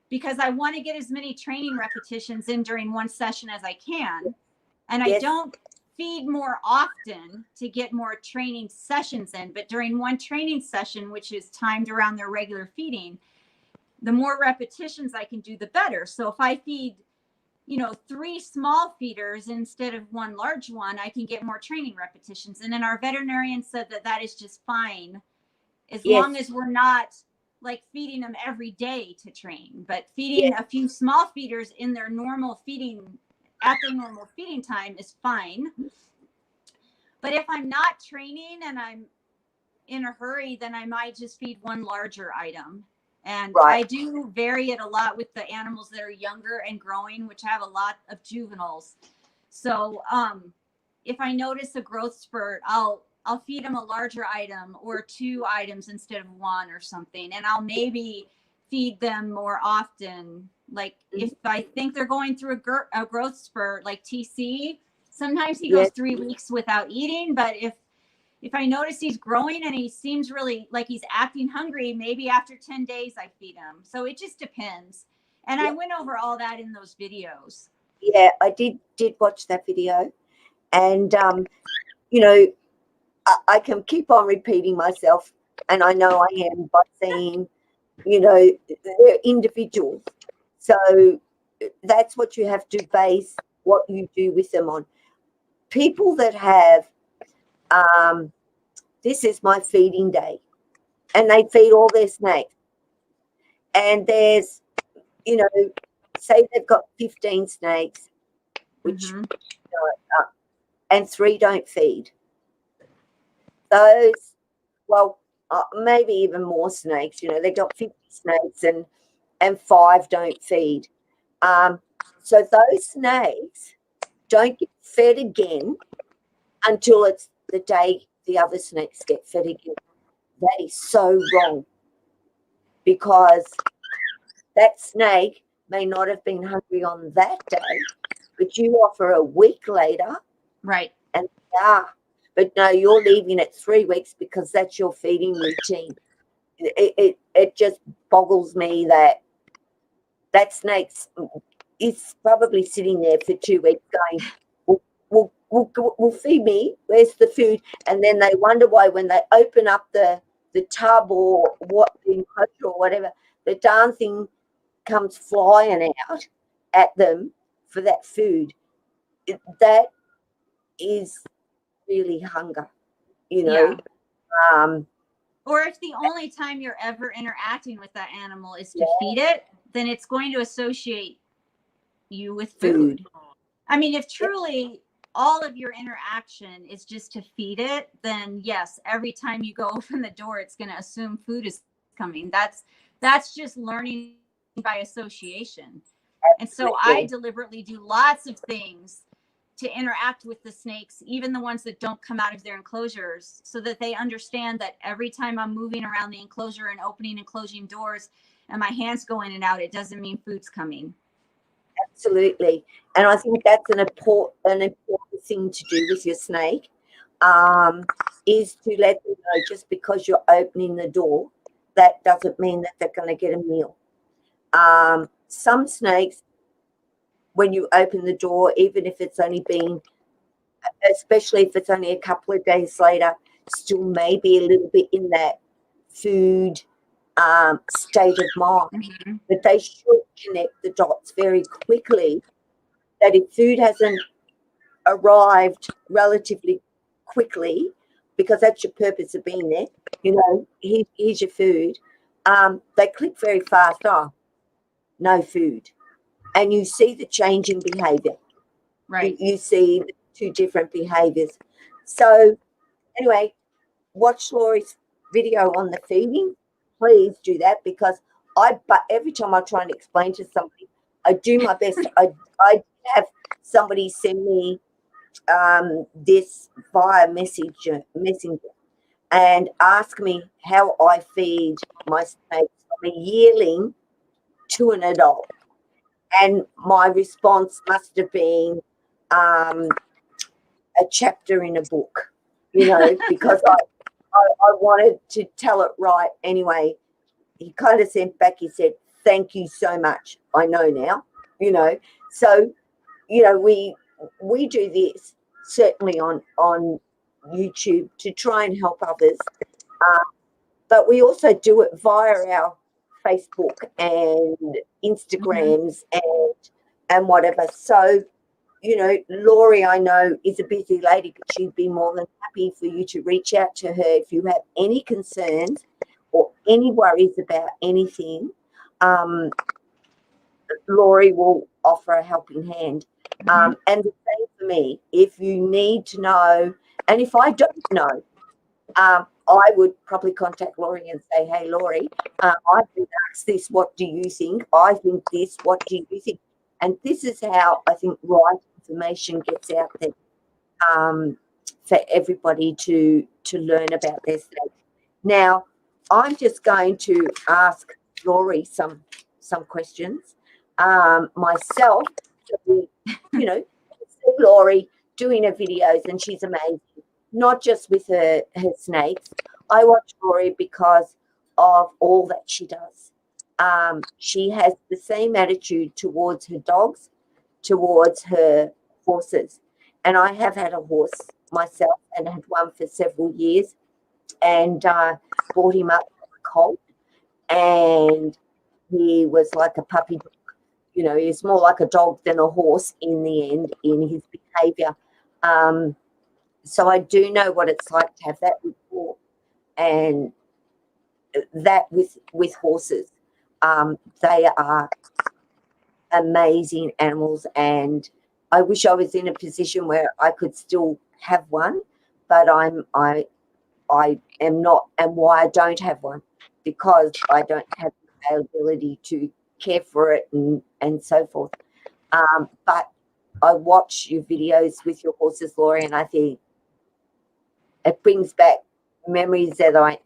because I want to get as many training repetitions in during one session as I can. And I don't feed more often to get more training sessions in, but during one training session, which is timed around their regular feeding, the more repetitions I can do, the better. So if I feed, 3 small feeders instead of 1 large one, I can get more training repetitions. And then our veterinarian said that is just fine, as long as we're not like feeding them every day to train, but feeding a few small feeders in their normal feeding, at their normal feeding time, is fine. But if I'm not training and I'm in a hurry, then I might just feed 1 larger item. And I do vary it a lot with the animals that are younger and growing, which have a lot of juveniles. So if I notice a growth spurt, I'll feed them a larger item or 2 items instead of 1 or something. And I'll maybe feed them more often. Like if I think they're going through a growth spurt, like TC, sometimes he goes 3 weeks without eating. But if If I notice he's growing and he seems really like he's acting hungry, maybe after 10 days I feed him. So it just depends. And I went over all that in those videos. Yeah, I did watch that video. And, you know, I can keep on repeating myself, and I know I am, by saying, you know, they're individuals. So that's what you have to base what you do with them on. People that have, this is my feeding day, and they feed all their snakes. And there's, you know, say they've got 15 snakes, which, and 3 don't feed. Those, well, maybe even more snakes, you know, they got 50 snakes and 5 don't feed. So those snakes don't get fed again until it's the day the other snakes get fed again. That is so wrong, because that snake may not have been hungry on that day, but you offer a week later. Right. And they are. But no, you're leaving it 3 weeks because that's your feeding routine. It just boggles me that snake is probably sitting there for 2 weeks going, will feed me, where's the food? And then they wonder why when they open up the tub or what, the enclosure or whatever, the darn thing comes flying out at them for that food. That is really hunger, you know. Yeah. Or if the only time you're ever interacting with that animal is to feed it, then it's going to associate you with food. I mean, if truly all of your interaction is just to feed it, then yes, every time you go open the door, it's going to assume food is coming. That's just learning by association. And so I deliberately do lots of things to interact with the snakes, even the ones that don't come out of their enclosures, so that they understand that every time I'm moving around the enclosure and opening and closing doors and my hands go in and out, it doesn't mean food's coming. Absolutely. And I think that's an important thing to do with your snake, is to let them know just because you're opening the door, that doesn't mean that they're going to get a meal. Some snakes, when you open the door, even if it's only been, especially if it's only a couple of days later, still may be a little bit in that food state of mind, but they should connect the dots very quickly, that if food hasn't arrived relatively quickly, because that's your purpose of being there, you know, here's your food, they click very fast, no food. And you see the change in behavior. Right. You see the 2 different behaviors. So anyway, watch Lori's video on the feeding. Please do that, because but every time I try and explain to somebody, I do my best. I have somebody send me this via messenger and ask me how I feed my snakes from a yearling to an adult. And my response must have been a chapter in a book, you know, because I wanted to tell it right. Anyway, he kind of sent back, he said, thank you so much. I know now, you know. So, you know, we do this certainly on YouTube to try and help others. But we also do it via our Facebook and Instagrams and whatever. So, you know, Lori, I know, is a busy lady, but she'd be more than happy for you to reach out to her if you have any concerns or any worries about anything. Lori will offer a helping hand. And the same for me. If you need to know, and if I don't know, I would probably contact Lori and say, hey, Lori, I've been asked this. What do you think? I think this. What do you think? And this is how I think right information gets out there for everybody to learn about their snake. Now, I'm just going to ask Lori some questions myself. You know, see Lori doing her videos, and she's amazing. not just with her snakes. I watch Lori because of all that she does. She has the same attitude towards her dogs, towards her horses. And I have had a horse myself and had one for several years, and brought him up from a colt, and he was like a puppy dog. You know, he's more like a dog than a horse in the end in his behaviour. So I do know what it's like to have that rapport, and that with horses. They are amazing animals, and I wish I was in a position where I could still have one, but I am not, and why I don't have one, because I don't have the availability to care for it and so forth. But I watch your videos with your horses, Lori, and I think it brings back memories that I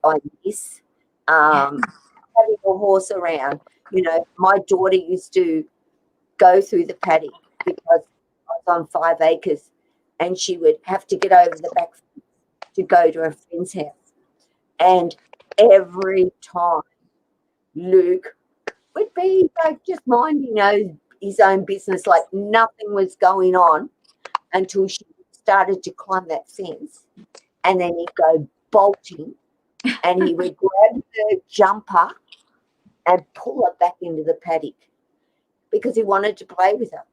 miss. Having a horse around, you know, my daughter used to go through the paddock because I was on 5 acres, and she would have to get over the back fence to go to a friend's house. And every time Luke would be like just minding his own business, like nothing was going on until she started to climb that fence. And then he'd go bolting, and he would grab her jumper and pull her back into the paddock because he wanted to play with her.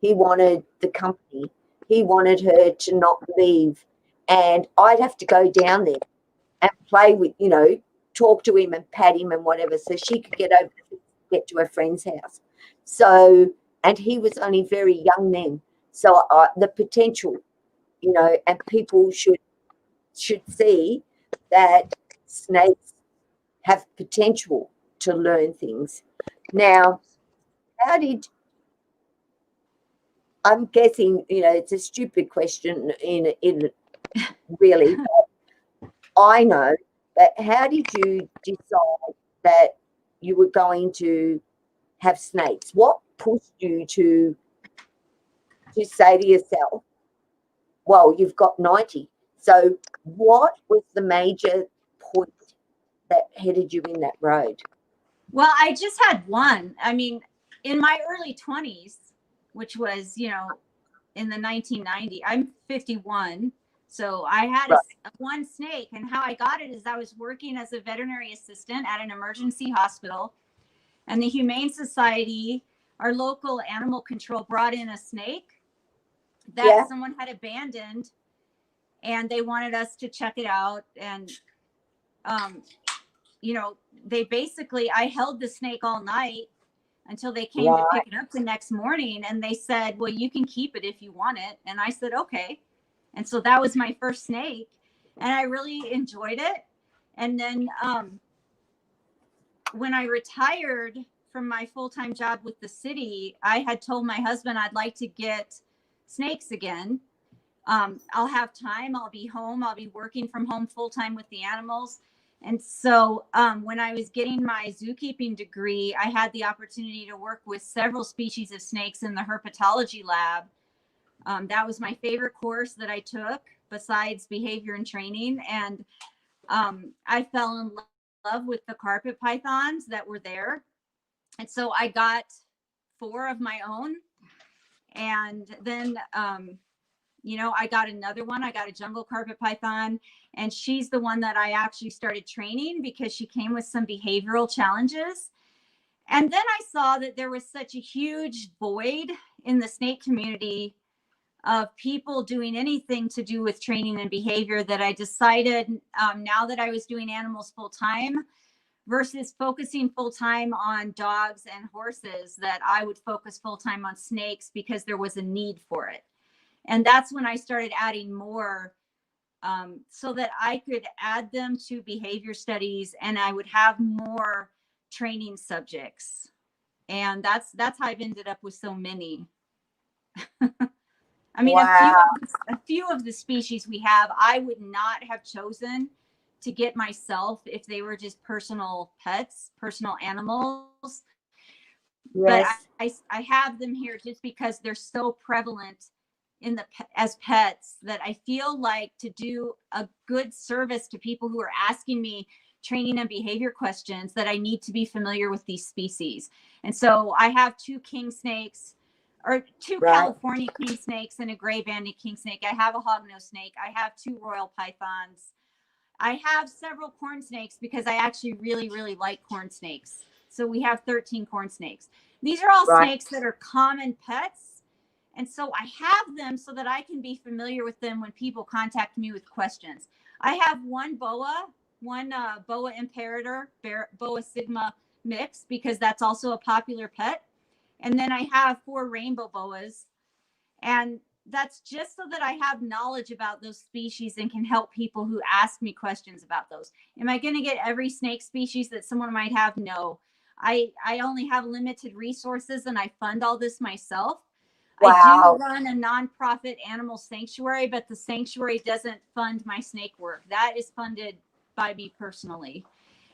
He wanted the company. He wanted her to not leave. And I'd have to go down there and play with, talk to him and pat him and whatever, so she could get over the fence, get to her friend's house. So, and he was only very young then. So the potential, and people should see that snakes have potential to learn things. Now, I'm guessing, it's a stupid question in really, but I know, but how did you decide that you were going to have snakes? What pushed you to say to yourself, well, you've got 90. So what was the major point that headed you in that road? Well, I just had one. I mean, in my early 20s, which was, in the 1990s, I'm 51. So I had one snake, and how I got it is I was working as a veterinary assistant at an emergency hospital, and the Humane Society, our local animal control, brought in a snake that someone had abandoned, and they wanted us to check it out. And, they basically, I held the snake all night until they came to pick it up the next morning, and they said, well, you can keep it if you want it. And I said, okay. And so that was my first snake, and I really enjoyed it. And then when I retired from my full-time job with the city, I had told my husband I'd like to get snakes again. I'll have time. I'll be home. I'll be working from home full-time with the animals. And so when I was getting my zookeeping degree, I had the opportunity to work with several species of snakes in the herpetology lab. That was my favorite course that I took besides behavior and training. And I fell in love with the carpet pythons that were there. And so I got 4 of my own. And then, I got another one. I got a jungle carpet python, and she's the one that I actually started training because she came with some behavioral challenges. And then I saw that there was such a huge void in the snake community of people doing anything to do with training and behavior that I decided now that I was doing animals full time versus focusing full time on dogs and horses, that I would focus full time on snakes because there was a need for it. And that's when I started adding more so that I could add them to behavior studies, and I would have more training subjects. And that's how I've ended up with so many. I mean, a few of the species we have, I would not have chosen to get myself if they were just personal pets, personal animals. Yes. But I have them here just because they're so prevalent as pets, that I feel like to do a good service to people who are asking me training and behavior questions, that I need to be familiar with these species. And so I have two king snakes, or two California king snakes and a gray banded king snake. I have a hognose snake. I have two royal pythons. I have several corn snakes because I actually really, really like corn snakes. So we have 13 corn snakes. These are all snakes that are common pets. And so I have them so that I can be familiar with them when people contact me with questions. I have one boa imperator, boa sigma mix, because that's also a popular pet. And then I have 4 rainbow boas. And that's just so that I have knowledge about those species and can help people who ask me questions about those. Am I going to get every snake species that someone might have? No. I only have limited resources, and I fund all this myself. Wow. I do run a nonprofit animal sanctuary, but the sanctuary doesn't fund my snake work. That is funded by me personally.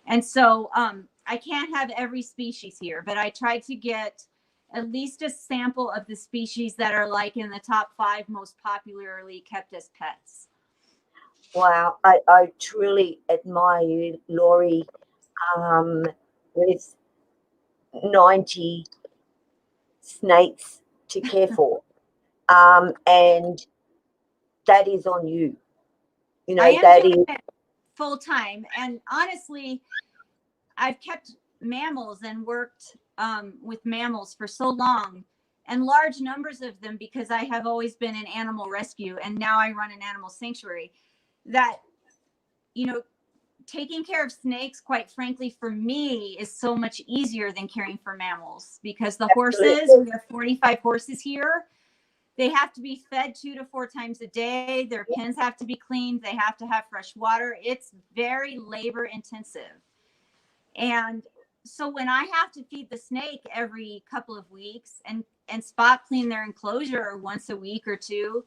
And so I can't have every species here, but I try to get at least a sample of the species that are like in the top 5 most popularly kept as pets. Wow, I truly admire you, Lori, with 90 snakes to care for. And that is on you. You know, that is full time. And honestly, I've kept mammals and worked with mammals for so long, and large numbers of them, because I have always been in animal rescue, and now I run an animal sanctuary, that, you know, taking care of snakes, quite frankly, for me, is so much easier than caring for mammals, because the horses, we have 45 horses here. They have to be fed 2 to 4 times a day. Their pens have to be cleaned. They have to have fresh water. It's very labor intensive. And so when I have to feed the snake every couple of weeks and spot clean their enclosure once a week or 2,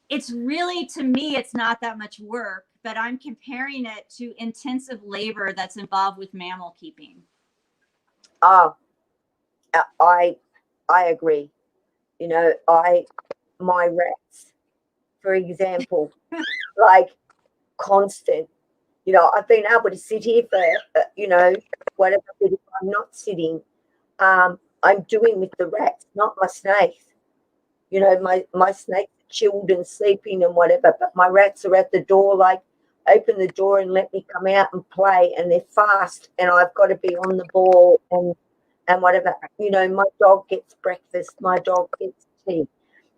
it's really, to me, it's not that much work, but I'm comparing it to intensive labor that's involved with mammal keeping. I agree. You know, my rats, for example, like constant. You know, I've been able to sit here for, you know, whatever, but if I'm not sitting, I'm doing with the rats, not my snakes. You know, my snakes are chilled and sleeping and whatever, but my rats are at the door, like, open the door and let me come out and play, and they're fast, and I've got to be on the ball and whatever. You know, my dog gets breakfast, my dog gets tea.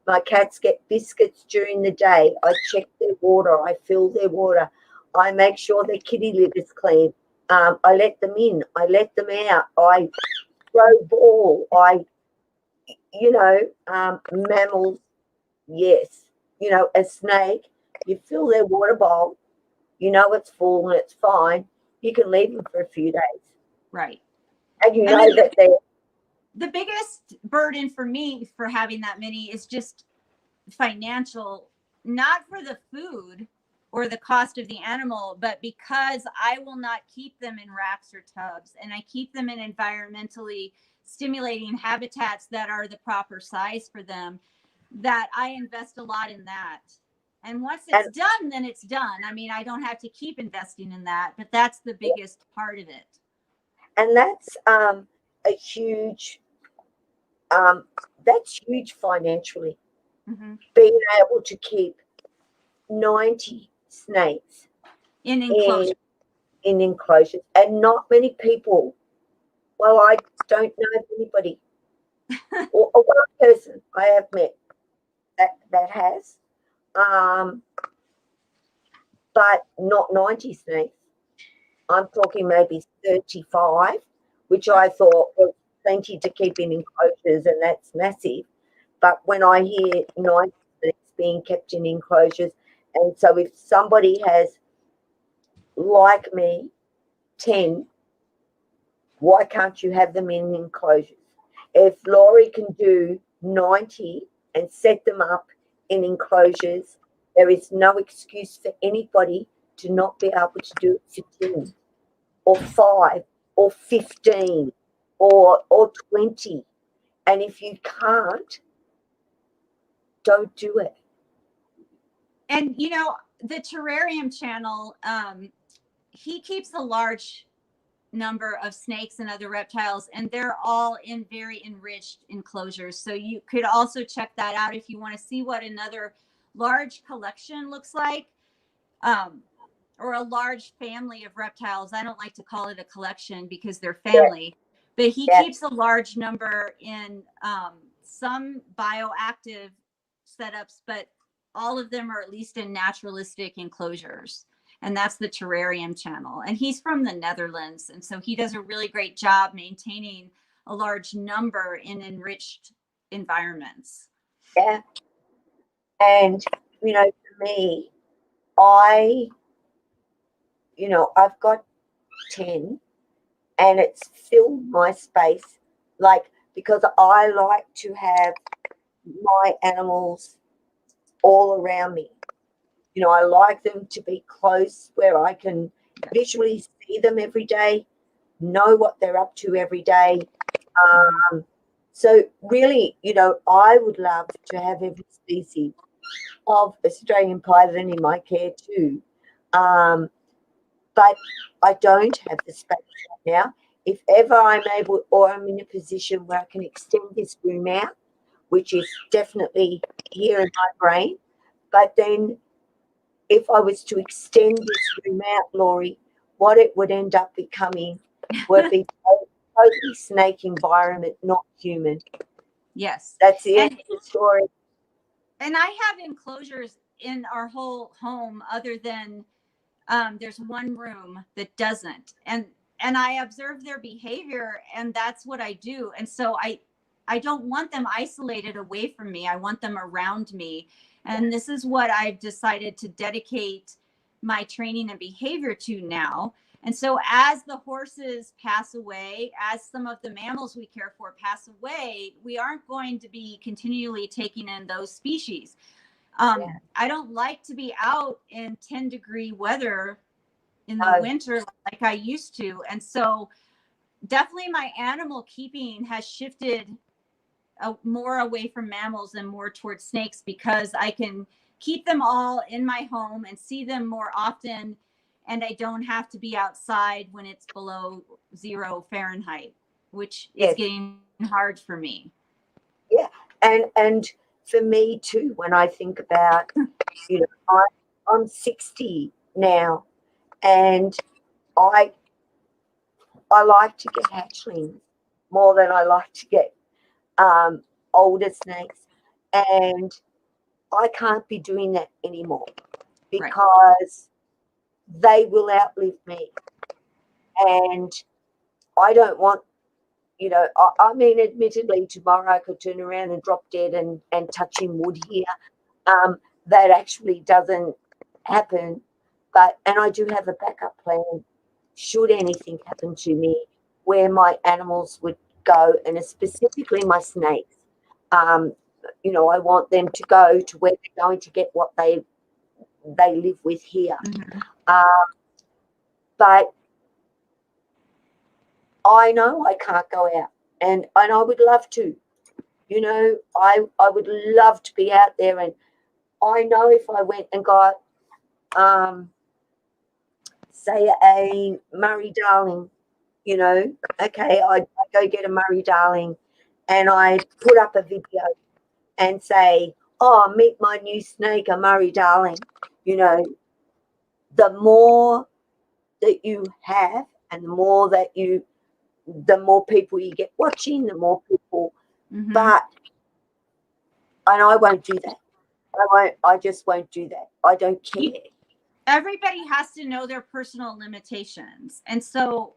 My cats get biscuits during the day. I check their water. I fill their water. I make sure their kitty litter's clean. I let them in. I let them out. I throw ball. Mammals, yes. You know, a snake, you fill their water bowl. You know it's full and it's fine. You can leave them for a few days. Right. And you know that they're... The biggest burden for me for having that many is just financial, not for the food or the cost of the animal, but because I will not keep them in racks or tubs, and I keep them in environmentally stimulating habitats that are the proper size for them, that I invest a lot in that. And once it's done, then it's done. I mean, I don't have to keep investing in that, but that's the biggest part of it. And that's a huge, that's huge financially. Mm-hmm. Being able to keep 90 snakes in enclosures. In enclosures, and not many people. Well, I don't know of anybody or one person I have met that has, but not 90 snakes. I'm talking maybe 35, which I thought was plenty to keep in enclosures, and that's massive. But when I hear 90 snakes being kept in enclosures, and so if somebody has, like me, 10, why can't you have them in enclosures? If Lori can do 90 and set them up in enclosures, there is no excuse for anybody to not be able to do it for 10 or 5 or 15 or 20. And if you can't, don't do it. And, you know, the terrarium channel, he keeps a large number of snakes and other reptiles, and they're all in very enriched enclosures. So you could also check that out if you want to see what another large collection looks like, or a large family of reptiles. I don't like to call it a collection because they're family, but he keeps a large number in some bioactive setups, but all of them are at least in naturalistic enclosures. And that's the terrarium channel. And he's from the Netherlands. And so he does a really great job maintaining a large number in enriched environments. Yeah. And, you know, for me, I've got 10 and it's filled my space, like, because I like to have my animals all around me. You know, I like them to be close where I can visually see them every day, know what they're up to every day. So really, you know, I would love to have every species of Australian python in my care too. But I don't have the space right now. If ever I'm able, or I'm in a position where I can extend this room out, which is definitely here in my brain, but then if I was to extend this room out, Lori, what it would end up becoming would be a totally snake environment, not human. Yes. That's the end of the story. And I have enclosures in our whole home other than there's one room that doesn't. And I observe their behavior, and that's what I do. And so I don't want them isolated away from me. I want them around me. And this is what I've decided to dedicate my training and behavior to now. And so as the horses pass away, as some of the mammals we care for pass away, we aren't going to be continually taking in those species. I don't like to be out in 10-degree weather in the winter like I used to. And so definitely my animal keeping has shifted more away from mammals and more towards snakes, because I can keep them all in my home and see them more often. And I don't have to be outside when it's below 0 Fahrenheit, which is getting hard for me. Yeah. And for me too, when I think about, you know, I'm 60 now, and I like to get hatchlings more than I like to get older snakes, and I can't be doing that anymore because they will outlive me, and I don't want, you know, I mean, admittedly, tomorrow I could turn around and drop dead and touching wood here. That actually doesn't happen, and I do have a backup plan should anything happen to me, where my animals would go, and specifically my snakes. You know, I want them to go to where they're going to get what they live with here. But I know I can't go out, and I would love to. You know, I would love to be out there, and I know if I went and got, say, a Murray Darling, you know, okay, I'd go get a Murray Darling, and I'd put up a video and say, oh, meet my new snake, a Murray Darling. You know, the more that you have, and the more people you get watching, the more people, but, and I won't do that. I just won't do that. I don't care. Everybody has to know their personal limitations. And so,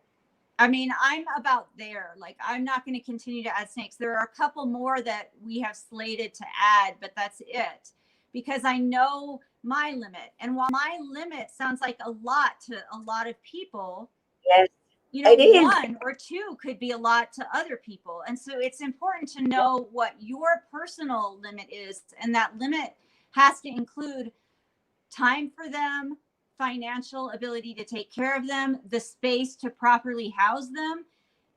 I mean, I'm about there. Like, I'm not going to continue to add snakes. There are a couple more that we have slated to add, but that's it, because I know my limit. And while my limit sounds like a lot to a lot of people, yes, you know, 1 or 2 could be a lot to other people. And so it's important to know what your personal limit is. And that limit has to include time for them, financial ability to take care of them, the space to properly house them.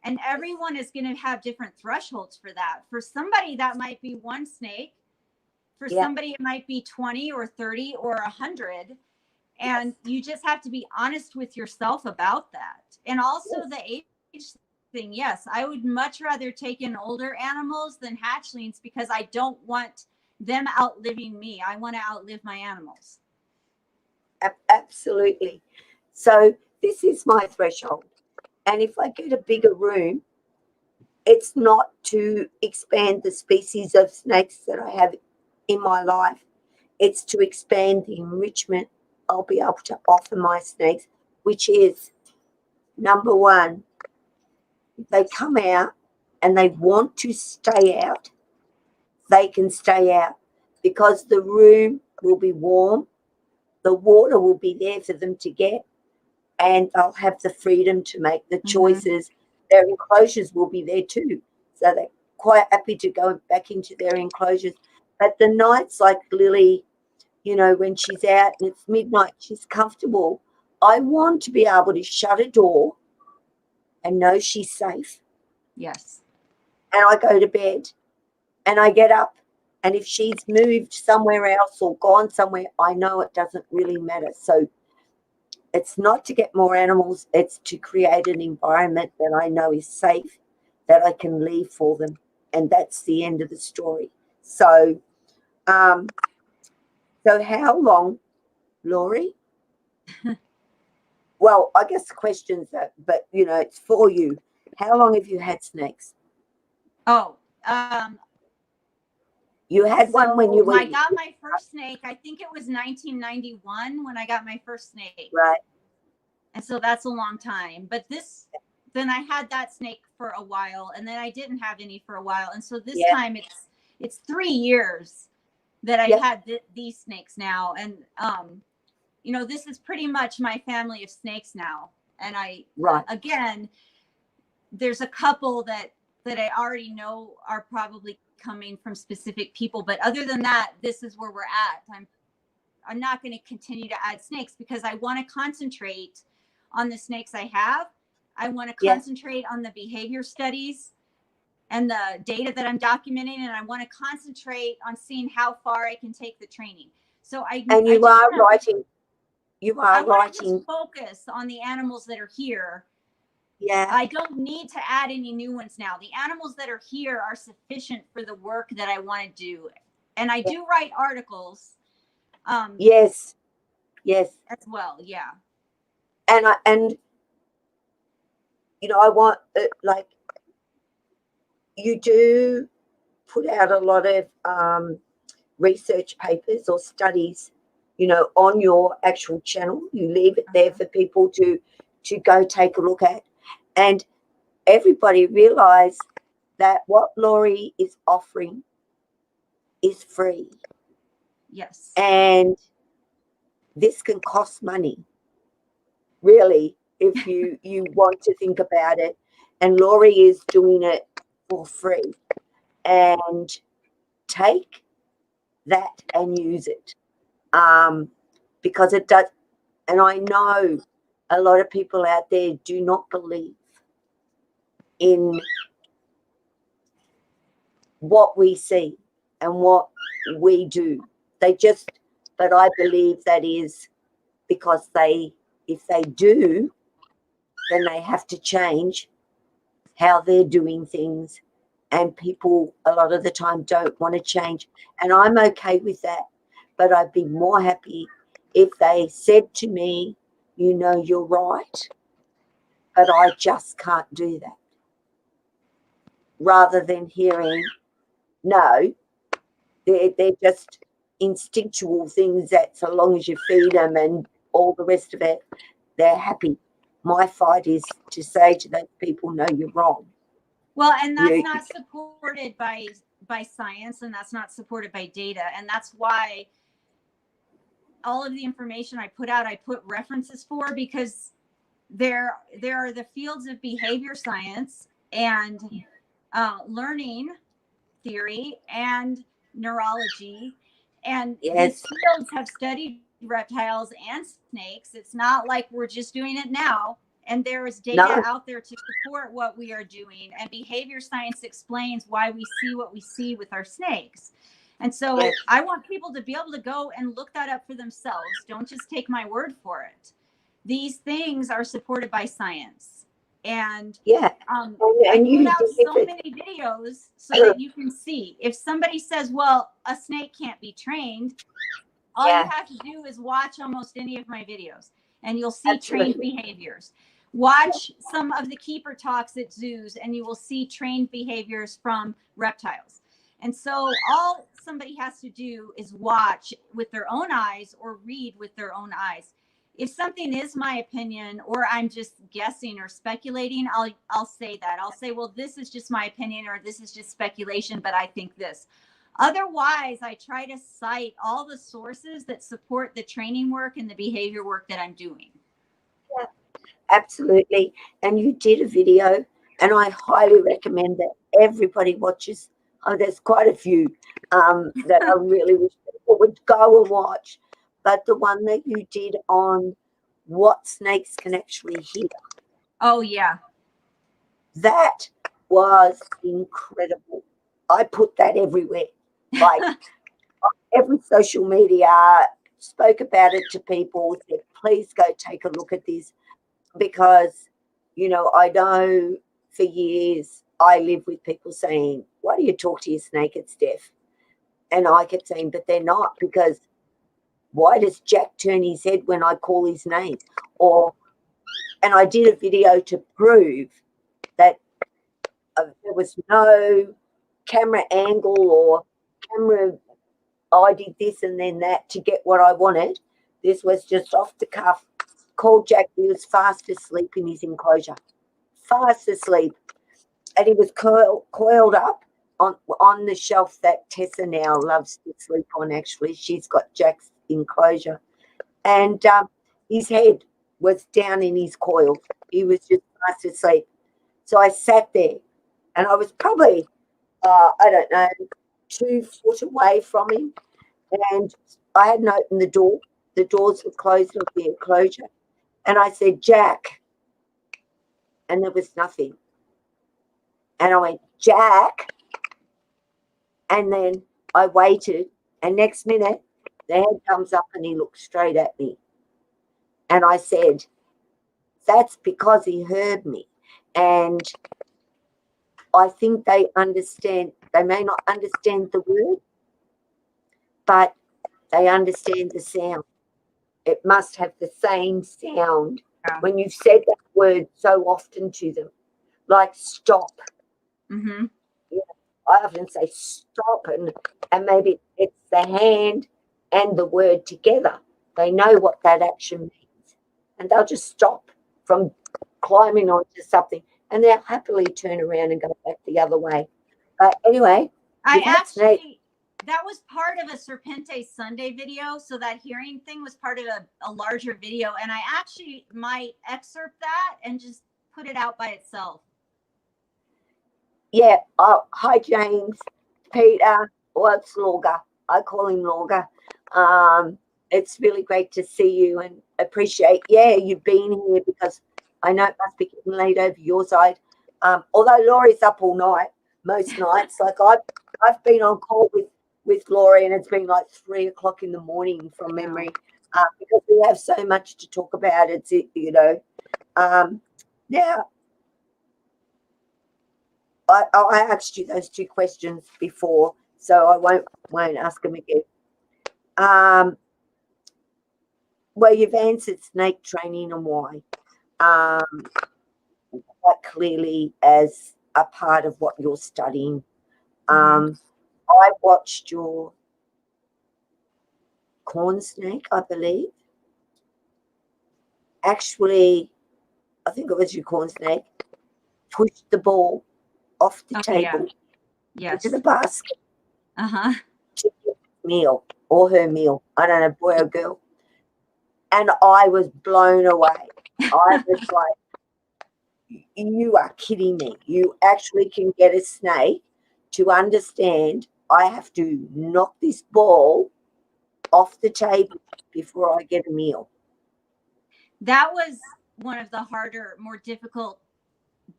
And everyone is going to have different thresholds for that. For somebody, that might be 1 snake. For Yeah. somebody, it might be 20 or 30 or 100. And you just have to be honest with yourself about that. And also the age thing. Yes, I would much rather take in older animals than hatchlings because I don't want them outliving me. I want to outlive my animals. Absolutely. So this is my threshold. And if I get a bigger room, it's not to expand the species of snakes that I have in my life. It's to expand the enrichment I'll be able to offer my snakes, which is number one, if they come out and they want to stay out, they can stay out because the room will be warm, the water will be there for them to get, and they'll have the freedom to make the choices. Their enclosures will be there too. So they're quite happy to go back into their enclosures. But the nights like Lily, you know, when she's out and it's midnight, she's comfortable. I want to be able to shut a door and know she's safe. Yes. And I go to bed and I get up. And if she's moved somewhere else or gone somewhere, I know it doesn't really matter. So it's not to get more animals. It's to create an environment that I know is safe, that I can leave for them. And that's the end of the story. So, so how long, Lori? Well, I guess the question's that, but you know, it's for you. How long have you had snakes? Oh, You had one when you were I got my first snake. I think it was 1991 when I got my first snake. right. And so that's a long time. But then I had that snake for a while, and then I didn't have any for a while. And so this time it's 3 years that I've had these snakes now. And you know, this is pretty much my family of snakes now. And again, there's a couple that I already know are probably coming from specific people, but other than that, this is where we're at. I'm not going to continue to add snakes because I want to concentrate on the snakes I have. I want to concentrate on the behavior studies and the data that I'm documenting, and I want to concentrate on seeing how far I can take the training. So I want to just focus on the animals that are here. Yeah. I don't need to add any new ones now. The animals that are here are sufficient for the work that I want to do. And I do write articles. Yes. As well, yeah. And you know, I want like you do put out a lot of research papers or studies, you know, on your actual channel. You leave it there for people to go take a look at. And everybody realize that what Lori is offering is free. Yes. And this can cost money, really, if you want to think about it. And Lori is doing it for free. And take that and use it. Because it does, and I know a lot of people out there do not believe in what we see and what we do. But I believe that is because if they do, then they have to change how they're doing things. And people a lot of the time don't want to change. And I'm okay with that. But I'd be more happy if they said to me, you know, you're right, but I just can't do that. Rather than hearing, no, they're just instinctual things that so long as you feed them and all the rest of it, they're happy. My fight is to say to those people, no, you're wrong. Well, and that's not supported by science, and that's not supported by data. And that's why all of the information I put out, I put references for, because there are the fields of behavior science and learning theory and neurology. And these fields have studied reptiles and snakes. It's not like we're just doing it now. And there is data out there to support what we are doing. And behavior science explains why we see what we see with our snakes. And so Yes. I want people to be able to go and look that up for themselves. Don't just take my word for it. These things are supported by science. And Yeah. I And put you out so did many videos so that you can see. If somebody says, well, a snake can't be trained, all you Yeah. have to do is watch almost any of my videos and you'll see trained Absolutely. behaviors. Watch some of the keeper talks at zoos and you will see trained behaviors from reptiles. And so all somebody has to do is watch with their own eyes or read with their own eyes. If something is my opinion or I'm just guessing or speculating, I'll say that. I'll say, well, this is just my opinion or this is just speculation, but I think this. Otherwise, I try to cite all the sources that support the training work and the behavior work that I'm doing. Yeah, absolutely. And you did a video, and I highly recommend that everybody watches. Oh, there's quite a few that I really wish people would go and watch. But the one that you did on what snakes can actually hear, Oh, yeah. that was incredible. I put that everywhere. Like every social media, spoke about it to people, said, please go take a look at this. Because, I know for years I live with people saying, why do you talk to your snake? It's deaf. And I kept saying, but they're not, because why does Jack turn his head when I call his name? And I did a video to prove that there was no camera angle or camera, I did this and then that to get what I wanted. This was just off the cuff. Called Jack, he was fast asleep in his enclosure. Fast asleep. And he was coiled up on the shelf that Tessa now loves to sleep on, actually. She's got Jack's enclosure. And his head was down in his coil. He was just fast asleep. So I sat there, and I was probably, I don't know, 2 foot away from him. And I hadn't opened the door. The doors were closed of the enclosure. And I said, Jack. And there was nothing. And I went, Jack. And then I waited. And next minute, the head comes up and he looked straight at me. And I said, that's because he heard me. And I think they understand, they may not understand the word, but they understand the sound. It must have the same sound when you've said that word so often to them, like stop. Mm-hmm. I often say stop, and maybe it's the hand and the word together. They know what that action means, and they'll just stop from climbing onto something, and they'll happily turn around and go back the other way. But anyway, that was part of a Serpente Sunday video. So that hearing thing was part of a larger video. And I actually might excerpt that and just put it out by itself. Yeah. Oh, hi, James, Peter. Well, it's Lorga. I call him Lorga. It's really great to see you and appreciate, you've been here, because I know it must be getting late over your side. Although Laurie's up all night, most nights. Like I've been on call with Laurie, and it's been like 3 o'clock in the morning from memory, because we have so much to talk about. It's, now, I asked you those 2 questions before, so I won't ask them again. Well, you've answered snake training and why, quite clearly as a part of what you're studying. I watched your corn snake, I believe. Actually, I think it was your corn snake, pushed the ball off the table into the basket to get meal or her meal. I don't know, boy or girl. And I was blown away. I was like, you are kidding me. You actually can get a snake to understand I have to knock this ball off the table before I get a meal. That was one of the harder, more difficult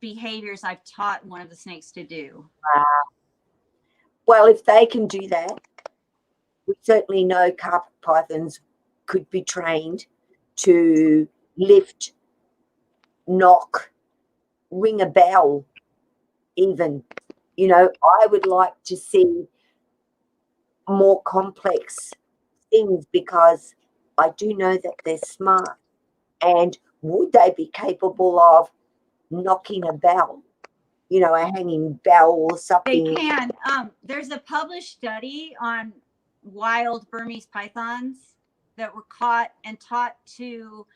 behaviors I've taught one of the snakes to do. Well, if they can do that, we certainly know carpet pythons could be trained to lift, knock, ring a bell even. I would like to see more complex things because I do know that they're smart. And would they be capable of knocking a bell, a hanging bell or something? They can. There's a published study on wild Burmese pythons that were caught and taught to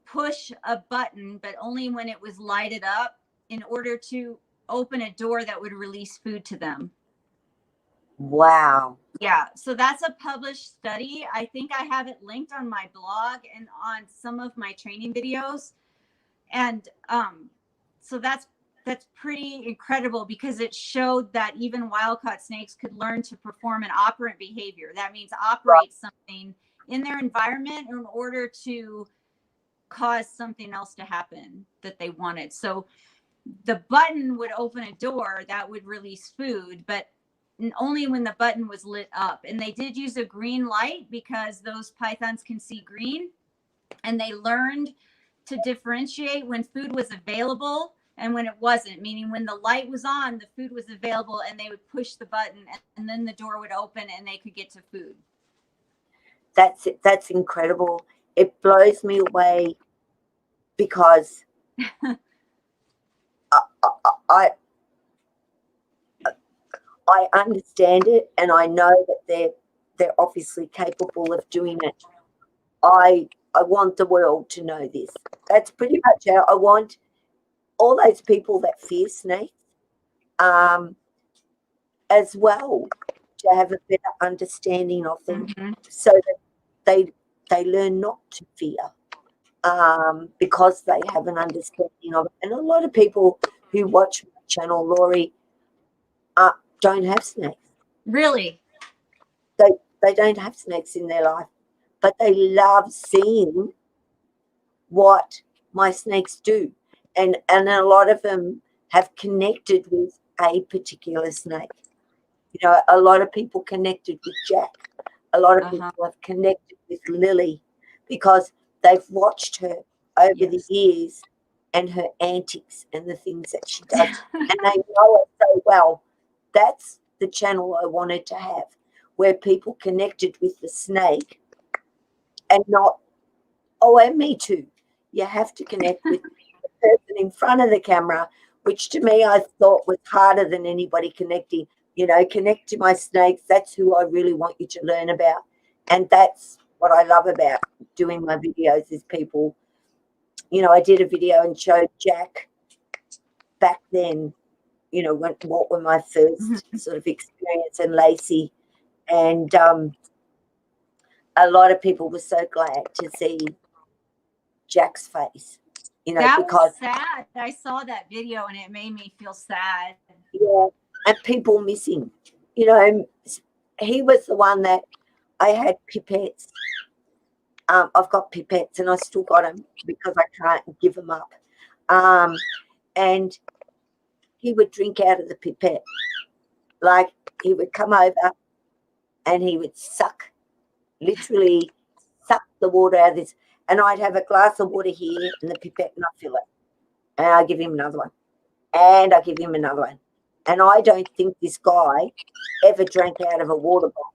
push a button, but only when it was lighted up, in order to open a door that would release food to them. Wow. Yeah, so that's a published study. I think I have it linked on my blog and on some of my training videos. And so that's pretty incredible because it showed that even wild-caught snakes could learn to perform an operant behavior. That means operate something in their environment in order to cause something else to happen that they wanted. So the button would open a door that would release food, but only when the button was lit up. And they did use a green light because those pythons can see green, and they learned to differentiate when food was available and when it wasn't, meaning when the light was on, the food was available, and they would push the button and then the door would open and they could get to food. That's incredible. It blows me away because I understand it, and I know that they're obviously capable of doing it. I want the world to know this. That's pretty much how I want all those people that fear snakes, as well, to have a better understanding of them, so that they learn not to fear, because they have an understanding of it. And a lot of people who watch my channel, Lori, don't have snakes. Really? They don't have snakes in their life, but they love seeing what my snakes do. And a lot of them have connected with a particular snake. A lot of people connected with Jack. A lot of people have connected with Lily because they've watched her over the years and her antics and the things that she does. And they know it so well. That's the channel I wanted to have, where people connected with the snake and not, oh, and me too. You have to connect with the person in front of the camera, which to me I thought was harder than anybody connecting. Connect to my snakes. That's who I really want you to learn about. And that's what I love about doing my videos is people, I did a video and showed Jack back then, what were my first sort of experience, and Lacey. And a lot of people were so glad to see Jack's face, that because was sad. I saw that video and it made me feel sad. Yeah, and people missing. He was the one that I had pipettes. I've got pipettes and I still got them because I can't give them up. And he would drink out of the pipette. Like, he would come over and he would literally suck the water out of this. And I'd have a glass of water here and the pipette, and I'd fill it. And I'd give him another one. And I'd give him another one. And I don't think this guy ever drank out of a water bottle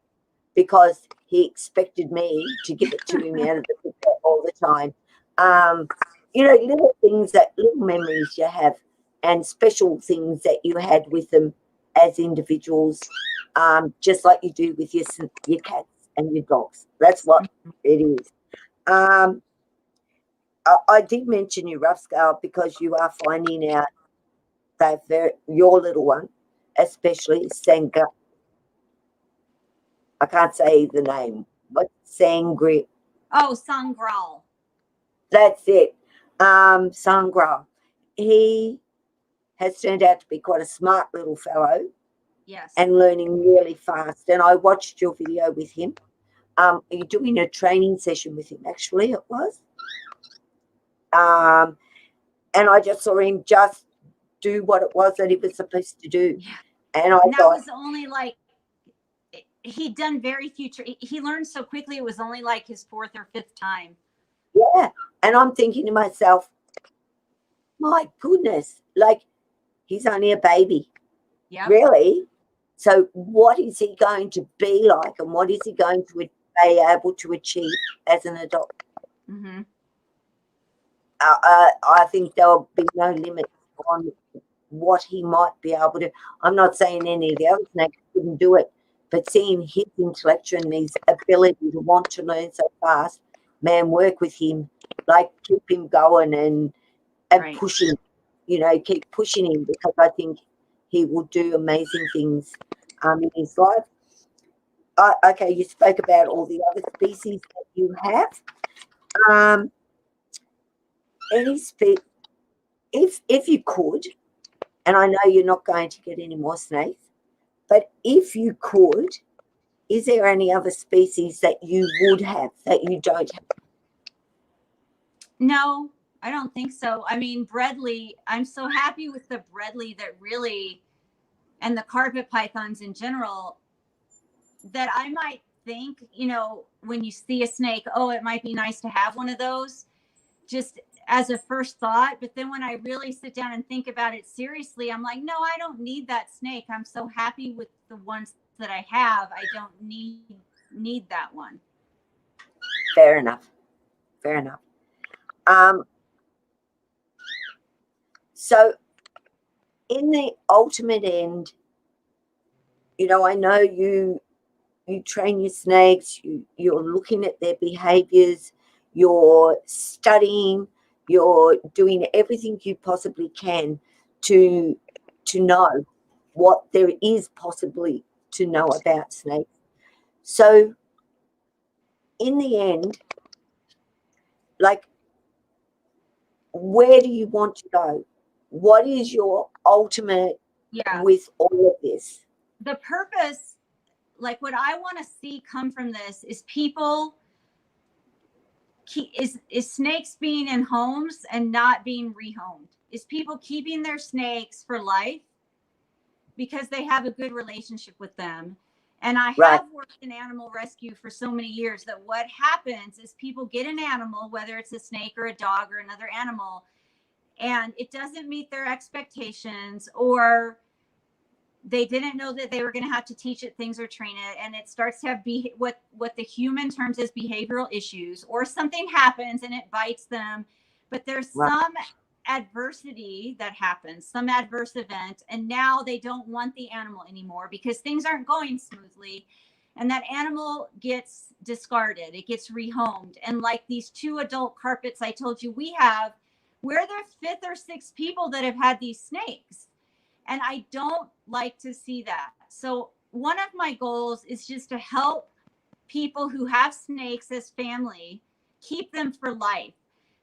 because he expected me to give it to him out of the pipette all the time. Little things, little memories you have, and special things that you had with them as individuals, just like you do with your cats and your dogs. That's what it is. I did mention your rough scale because you are finding out that your little one, especially Sangha. I can't say the name, but Sangri. Oh, Sangral. That's it. Sangral. He has turned out to be quite a smart little fellow. Yes. And learning really fast. And I watched your video with him. Are you doing a training session with him? Actually, it was. And I just saw him just do what it was that he was supposed to do. Yeah. And I that thought, was only like he'd done very few. He learned so quickly. It was only like his fourth or fifth time. Yeah. And I'm thinking to myself, my goodness, like he's only a baby. Yeah. Really? So what is he going to be like, and what is he going to be able to achieve as an adult? Mm-hmm. I think there'll be no limit on what he might be able to. I'm not saying any of the other snakes couldn't do it, but seeing his intellectual and his ability to want to learn so fast, man, work with him, like keep him going and Right. push him, keep pushing him, because I think he will do amazing things in his life. Okay, you spoke about all the other species that you have. Any if you could, and I know you're not going to get any more snakes, but if you could, is there any other species that you would have that you don't have? No, I don't think so. I mean, Bredli, I'm so happy with the Bredli that really, and the carpet pythons in general, that I might think, when you see a snake, oh, it might be nice to have one of those, just as a first thought. But then when I really sit down and think about it seriously, I'm like, no, I don't need that snake. I'm so happy with the ones that I have. I don't need that one. Fair enough. Fair enough. So in the ultimate end, I know you train your snakes, you're looking at their behaviors, you're studying, you're doing everything you possibly can to know what there is possibly to know about snakes. So in the end, like, where do you want to go? What is your ultimate with all of this? The purpose, like what I want to see come from this, is people is snakes being in homes and not being rehomed. Is people keeping their snakes for life because they have a good relationship with them. And I have worked in animal rescue for so many years that what happens is people get an animal, whether it's a snake or a dog or another animal, and it doesn't meet their expectations, or they didn't know that they were going to have to teach it things or train it, and it starts to have what the human terms as behavioral issues, or something happens and it bites them, but there's some adversity that happens, some adverse event, and now they don't want the animal anymore because things aren't going smoothly, and that animal gets discarded, it gets rehomed. And like these 2 adult carpets I told you we have, we're the 5th or 6th people that have had these snakes. And I don't like to see that. So one of my goals is just to help people who have snakes as family, keep them for life,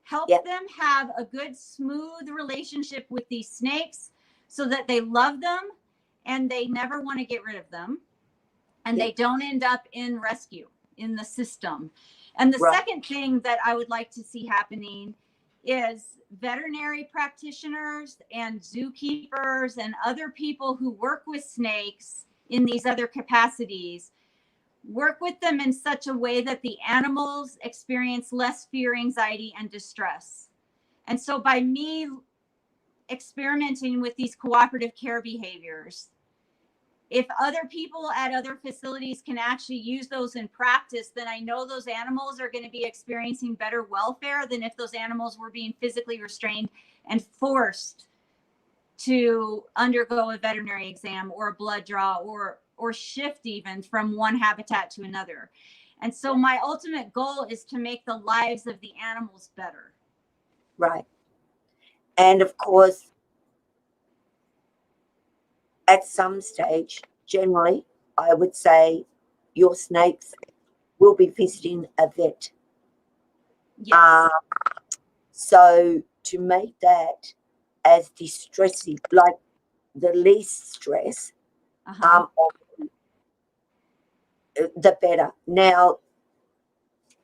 help them have a good, smooth relationship with these snakes so that they love them and they never want to get rid of them, and they don't end up in rescue in the system. And the second thing that I would like to see happening is veterinary practitioners and zookeepers and other people who work with snakes in these other capacities work with them in such a way that the animals experience less fear, anxiety, and distress. And so by me experimenting with these cooperative care behaviors, if other people at other facilities can actually use those in practice, then I know those animals are going to be experiencing better welfare than if those animals were being physically restrained and forced to undergo a veterinary exam or a blood draw or shift even from one habitat to another. And so my ultimate goal is to make the lives of the animals better. Right. And of course, at some stage, generally, I would say your snakes will be visiting a vet. Yes. So to make that as distressing, like the least stress, the better. Now,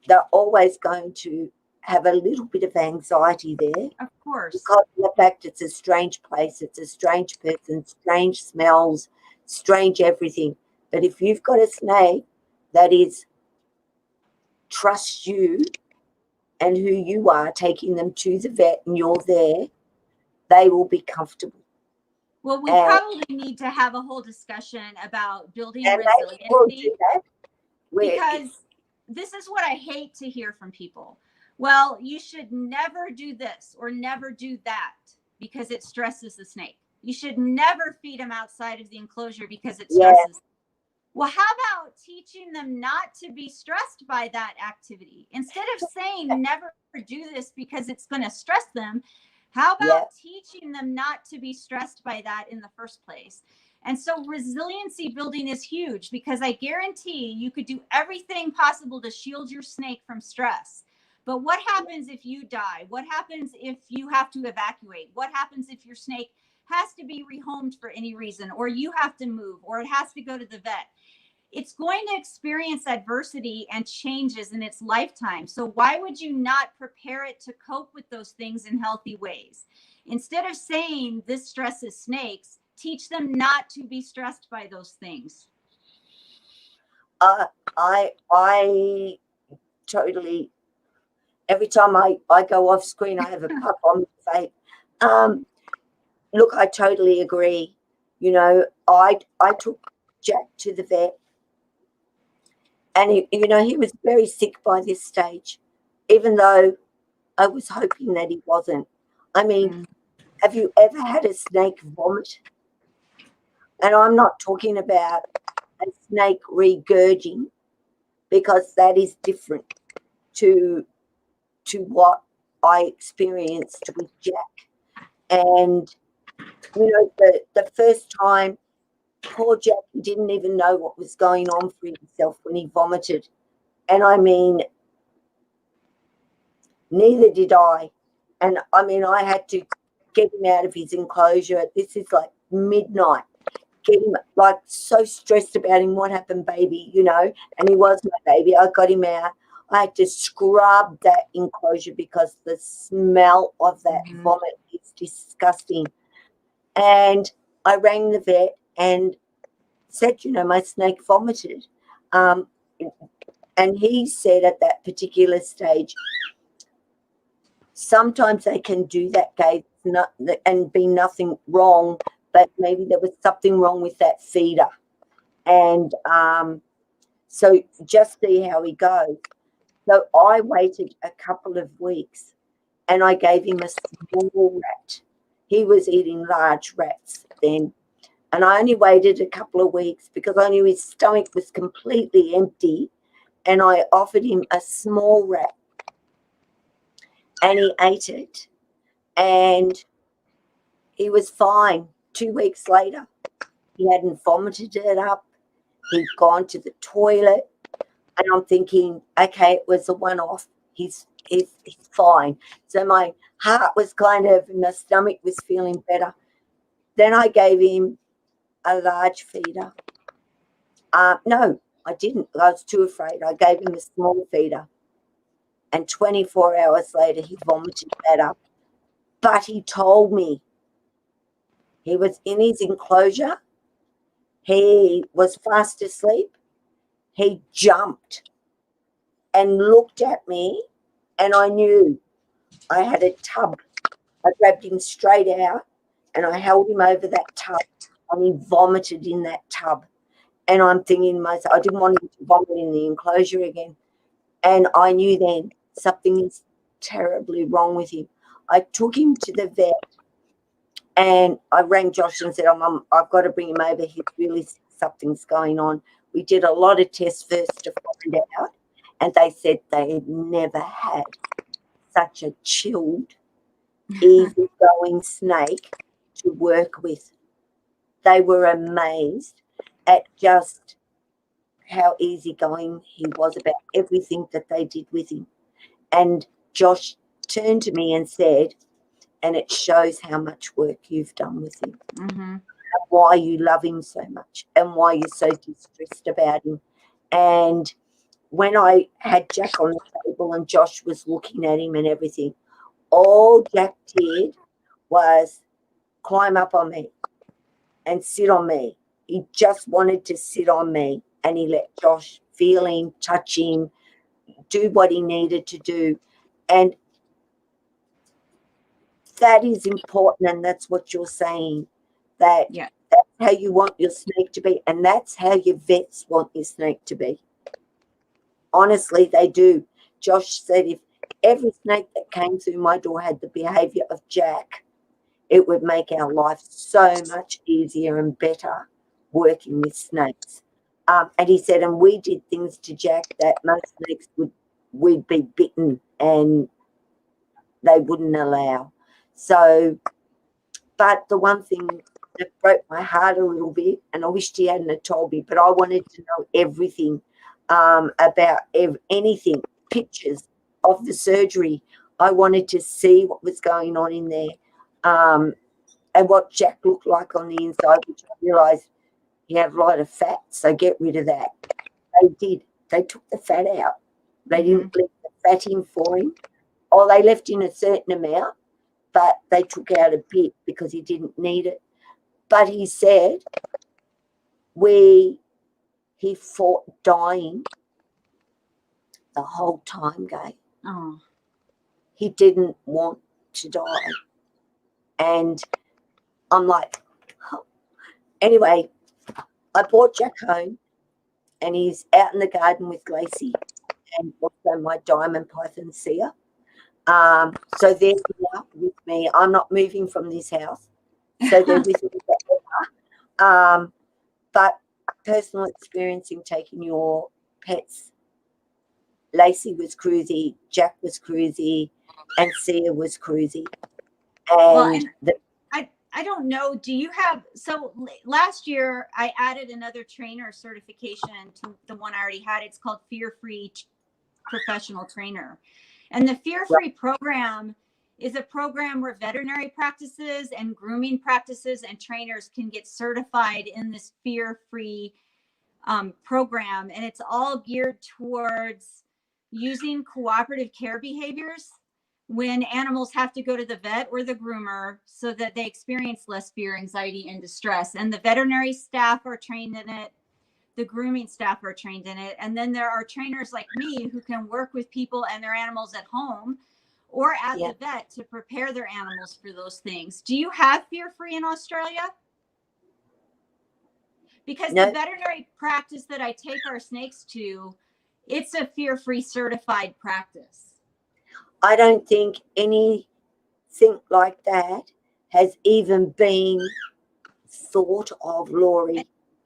they're always going to have a little bit of anxiety there. Of course. Because of the fact it's a strange place, it's a strange person, strange smells, strange everything. But if you've got a snake that trusts you and who you are, taking them to the vet and you're there, they will be comfortable. Well, we probably need to have a whole discussion about building resiliency. We'll do that. Because this is what I hate to hear from people. Well, you should never do this or never do that because it stresses the snake. You should never feed them outside of the enclosure because it stresses them. Well, how about teaching them not to be stressed by that activity? Instead of saying never do this because it's going to stress them, how about teaching them not to be stressed by that in the first place? And so resiliency building is huge, because I guarantee you could do everything possible to shield your snake from stress. But what happens if you die? What happens if you have to evacuate? What happens if your snake has to be rehomed for any reason, or you have to move, or it has to go to the vet? It's going to experience adversity and changes in its lifetime. So why would you not prepare it to cope with those things in healthy ways? Instead of saying this stresses snakes, teach them not to be stressed by those things. I totally, every time I go off screen, I have a pup on my face. Look, I totally agree. You know, I took Jack to the vet, and he was very sick by this stage, even though I was hoping that he wasn't. I mean, have you ever had a snake vomit? And I'm not talking about a snake regurging, because that is different to what I experienced with Jack. And the first time, poor Jack didn't even know what was going on for himself when he vomited. And I mean, neither did I. And I mean, I had to get him out of his enclosure. This is like midnight. Get him, like, so stressed about him. What happened, baby? And he was my baby. I got him out. I had to scrub that enclosure because the smell of that vomit is disgusting. And I rang the vet and said, my snake vomited. And he said at that particular stage, sometimes they can do that, Gabe, and be nothing wrong, but maybe there was something wrong with that feeder. And so just see how he goes. So I waited a couple of weeks and I gave him a small rat. He was eating large rats then. And I only waited a couple of weeks because I knew his stomach was completely empty. And I offered him a small rat. And he ate it. And he was fine. 2 weeks later, he hadn't vomited it up. He'd gone to the toilet. And I'm thinking, okay, it was a one-off. He's fine. So my heart was and my stomach was feeling better. Then I gave him a large feeder. No, I didn't. I was too afraid. I gave him a small feeder. And 24 hours later, he vomited that up. But he told me he was in his enclosure. He was fast asleep. He jumped and looked at me, and I knew I had a tub. I grabbed him straight out and I held him over that tub, and he vomited in that tub. And I'm thinking to myself, I didn't want him to vomit in the enclosure again. And I knew then something is terribly wrong with him. I took him to the vet and I rang Josh and said, oh, Mum, I've got to bring him over. He's really sick. Something's going on. We did a lot of tests first to find out. And they said they had never had such a chilled, easygoing snake to work with. They were amazed at just how easygoing he was about everything that they did with him. And Josh turned to me and said, and it shows how much work you've done with him, and why you love him so much and why you're so distressed about him. And when I had Jack on the table and Josh was looking at him and everything, all Jack did was climb up on me and sit on me he just wanted to sit on me, and he let Josh feel him, touch him, do what he needed to do. And that is important, and that's what you're saying, that Yeah. that's how you want your snake to be, and that's how your vets want your snake to be. Honestly, they do. Josh said if every snake that came through my door had the behavior of Jack, it would make our life so much easier and better working with snakes. And he said, and we did things to Jack that most snakes we'd be bitten and they wouldn't allow. So, but the one thing that broke my heart a little bit, and I wished he hadn't have told me, but I wanted to know everything about anything, pictures of the surgery. I wanted to see what was going on in there. And what Jack looked like on the inside, which I realised he had a lot of fat, so get rid of that. They did. They took the fat out. They didn't leave the fat in for him. Or they left in a certain amount, but they took out a bit because he didn't need it. But he said he fought dying the whole time, Gay. Oh. He didn't want to die. And I'm like, oh. Anyway, I brought Jack home, and he's out in the garden with Lacey and also my diamond python seer. So they're here with me. I'm not moving from this house, so they're with me forever. But personal experience in taking your pets, Lacey was cruisy, Jack was cruisy, and Sia was cruisy. And I don't know. Do you have, so last year I added another trainer certification to the one I already had. It's called Fear-Free Professional Trainer. And the Fear-Free program is a program where veterinary practices and grooming practices and trainers can get certified in this fear-free program. And it's all geared towards using cooperative care behaviors when animals have to go to the vet or the groomer so that they experience less fear, anxiety, and distress. And the veterinary staff are trained in it. The grooming staff are trained in it. And then there are trainers like me who can work with people and their animals at home or at the vet to prepare their animals for those things. Do you have Fear-Free in Australia? Because the veterinary practice that I take our snakes to, it's a Fear-Free certified practice. I don't think anything like that has even been thought of, Lori.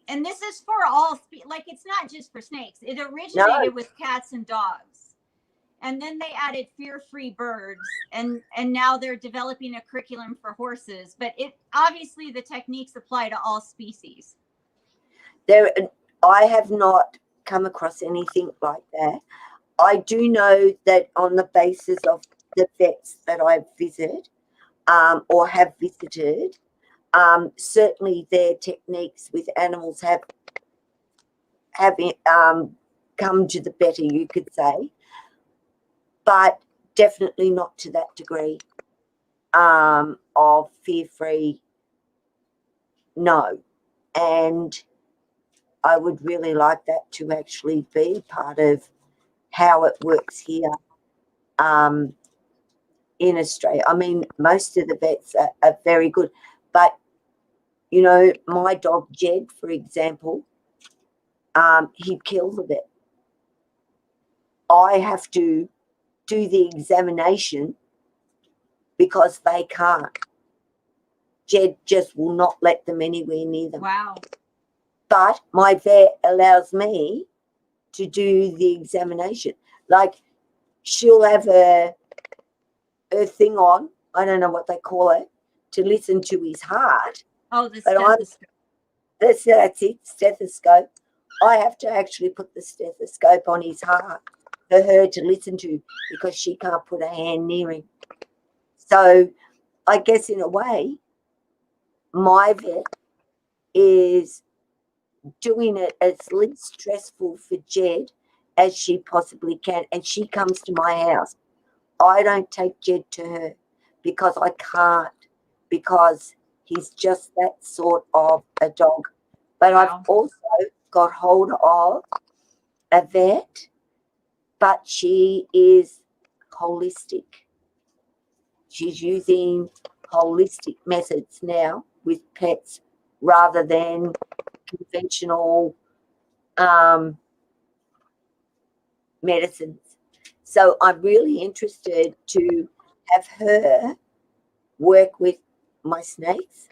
And this is for all, like it's not just for snakes. It originated with cats and dogs. And then they added fear-free birds, and now they're developing a curriculum for horses. But it obviously the techniques apply to all species. I have not come across anything like that. I do know that on the basis of the vets that I've visited or have visited, certainly their techniques with animals have come to the better, you could say, but definitely not to that degree of fear-free. No. And I would really like that to actually be part of how it works here in Australia. I mean, most of the vets are very good, but you know, my dog Jed, for example, he'd kill the vet. I have to do the examination because they can't. Jed just will not let them anywhere near them. Wow. But my vet allows me to do the examination. Like, she'll have her thing on, I don't know what they call it, to listen to his heart. Oh, the stethoscope. That's it, stethoscope. I have to actually put the stethoscope on his heart for her to listen to because she can't put a hand near him. So I guess in a way, my vet is doing it as least stressful for Jed as she possibly can. And she comes to my house. I don't take Jed to her because I can't, because he's just that sort of a dog. But Wow. I've also got hold of a vet, but she is holistic. She's using holistic methods now with pets rather than conventional medicines. So I'm really interested to have her work with my snakes,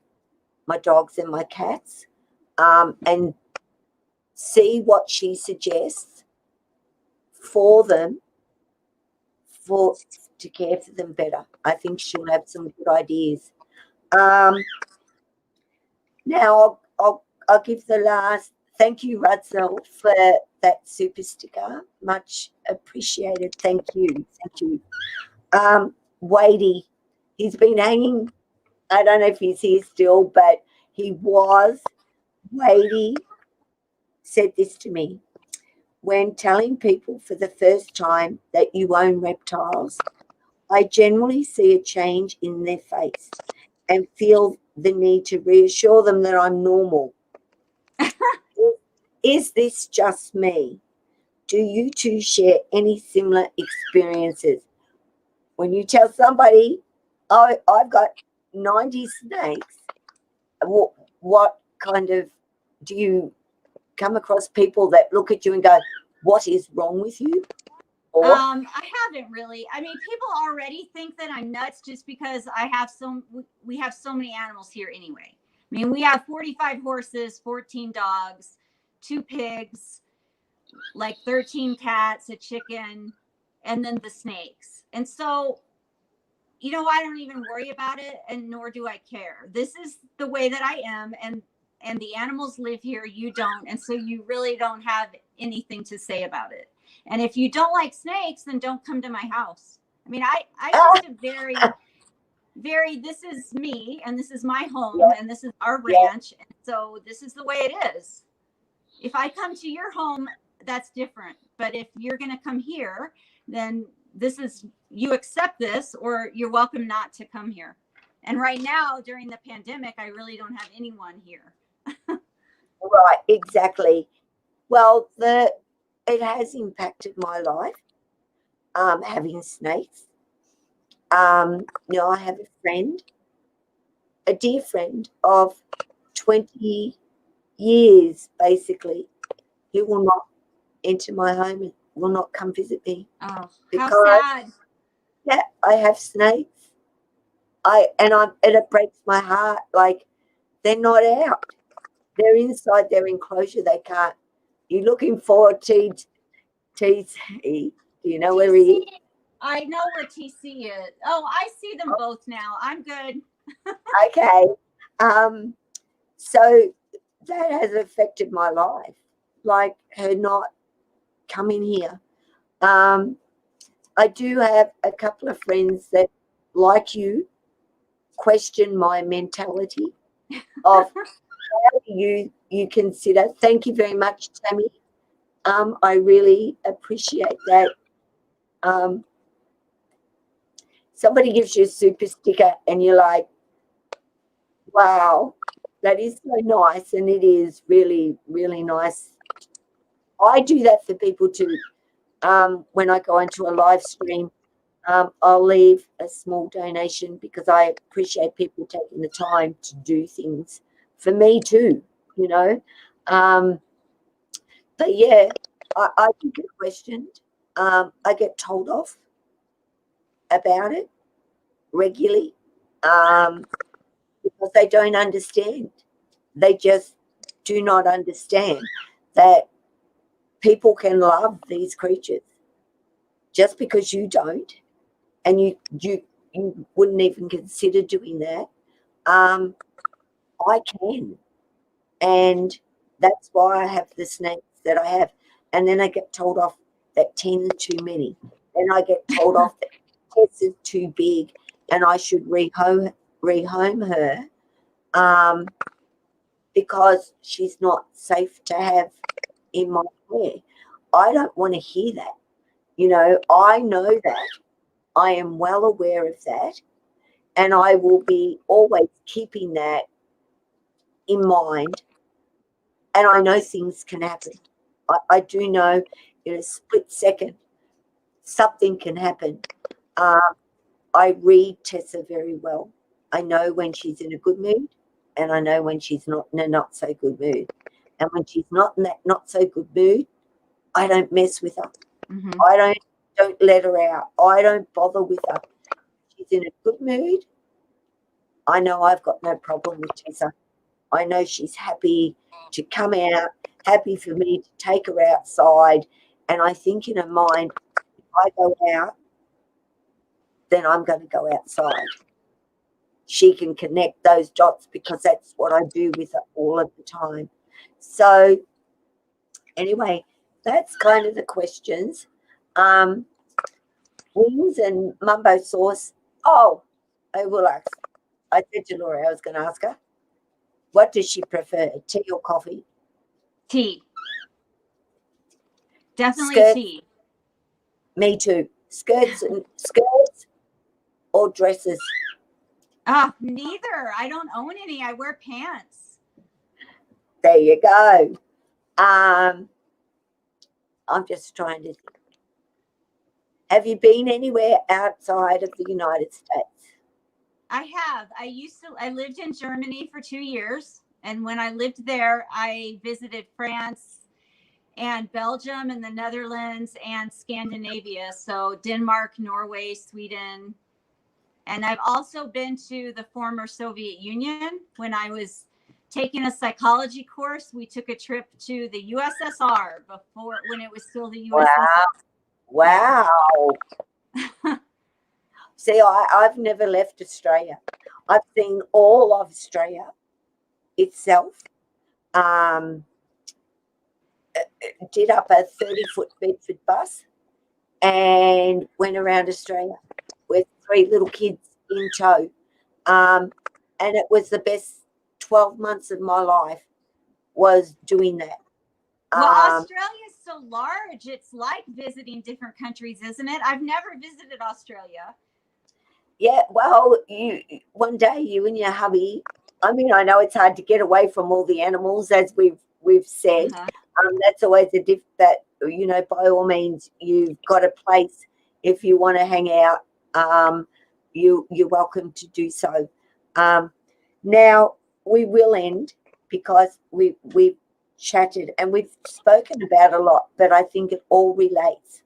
my dogs and my cats, and see what she suggests for them to care for them better. I think she'll have some good ideas. Now I'll give the last. Thank you, Rudsell, for that super sticker. Much appreciated. Thank you. Thank you. Wadey, he's been hanging. I don't know if he's here still, but he was. Wadey said this to me. When telling people for the first time that you own reptiles, I generally see a change in their face and feel the need to reassure them that I'm normal. Is this just me? Do you two share any similar experiences? When you tell somebody, oh, I've got 90 snakes, what kind of, do you come across people that look at you and go, what is wrong with you? Or, I haven't really. I mean, people already think that I'm nuts just because we have so many animals here anyway. I mean, we have 45 horses, 14 dogs, 2 pigs, like 13 cats, a chicken, and then the snakes. And so, I don't even worry about it, and nor do I care. This is the way that I am, and the animals live here, you don't, and so you really don't have anything to say about it. And if you don't like snakes, then don't come to my house. I mean, I just a very, very, this is me, and this is my home, and this is our ranch, and so this is the way it is. If I come to your home, that's different. But if you're going to come here, then you accept this, or you're welcome not to come here. And right now, during the pandemic, I really don't have anyone here. Right, exactly. Well, it has impacted my life, having snakes. I have a friend, a dear friend of 20 years, basically. He will not enter my home and will not come visit me. Oh, because, how sad. Yeah, I have snakes. And it breaks my heart. Like, they're not out. They're inside their enclosure. They can't. You're looking for TC. Do you know where he is? I know where TC is. Oh, I see them both now. I'm good. Okay. So that has affected my life. Like her not coming here. I do have a couple of friends that, like you, question my mentality of how do you consider. Thank you very much, Tammy. I really appreciate that. Somebody gives you a super sticker and you're like, wow, that is so nice, and it is really, really nice. I do that for people too. When I go into a live stream, I'll leave a small donation because I appreciate people taking the time to do things for me too, But yeah, I do get questioned. I get told off about it regularly because they don't understand. They just do not understand that people can love these creatures just because you don't, and you wouldn't even consider doing that. I can, and that's why I have the snakes that I have. And then I get told off that 10 are too many. Then I get told off that Tess is too big, and I should rehome her because she's not safe to have in my care. I don't want to hear that. I know that. I am well aware of that. And I will be always keeping that in mind And I know things can happen. I do know in a split second something can happen. I read Tessa very well. I know when she's in a good mood, and I know when she's not in a not so good mood. And when she's not in that not so good mood, I don't mess with her. Mm-hmm. I don't let her out. I don't bother with her. She's in a good mood. I know I've got no problem with Tessa. I know she's happy to come out, happy for me to take her outside. And I think in her mind, if I go out, then I'm going to go outside. She can connect those dots because that's what I do with her all of the time. So anyway, that's kind of the questions. Wings and mumbo sauce. Oh, I will ask. I said to Laura, I was going to ask her, what does she prefer, tea or coffee? Tea. Definitely Skirts? tea. Me too. Skirts or dresses? Neither. I don't own any. I wear pants. There you go. I'm just trying to think. Have you been anywhere outside of the United States? I have. I lived in Germany for 2 years. And when I lived there, I visited France and Belgium and the Netherlands and Scandinavia. So Denmark, Norway, Sweden. And I've also been to the former Soviet Union. When I was taking a psychology course, we took a trip to the USSR when it was still the USSR. Wow. See, I've never left Australia. I've seen all of Australia itself. Did up a 30-foot Bedford bus and went around Australia with 3 little kids in tow. And it was the best 12 months of my life was doing that. Well, Australia is so large. It's like visiting different countries, isn't it? I've never visited Australia. Yeah, well, one day you and your hubby. I mean, I know it's hard to get away from all the animals, as we've said. Uh-huh. That's always a diff that, by all means, you've got a place. If you want to hang out, you're welcome to do so. Now we will end because we've chatted and we've spoken about a lot, but I think it all relates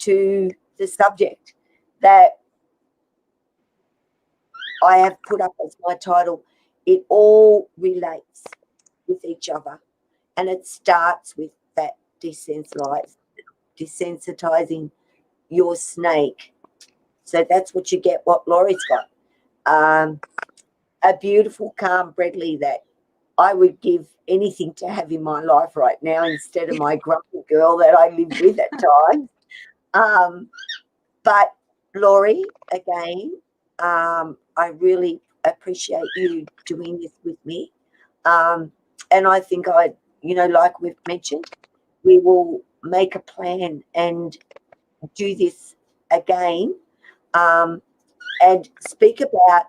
to the subject that I have put up as my title. It all relates with each other, and it starts with that desensitizing your snake. So that's what you get. What Lori's got, a beautiful, calm Bredley that I would give anything to have in my life right now instead of my grumpy girl that I live with at times. But Lori, again, I really appreciate you doing this with me. And I think like we've mentioned, we will make a plan and do this again, and speak about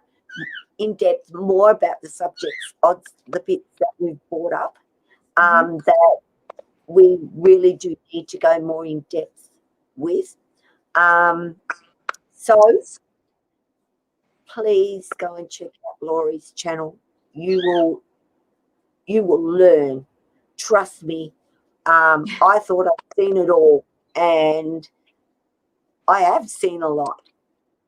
in depth more about the subjects, the bits that we've brought up, that we really do need to go more in depth with. So please go and check out Lori's channel. You will learn. Trust me. I thought I'd seen it all, and I have seen a lot.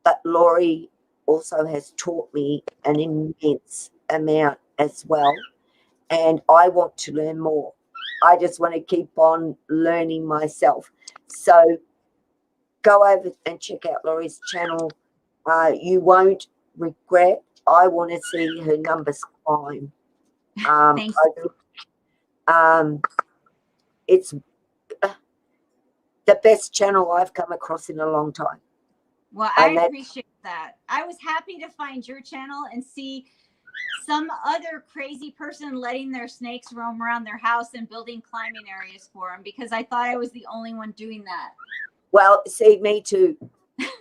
But Lori also has taught me an immense amount as well, and I want to learn more. I just want to keep on learning myself. So go over and check out Lori's channel. You won't regret. I want to see her numbers climb. Thanks. It's the best channel I've come across in a long time. Well, I appreciate that. I was happy to find your channel and see some other crazy person letting their snakes roam around their house and building climbing areas for them, because I thought I was the only one doing that. Well, see, me too.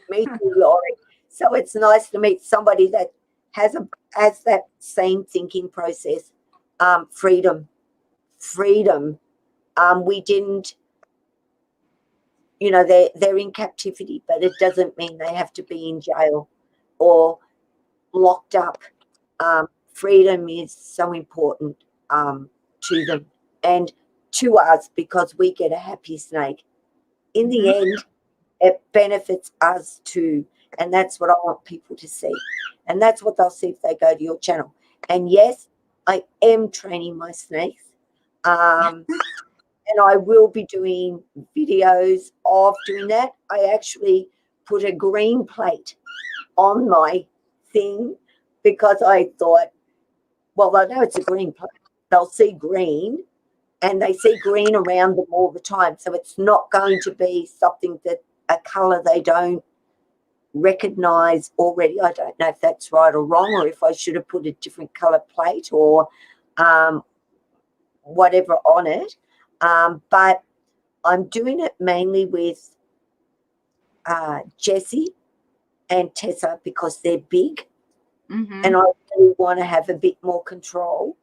Me too, Lori. So it's nice to meet somebody that has that same thinking process. Freedom freedom. We didn't, you know, they're in captivity, but it doesn't mean they have to be in jail or locked up. Freedom is so important to them and to us, because we get a happy snake. In the end, it benefits us too, and that's what I want people to see, and that's what they'll see if they go to your channel. And yes, I am training my snakes, and I will be doing videos of doing that. I actually put a green plate on my thing because I thought, well, they know it's a green plate. They'll see green, and they see green around them all the time. So it's not going to be something that a colour they don't recognise already. I don't know if that's right or wrong, or if I should have put a different colour plate or whatever on it. But I'm doing it mainly with Jessie and Tessa because they're big, and I really want to have a bit more control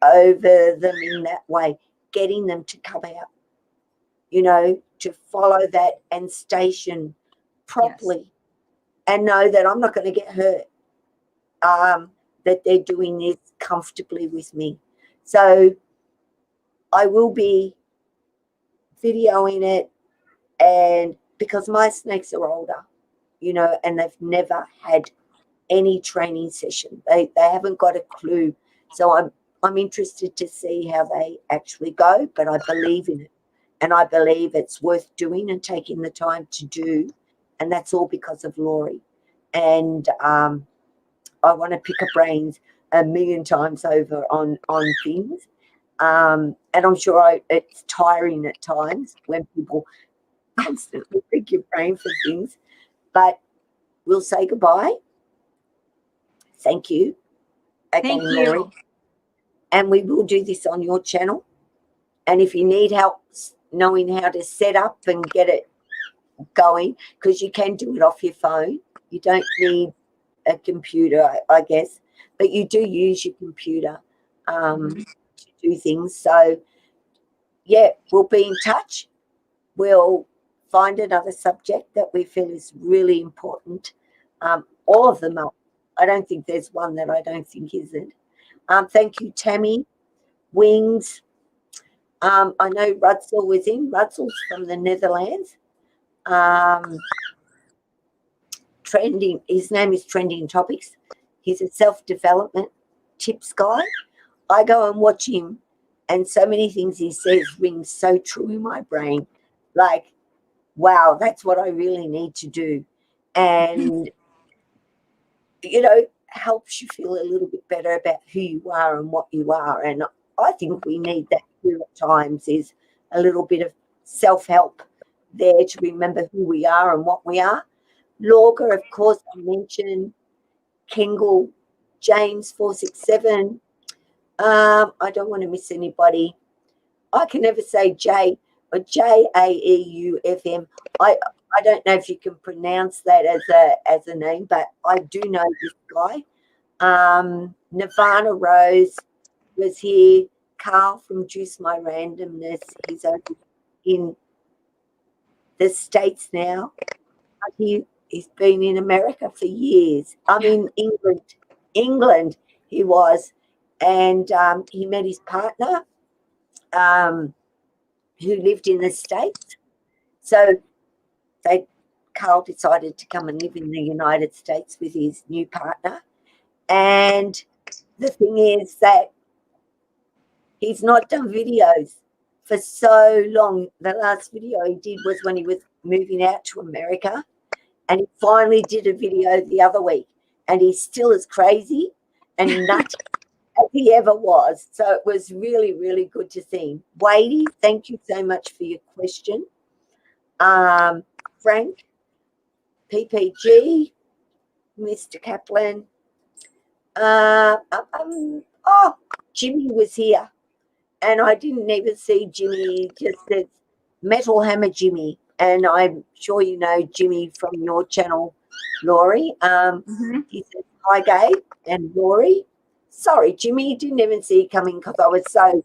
over them in that way, getting them to come out, you know, to follow that and station properly, and know that I'm not going to get hurt, that they're doing this comfortably with me. So I will be videoing it, and because my snakes are older, you know, and they've never had any training session. They haven't got a clue. So I'm interested to see how they actually go, but I believe in it. And I believe it's worth doing and taking the time to do. And that's all because of Lori. And I want to pick her brains a million times over on things. And I'm sure it's tiring at times when people constantly pick your brain for things. But we'll say goodbye. Thank you again, Lori. And we will do this on your channel. And if you need help knowing how to set up and get it going, because you can do it off your phone. You don't need a computer, I guess, but you do use your computer to do things. So, yeah, we'll be in touch. We'll find another subject that we feel is really important. All of them are. I don't think there's one that I don't think isn't. Thank you, Tammy. Wings. I know Rudsell was in. Rudsell's from the Netherlands. Trending. His name is Trending Topics. He's a self-development tips guy. I go and watch him, and so many things he says ring so true in my brain. Like, wow, that's what I really need to do. And, you know, helps you feel a little bit better about who you are and what you are. And I think we need that here at times, is a little bit of self-help there to remember who we are and what we are. Lorga, of course, I mentioned. Kengal, James 467. I don't want to miss anybody. I can never say J or Jaeufm. I don't know if you can pronounce that as a name, but I do know this guy. Nirvana Rose was here. Carl from Juice My Randomness. He's over in the States now. He's been in America for years. I mean, England he was. And he met his partner who lived in the States. So Carl decided to come and live in the United States with his new partner. And the thing is that he's not done videos for so long. The last video he did was when he was moving out to America. And he finally did a video the other week. And he's still as crazy and nuts as he ever was. So it was really, really good to see him. Wadey, thank you so much for your question. Frank, PPG, Mr. Kaplan. Jimmy was here. And I didn't even see Jimmy, just says Metal Hammer Jimmy. And I'm sure you know Jimmy from your channel, Lori. He said, hi, Gabe and Lori. Sorry, Jimmy, didn't even see you coming because I was so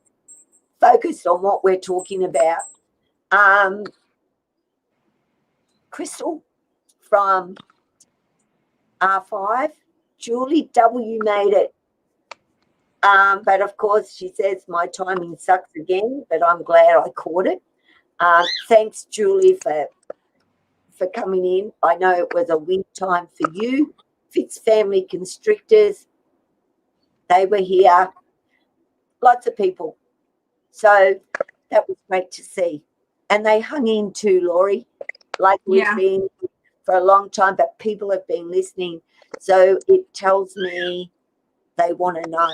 focused on what we're talking about. Crystal from R5, Julie W made it. But of course, she says my timing sucks again, but I'm glad I caught it. Thanks, Julie, for coming in. I know it was a win time for you. Fitz family constrictors, they were here. Lots of people. So that was great to see. And they hung in too, Lori, like we've been for a long time, but people have been listening. So it tells me they want to know,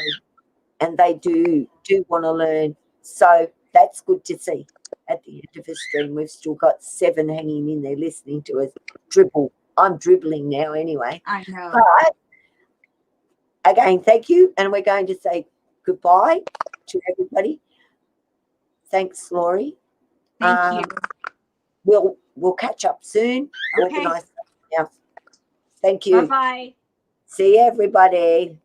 and they do want to learn. So that's good to see. At the end of the stream, we've still got 7 hanging in there listening to us dribble. I'm dribbling now anyway. I know. But again, thank you. And we're going to say goodbye to everybody. Thanks, Lori. Thank you. We'll catch up soon. Okay. Organise something else. Thank you. Bye-bye. See everybody.